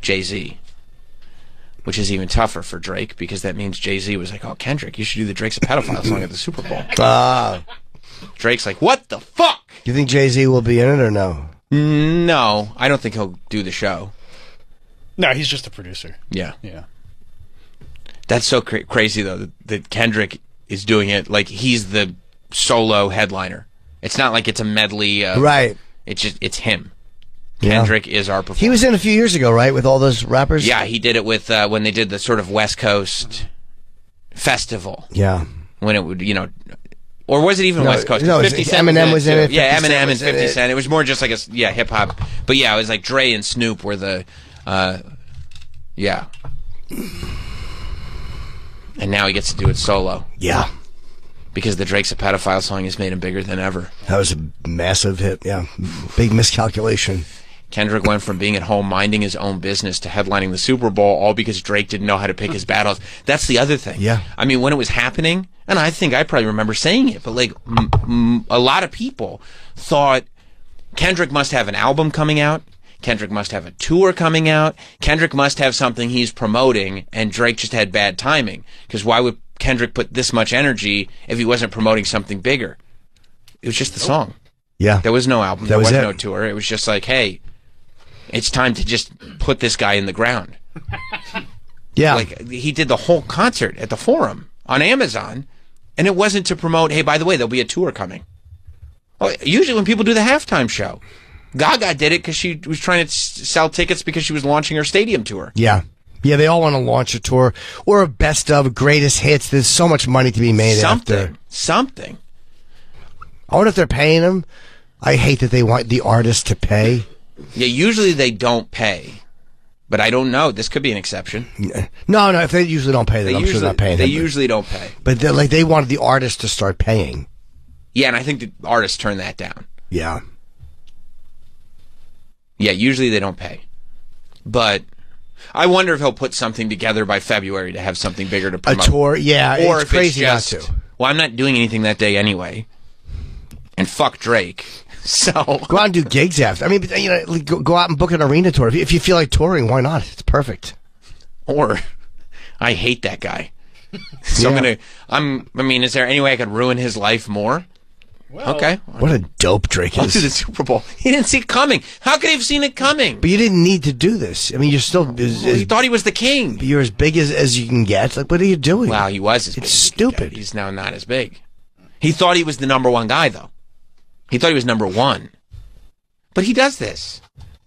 Speaker 2: Jay-Z. Which is even tougher for Drake, because that means Jay-Z was like, oh, Kendrick, you should do the Drake's a Pedophile song at the Super Bowl. Drake's like, what the fuck?
Speaker 1: You think Jay-Z will be in it or no?
Speaker 2: No, I don't think he'll do the show.
Speaker 3: No, he's just a producer.
Speaker 2: Yeah.
Speaker 3: Yeah.
Speaker 2: That's so crazy, though, that Kendrick is doing it like he's the solo headliner. It's not like it's a medley.
Speaker 1: Right.
Speaker 2: It's him.
Speaker 1: Yeah.
Speaker 2: Kendrick is our performer.
Speaker 1: He was in a few years ago, right, with all those rappers?
Speaker 2: Yeah, he did it with when they did the sort of West Coast festival.
Speaker 1: Yeah.
Speaker 2: When it would, or was it even West Coast?
Speaker 1: No,
Speaker 2: 50 Cent
Speaker 1: Eminem was in it.
Speaker 2: Yeah,
Speaker 1: 50 Cent
Speaker 2: Eminem and
Speaker 1: was in
Speaker 2: 50
Speaker 1: it.
Speaker 2: Cent. It was more just like hip hop. But yeah, it was like Dre and Snoop were the Yeah. And now he gets to do it solo.
Speaker 1: Yeah.
Speaker 2: Because the Drake's a Pedophile song has made him bigger than ever.
Speaker 1: That was a massive hit, yeah. Big miscalculation.
Speaker 2: Kendrick went from being at home minding his own business to headlining the Super Bowl, all because Drake didn't know how to pick his battles. That's the other thing.
Speaker 1: Yeah.
Speaker 2: I mean, when it was happening, and I think I probably remember saying it, but like a lot of people thought Kendrick must have an album coming out, Kendrick must have a tour coming out, Kendrick must have something he's promoting, and Drake just had bad timing. Because why would Kendrick put this much energy if he wasn't promoting something bigger? It was just the song.
Speaker 1: Yeah.
Speaker 2: There was no album. There was no tour. It was just like, hey, it's time to just put this guy in the ground.
Speaker 1: Yeah.
Speaker 2: Like, he did the whole concert at the Forum on Amazon, and it wasn't to promote, hey, by the way, there'll be a tour coming. Well, usually when people do the halftime show, Gaga did it because she was trying to sell tickets because she was launching her stadium tour.
Speaker 1: Yeah. Yeah, they all want to launch a tour or a best of greatest hits. There's so much money to be made after.
Speaker 2: Something.
Speaker 1: I wonder if they're paying them. I hate that they want the artist to pay.
Speaker 2: Yeah, usually they don't pay. But I don't know. This could be an exception.
Speaker 1: No, if they usually don't pay, then I'm sure they're not paying them.
Speaker 2: They usually don't pay.
Speaker 1: But they wanted the artist to start paying.
Speaker 2: Yeah, and I think the artists turn that down.
Speaker 1: Yeah.
Speaker 2: Yeah, usually they don't pay. But I wonder if he'll put something together by February to have something bigger to promote.
Speaker 1: A tour, yeah.
Speaker 2: Or
Speaker 1: it's
Speaker 2: if
Speaker 1: crazy
Speaker 2: it's just,
Speaker 1: not to.
Speaker 2: Well, I'm not doing anything that day anyway. And fuck Drake. So
Speaker 1: go out and do gigs after. I mean, go out and book an arena tour. If you feel like touring, why not? It's perfect.
Speaker 2: Or I hate that guy. So
Speaker 1: Yeah.
Speaker 2: I mean, is there any way I could ruin his life more?
Speaker 3: Well,
Speaker 2: okay.
Speaker 1: What a dope Drake
Speaker 2: I'll
Speaker 1: is.
Speaker 2: do the Super Bowl. He didn't see it coming. How could he have seen it coming?
Speaker 1: But you didn't need to do this. I mean, you're still...
Speaker 2: He thought he was the king.
Speaker 1: You're as big as you can get. Like, what are you doing?
Speaker 2: Wow, he was as big.
Speaker 1: It's stupid.
Speaker 2: He's now not as big. He thought he was the number one guy, though. He thought he was number one. But he does this.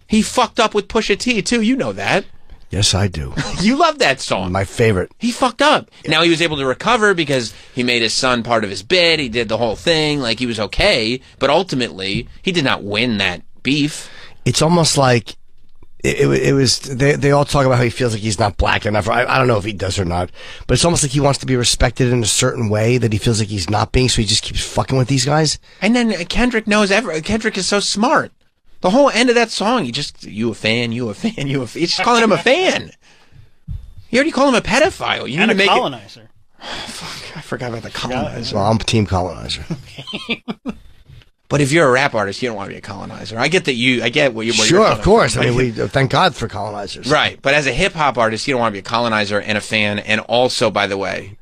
Speaker 2: He fucked up with Pusha T, too. You know that.
Speaker 1: Yes, I do.
Speaker 2: You love that song.
Speaker 1: My favorite.
Speaker 2: He fucked up. Yeah. Now he was able to recover because he made his son part of his bid. He did the whole thing. Like, he was okay. But ultimately, he did not win that beef.
Speaker 1: It's almost like it was... They all talk about how he feels like he's not black enough. I don't know if he does or not. But it's almost like he wants to be respected in a certain way that he feels like he's not being, so he just keeps fucking with these guys.
Speaker 2: And then Kendrick knows Kendrick is so smart. The whole end of that song, you a fan. He's just calling him a fan. You already call him a pedophile. You
Speaker 3: and
Speaker 2: need to make
Speaker 3: colonizer.
Speaker 2: Fuck, I forgot about the colonizer.
Speaker 1: Well, I'm team colonizer.
Speaker 2: But if you're a rap artist, you don't want to be a colonizer. I get that I get what you're
Speaker 1: sure, of course. I mean, we thank God for colonizers.
Speaker 2: Right. But as a hip hop artist, you don't want to be a colonizer and a fan. And also, by the way,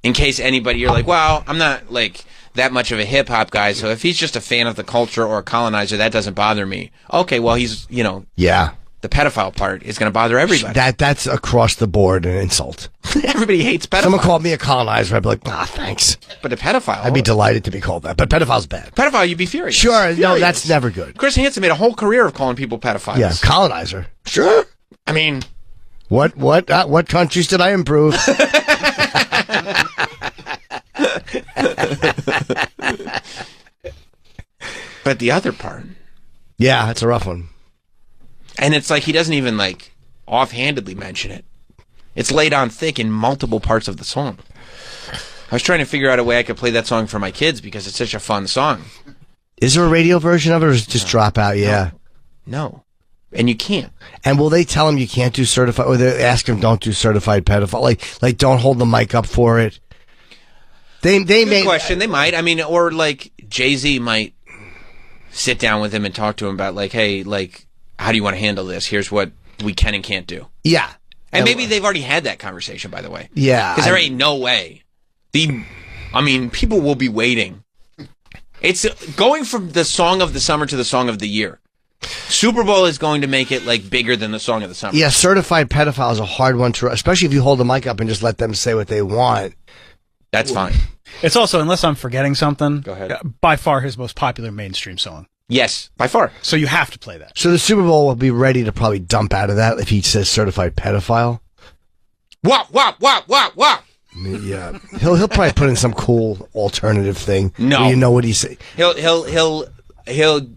Speaker 2: in case anybody, you're like, well, I'm not like that much of a hip hop guy, so if he's just a fan of the culture or a colonizer, that doesn't bother me. Okay, well, he's,
Speaker 1: yeah,
Speaker 2: the pedophile part is going to bother everybody.
Speaker 1: That's across the board an insult.
Speaker 2: Everybody hates pedophiles.
Speaker 1: Someone called me a colonizer, I'd be like, thanks.
Speaker 2: But a pedophile,
Speaker 1: I'd be delighted to be called that. But pedophile's bad.
Speaker 2: Pedophile, you'd be furious.
Speaker 1: Sure, no, that's never good.
Speaker 2: Chris Hansen made a whole career of calling people pedophiles.
Speaker 1: Yeah, colonizer. Sure.
Speaker 2: I mean,
Speaker 1: what countries did I improve?
Speaker 2: But the other part,
Speaker 1: yeah, that's a rough one.
Speaker 2: And it's like he doesn't even like offhandedly mention it. It's laid on thick in multiple parts of the song. I was trying to figure out a way I could play that song for my kids because it's such a fun song.
Speaker 1: Is there a radio version of it, or does it just drop out? Yeah.
Speaker 2: No. And you can't.
Speaker 1: And will they tell him you can't do certified, or they ask him don't do certified pedophile? Like don't hold the mic up for it. They may
Speaker 2: question. They might. I mean, or like Jay-Z might sit down with him and talk to him about like, hey, like, how do you want to handle this? Here's what we can and can't do.
Speaker 1: Yeah.
Speaker 2: And maybe they've already had that conversation, by the way.
Speaker 1: Yeah.
Speaker 2: Because there ain't no way. People will be waiting. It's going from the song of the summer to the song of the year. Super Bowl is going to make it like bigger than the song of the summer.
Speaker 1: Yeah, certified pedophile is a hard one to, especially if you hold the mic up and just let them say what they want.
Speaker 2: That's fine.
Speaker 3: It's also, unless I'm forgetting something,
Speaker 2: go ahead.
Speaker 3: By far his most popular mainstream song.
Speaker 2: Yes, by far.
Speaker 3: So you have to play that.
Speaker 1: So the Super Bowl will be ready to probably dump out of that if he says certified pedophile.
Speaker 2: Wop.
Speaker 1: Yeah, he'll probably put in some cool alternative thing.
Speaker 2: No,
Speaker 1: where you know what he's saying.
Speaker 2: He'll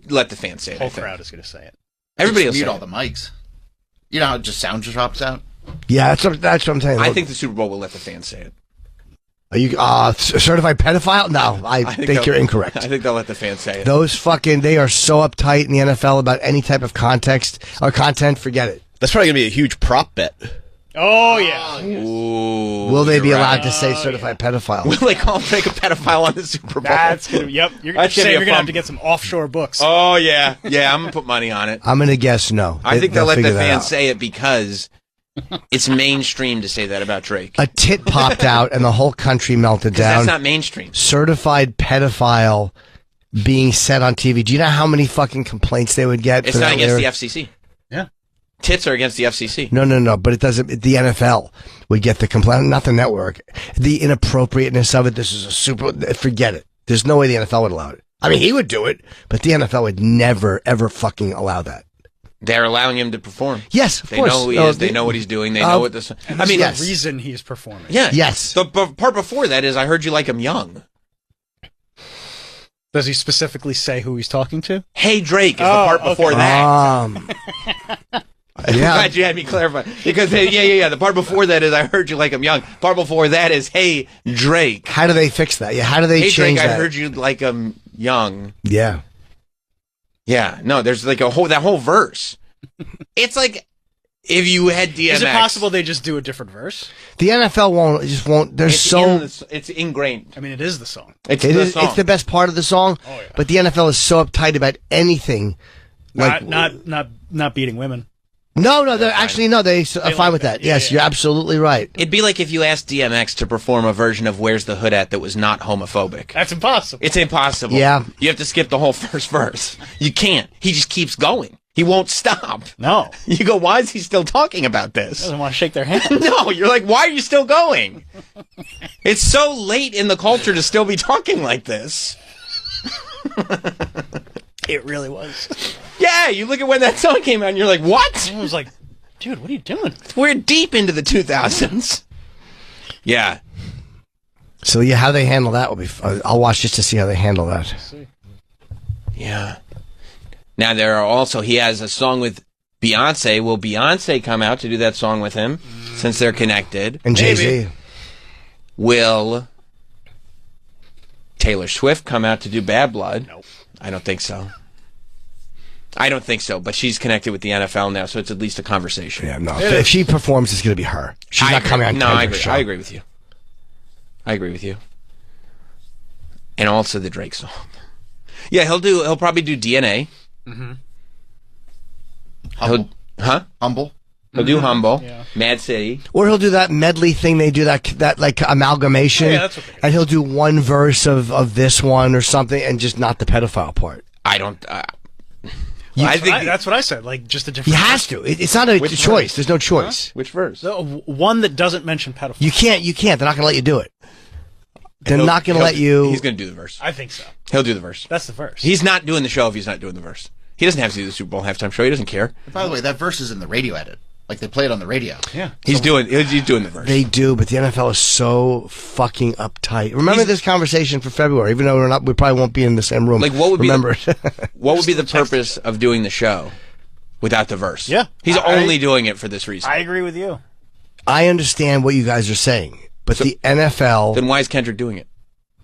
Speaker 2: let the fans say it.
Speaker 3: The whole crowd is going to say it.
Speaker 11: Everybody will
Speaker 3: mute
Speaker 11: all the mics. You know how just sound just drops out.
Speaker 1: Yeah, that's what I'm saying.
Speaker 2: I think the Super Bowl will let the fans say it.
Speaker 1: Are you certified pedophile? No, I think you're incorrect.
Speaker 2: I think they'll let the fans say it.
Speaker 1: They are so uptight in the NFL about any type of context or content. Forget it.
Speaker 13: That's probably going to be a huge prop bet.
Speaker 3: Oh, yeah.
Speaker 2: Ooh,
Speaker 1: will they be allowed to say certified pedophile?
Speaker 2: Will they call Drake a pedophile on the Super Bowl?
Speaker 3: That's going to be, yep. You're going to have to get some offshore books.
Speaker 2: Oh, yeah. Yeah, I'm going to put money on it.
Speaker 1: I'm going to guess no.
Speaker 2: I think they'll let the fans say it because it's mainstream to say that about Drake.
Speaker 1: A tit popped out and the whole country melted down.
Speaker 2: That's not mainstream.
Speaker 1: Certified pedophile being said on TV. Do you know how many fucking complaints they would get?
Speaker 2: It's not against the FCC.
Speaker 3: Yeah.
Speaker 2: Tits are against the FCC.
Speaker 1: No. But it doesn't. The NFL would get the complaint, not the network. The inappropriateness of it. This is a super. Forget it. There's no way the NFL would allow it. I mean, he would do it, but the NFL would never, ever fucking allow that.
Speaker 2: They're allowing him to perform.
Speaker 1: Yes, of course.
Speaker 2: They know who he is. They know what he's doing. They know what this.
Speaker 3: I mean, the reason he's performing.
Speaker 2: Yeah.
Speaker 1: Yes.
Speaker 2: The part before that is, I heard you like him young.
Speaker 3: Does he specifically say who he's talking to?
Speaker 2: Hey, Drake is the part before that. I'm glad you had me clarify. Because, the part before that is, I heard you like him young. Part before that is, hey, Drake.
Speaker 1: How do they fix that? Yeah, how do they change
Speaker 2: Drake,
Speaker 1: that?
Speaker 2: I heard you like him young.
Speaker 1: Yeah.
Speaker 2: Yeah, no, there's like that whole verse. It's like if you had DMX.
Speaker 3: Is it possible they just do a different verse?
Speaker 1: The NFL won't.
Speaker 2: It's ingrained.
Speaker 3: I mean, it is the song.
Speaker 1: It's the best part of the song. Oh, yeah. But the NFL is so uptight about anything.
Speaker 3: Not beating women.
Speaker 1: No, they're actually they're fine with that. Yes, you're absolutely right.
Speaker 2: It'd be like if you asked DMX to perform a version of Where's the Hood At that was not homophobic.
Speaker 3: That's impossible.
Speaker 2: It's impossible.
Speaker 1: Yeah.
Speaker 2: You have to skip the whole first verse. You can't. He just keeps going. He won't stop.
Speaker 3: No.
Speaker 2: You go, why is he still talking about this?
Speaker 3: He doesn't want to shake their hand.
Speaker 2: No, you're like, why are you still going? It's so late in the culture to still be talking like this.
Speaker 3: It really was.
Speaker 2: Yeah, you look at when that song came out and you're like, what?
Speaker 3: I was like, dude, what are you doing?
Speaker 2: We're deep into the 2000s. Yeah.
Speaker 1: So, how they handle that will be fun. I'll watch just to see how they handle that.
Speaker 2: Yeah. Now, he has a song with Beyonce. Will Beyonce come out to do that song with him since they're connected?
Speaker 1: And Jay-Z.
Speaker 2: Will Taylor Swift come out to do Bad Blood?
Speaker 3: Nope.
Speaker 2: I don't think so. But she's connected with the NFL now, so it's at least a conversation.
Speaker 1: Yeah, no. If she performs, it's going to be her. She's not coming on Kendrick's show.
Speaker 2: I agree with you. And also the Drake song. Yeah, he'll probably do DNA.
Speaker 11: Mm-hmm.
Speaker 2: Humble. He'll do Humble. Yeah. Mad City.
Speaker 1: Or he'll do that medley thing they do, that like amalgamation.
Speaker 3: Yeah, that's okay.
Speaker 1: And he'll do one verse of this one or something and just not the pedophile part.
Speaker 2: I don't...
Speaker 3: I think that's what I said. Like just a different.
Speaker 1: He has to. It's not a choice. There's no choice.
Speaker 2: Huh? Which verse?
Speaker 3: One that doesn't mention pedophile.
Speaker 1: You can't. They're not going to let you do it. They're not going to let you.
Speaker 2: He's going to do the verse.
Speaker 3: I think so.
Speaker 2: He'll do the verse.
Speaker 3: That's the verse.
Speaker 2: He's not doing the show if he's not doing the verse. He doesn't have to do the Super Bowl halftime show. He doesn't care.
Speaker 11: By the way, that verse is in the radio edit. Like they play it on the radio.
Speaker 3: Yeah.
Speaker 2: He's doing the verse.
Speaker 1: They do, but the NFL is so fucking uptight. Remember this conversation for February, even though we probably won't be in the same room.
Speaker 2: Like what would
Speaker 1: what
Speaker 2: would be the purpose of doing the show without the verse?
Speaker 3: Yeah.
Speaker 2: He's only doing it for this reason.
Speaker 3: I agree with you.
Speaker 1: I understand what you guys are saying, but the NFL.
Speaker 2: Then why is Kendrick doing it?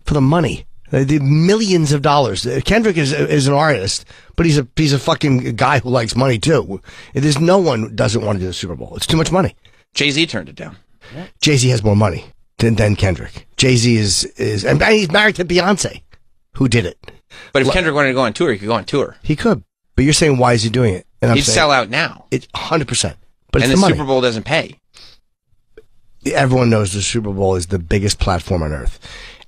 Speaker 1: For the money. The millions of dollars. Kendrick is an artist, but he's a fucking guy who likes money too. There's no one who doesn't want to do the Super Bowl. It's too much money.
Speaker 2: Jay-Z turned it down.
Speaker 1: Yeah. Jay-Z has more money than Kendrick. Jay-Z is and he's married to Beyonce, who did it.
Speaker 2: But if Kendrick wanted to go on tour, he could go on tour.
Speaker 1: He could. But you're saying why is he doing it? And
Speaker 2: He'd sell out now.
Speaker 1: It's 100%. But
Speaker 2: and
Speaker 1: it's
Speaker 2: the
Speaker 1: money.
Speaker 2: Super Bowl doesn't pay.
Speaker 1: Everyone knows the Super Bowl is the biggest platform on earth.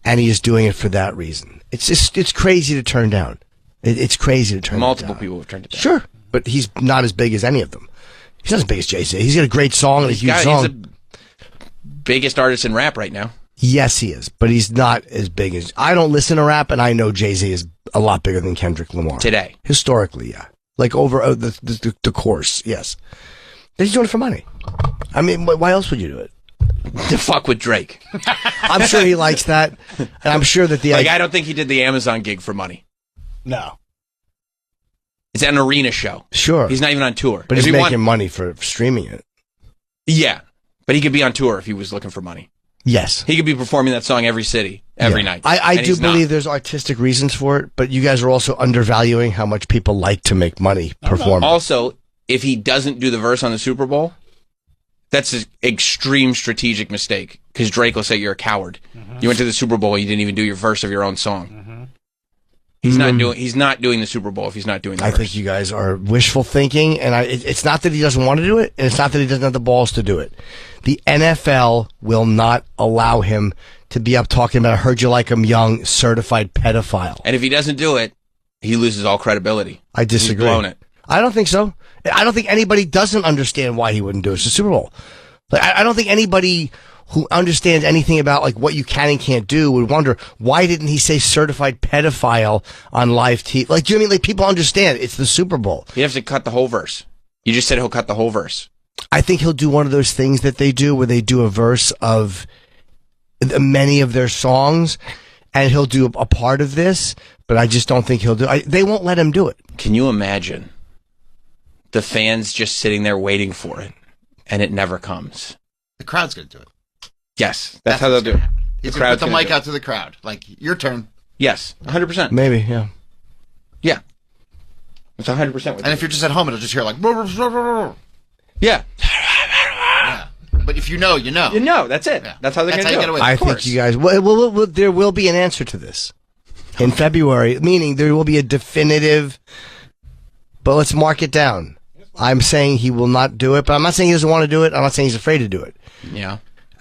Speaker 1: And he is doing it for that reason. It's crazy to turn down. It's crazy to turn
Speaker 2: Multiple
Speaker 1: down.
Speaker 2: people have turned it down.
Speaker 1: Sure, but he's not as big as any of them. He's not as big as Jay-Z. He's got a great song and a huge song.
Speaker 2: He's the biggest artist in rap right now.
Speaker 1: Yes, he is, but he's not as big as... I don't listen to rap, and I know Jay-Z is a lot bigger than Kendrick Lamar.
Speaker 2: Today.
Speaker 1: Historically, yeah. Like over the course, yes. He's doing it for money. I mean, why else would you do it?
Speaker 2: To fuck with Drake.
Speaker 1: I'm sure he likes that, and I'm sure that
Speaker 2: I don't think he did the Amazon gig for money.
Speaker 3: No.
Speaker 2: It's an arena show.
Speaker 1: Sure.
Speaker 2: He's not even on tour.
Speaker 1: But he's making money for streaming it.
Speaker 2: Yeah. But he could be on tour if he was looking for money.
Speaker 1: Yes.
Speaker 2: He could be performing that song every city, every night.
Speaker 1: I do believe there's artistic reasons for it, but you guys are also undervaluing how much people like to make money performing.
Speaker 2: Also, if he doesn't do the verse on the Super Bowl, that's an extreme strategic mistake, because Drake will say you're a coward. You went to the Super Bowl, you didn't even do your verse of your own song. He's not doing the Super Bowl if he's not doing the verse.
Speaker 1: I think you guys are wishful thinking, and it's not that he doesn't want to do it, and it's not that he doesn't have the balls to do it. The NFL will not allow him to be up talking about, I heard you like him young, certified pedophile.
Speaker 2: And if he doesn't do it, he loses all credibility.
Speaker 1: I disagree.
Speaker 2: He's blown it.
Speaker 1: I don't think so. I don't think anybody doesn't understand why he wouldn't do it. It's the Super Bowl. Like, I don't think anybody who understands anything about like what you can and can't do would wonder, why didn't he say certified pedophile on live TV? Like, do you know what I mean? Like, people understand it's the Super Bowl.
Speaker 2: He has to cut the whole verse. You just said he'll cut the whole verse.
Speaker 1: I think he'll do one of those things that they do where they do a verse of many of their songs, and he'll do a part of this, but I just don't think he'll do it. They won't let him do it.
Speaker 2: Can you imagine the fans just sitting there waiting for it, and it never comes?
Speaker 11: The crowd's going to do it.
Speaker 2: Yes, that's how they'll do it.
Speaker 11: He's going to put the mic out to the crowd. Like, your turn.
Speaker 2: Yes, 100%.
Speaker 1: Maybe, yeah.
Speaker 2: Yeah. It's 100% with
Speaker 11: And if you're just at home, it'll just hear like...
Speaker 2: Yeah.
Speaker 11: But if you know, you know.
Speaker 2: You know, that's it. Yeah. That's how they're going to do it.
Speaker 1: I think you guys... Well, there will be an answer to this in February, meaning there will be a definitive... But let's mark it down. I'm saying he will not do it, but I'm not saying he doesn't want to do it. I'm not saying he's afraid to do it.
Speaker 2: Yeah.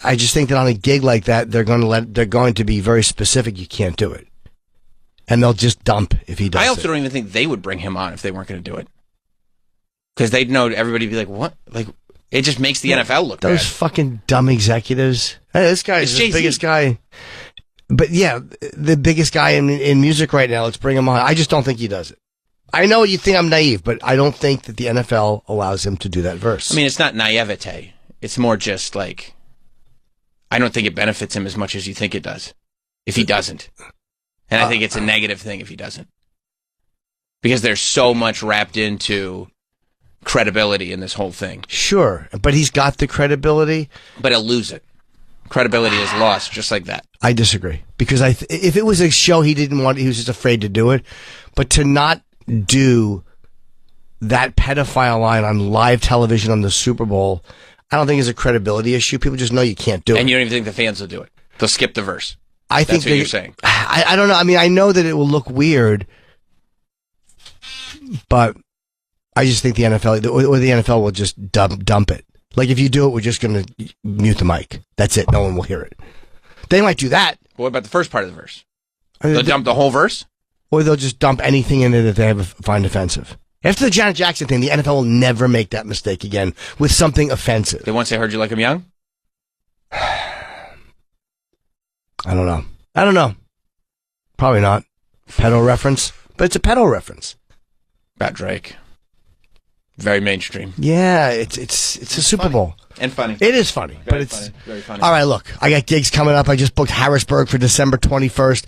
Speaker 1: I just think that on a gig like that, they're going to be very specific. You can't do it. And they'll just dump if he does it.
Speaker 2: I also don't even think they would bring him on if they weren't going to do it. Because they'd know everybody would be like, what? Like, it just makes the NFL look
Speaker 1: those
Speaker 2: bad.
Speaker 1: fucking dumb executives. Hey, this guy's the biggest guy. But yeah, the biggest guy in music right now. Let's bring him on. I just don't think he does it. I know you think I'm naive, but I don't think that the NFL allows him to do that verse.
Speaker 2: I mean, it's not naivete. It's more just like, I don't think it benefits him as much as you think it does if he doesn't. And I think it's a negative thing if he doesn't. Because there's so much wrapped into credibility in this whole thing.
Speaker 1: Sure, but he's got the credibility.
Speaker 2: But he'll lose it. Credibility is lost just like that.
Speaker 1: I disagree. Because if it was a show he didn't want, he was just afraid to do it. But to not do that pedophile line on live television on the Super Bowl, I don't think is a credibility issue. People just know you can't do it.
Speaker 2: And you don't even think the fans will do it. They'll skip the verse.
Speaker 1: That's
Speaker 2: what you're saying.
Speaker 1: I don't know. I mean, I know that it will look weird, but I just think the NFL or the NFL will just dump it. Like, if you do it, we're just going to mute the mic. That's it. No one will hear it. They might do that.
Speaker 2: But what about the first part of the verse? They'll dump the whole verse?
Speaker 1: Or they'll just dump anything in it that they find offensive. After the Janet Jackson thing, the NFL will never make that mistake again with something offensive.
Speaker 2: They once say, heard you like him young?
Speaker 1: I don't know. Probably not. Pedo reference. But it's a pedo reference.
Speaker 2: About Drake. Very mainstream.
Speaker 1: Yeah, it's a Super Bowl.
Speaker 2: And funny.
Speaker 1: It is funny.
Speaker 2: Very funny.
Speaker 1: All right, look. I got gigs coming up. I just booked Harrisburg for December 21st.